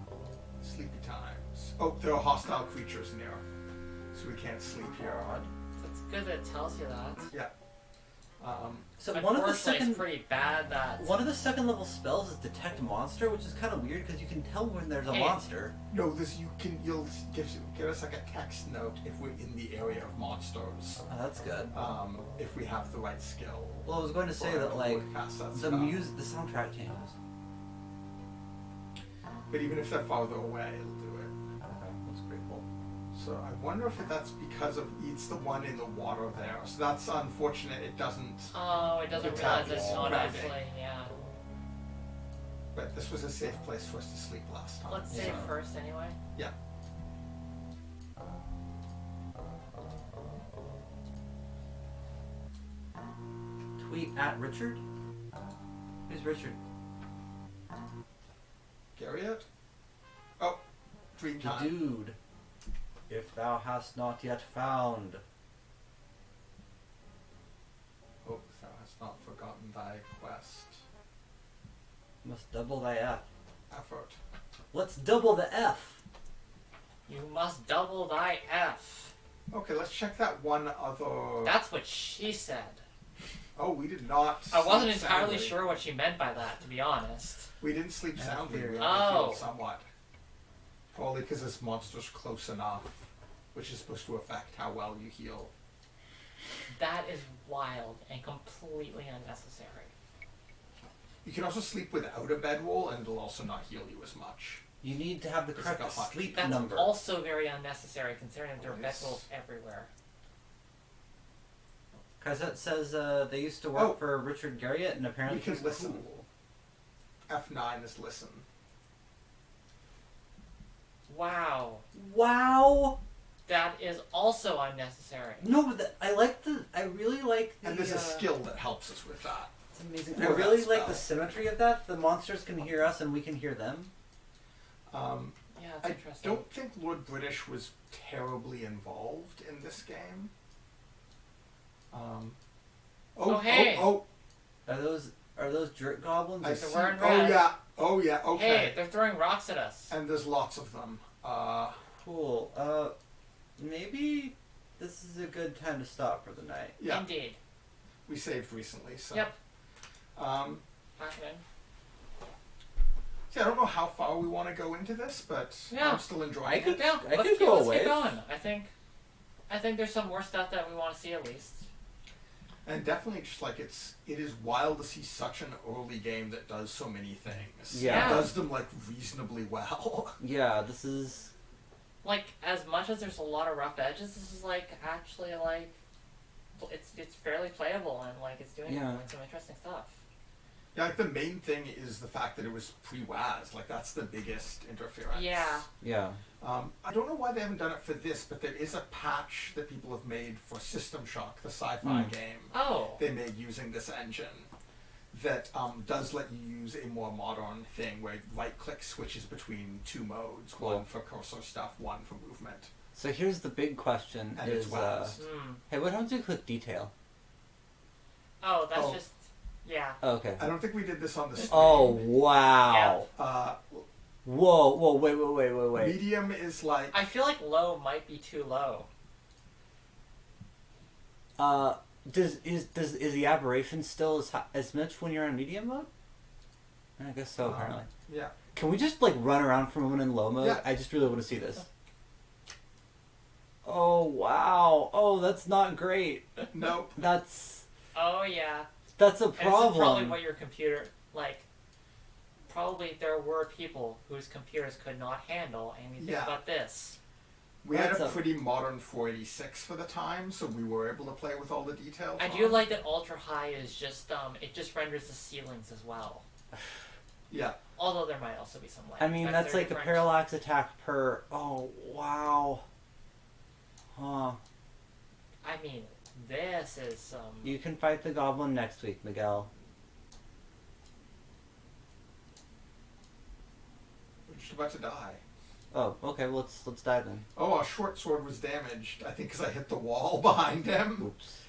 Sleepy times. Oh, there are hostile creatures near, so we can't sleep here. That's good that it tells you that. Yeah. So Unfortunately, it's pretty bad that... one of the second level spells is detect monster, which is kind of weird because you can tell when there's a Hey. monster. No, you'll give us like a text note if we're in the area of monsters. Oh, that's good. If we have the right skill. Well, I was going to say Or that like look past that the stuff. the soundtrack changes. But even if they're farther away, it'll do it. Okay, that's pretty cool. So I wonder if that's because of it's the one in the water there. So that's unfortunate. It doesn't. Oh, it doesn't Attack realize it's wall. not Right. actually, yeah. But this was a safe place for us to sleep last time. Let's save so- first anyway. Yeah. Tweet at Richard. Who's Richard? Garriott? Oh, dream The time. dude. If thou hast not yet found. Oh, thou hast not forgotten thy quest. Must double thy F. Effort. Let's double the F. You must double thy F. Okay, let's check that one other. That's what she said. Oh, we did not. I wasn't sleep entirely soundly. sure what she meant by that, to be honest. We didn't sleep Yeah, soundly. We theory. only Oh. healed somewhat. Probably because this monster's close enough, which is supposed to affect how well you heal. That is wild and completely unnecessary. You can also sleep without a bedroll, and it'll also not heal you as much. You need to have the It's correct like a hot- sleep That's number. also very unnecessary considering that there are Nice. bedrolls everywhere. Because it says they used to work Oh. for Richard Garriott, and apparently We can he's listen. cool. F9 is listen. Wow. Wow. That is also unnecessary. No, but I really like the. And there's a skill that helps us with that. It's amazing. for I really that like the spell. symmetry of that. The monsters can hear us, and we can hear them. Yeah, that's I interesting. don't think Lord British was terribly involved in this game. Oh, hey. Oh, Are those jerk goblins? I They're see. wearing Oh red. yeah. Oh yeah. Hey, Okay. they're throwing rocks at us. And there's lots of them. Cool. Maybe this is a good time to stop for the night. Yeah. Indeed. We saved recently, so. Yep. Um, Happening. see, I don't know how far we want to go into this, but Yeah. I'm still enjoying I it. could- Yeah, I let's could keep, go let's away. keep going. I think there's some more stuff that we want to see at least. And definitely just like it is wild to see such an early game that does so many things. Yeah. It does them like reasonably well. Yeah, this is. Like, as much as there's a lot of rough edges, this is like actually like it's fairly playable and like it's doing Yeah. like, some interesting stuff. Yeah, like the main thing is the fact that it was pre-WAS. Like that's the biggest interference. Yeah. Yeah. I don't know why they haven't done it for this, but there is a patch that people have made for System Shock, the sci-fi game. Oh. They made using this engine that does let you use a more modern thing where right-click switches between two modes, Cool. one for cursor stuff, one for movement. So here's the big question: And is it's WAS. hey, what happens if you click detail? Oh, that's Oh. just yeah. Oh, okay. I don't think we did this on the stream. Oh wow! Whoa! Wait! Medium is like I feel like low might be too low. Is the aberration still as much when you're on medium mode? I guess so. Apparently. yeah. Can we just like run around for a moment in low mode? Yeah. I just really want to see this. Oh wow! Oh, that's not great. Nope. That's Oh yeah. a And this is probably problem. what your computer like. Probably there were people whose computers could not handle anything Yeah. but this. We had That's a a- pretty modern 486 for the time, so we were able to play with all the details. I do like that ultra high is just it just renders the ceilings as well. Yeah. Although there might also be some light. I mean, effects that's that are like a different. parallax attack per. Oh wow. Huh. I mean, this is You can fight the goblin next week, Miguel. Would Just about to die. Oh, okay. Well, let's dive in. Oh, our short sword was damaged. I think because I hit the wall behind him. Oops.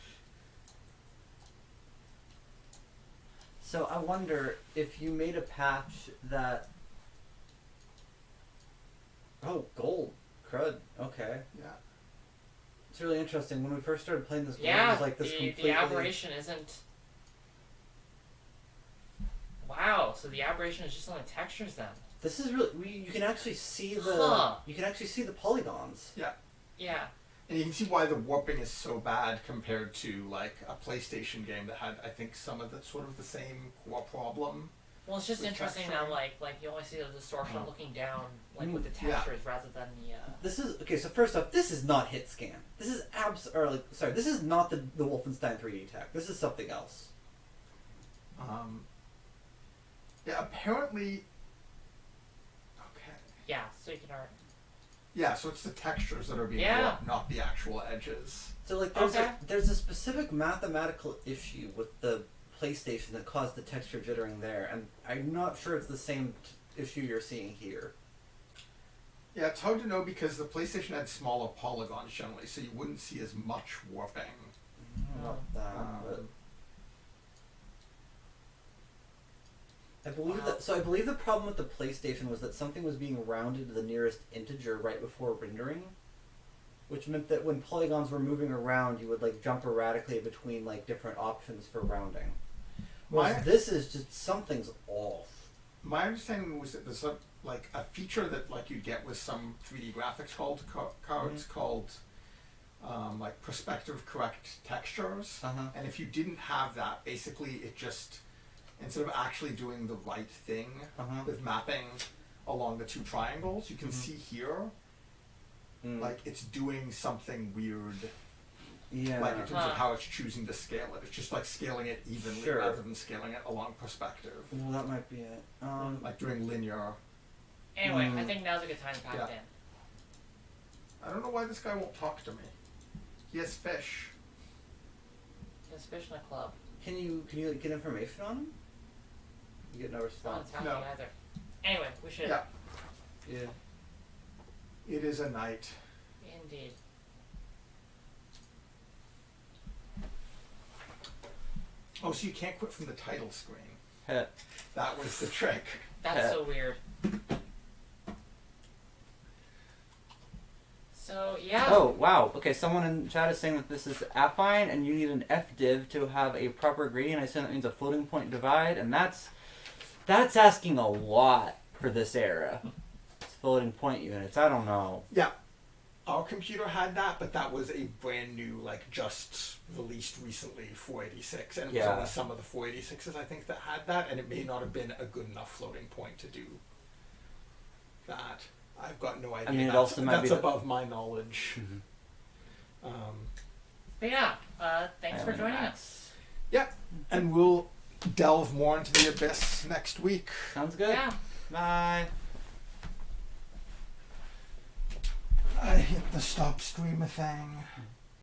So I wonder if you made a patch that. Oh, gold. Crud. Okay. Yeah. It's really interesting. When we first started playing this game, it Yeah, was like this completely... the aberration isn't... Wow, so the aberration is just on the textures then. This is really... you can actually see the... Huh. You can actually see the polygons. Yeah. Yeah. And you can see why the warping is so bad compared to, like, a PlayStation game that had, I think, some of the sort of the same core problem. Well, it's just With interesting texture. that, like you only see the distortion looking down, like, with the Yeah. textures rather than the, This is... Okay, so first off, this is not hit scan. This is this is not the Wolfenstein 3D tech. This is something else. Yeah, apparently... Okay. Yeah, so you can already... Yeah, so it's the textures that are being Yeah. warped, not the actual edges. So like Okay. there's a specific mathematical issue with the PlayStation that caused the texture jittering there, and I'm not sure it's the same issue you're seeing here. Yeah, it's hard to know because the PlayStation had smaller polygons generally, so you wouldn't see as much warping. Not that, but I believe the problem with the PlayStation was that something was being rounded to the nearest integer right before rendering, which meant that when polygons were moving around, you would like jump erratically between like different options for rounding. Whereas this is just something's off. My understanding was that there's a feature that like you'd get with some 3D graphics cards called like perspective correct textures, and if you didn't have that, basically it just, instead of actually doing the right thing with mapping along the two triangles, you can see here like it's doing something weird. Yeah. Like in terms of how it's choosing to scale it. It's just like scaling it evenly rather than scaling it along perspective. Well, that might be it. Like doing linear. Anyway, I think now's a good time to pack it in. I don't know why this guy won't talk to me. He has fish. There's fish in a club. Can you like, get information on him? You get no Not response. Italian either. Anyway, we should... Yeah. Yeah. It is a night. Indeed. Oh, so you can't quit from the title screen. Heh. That was the trick. That's so weird. So, yeah. Oh, wow. Okay, someone in chat is saying that this is affine and you need an FDiv to have a proper gradient. I assume that means a floating point divide, and that's asking a lot for this era. It's floating point units. I don't know. Yeah. Our computer had that, but that was a brand new, like, just released recently 486. And it was only some of the 486s, I think, that had that, and it may not have been a good enough floating point to do that. I've got no idea. I mean, it that's also might be above my knowledge. But yeah, thanks for joining us. Yep. And we'll delve more into the abyss next week. Sounds good. Yeah. Bye. I hit the stop streamer thing.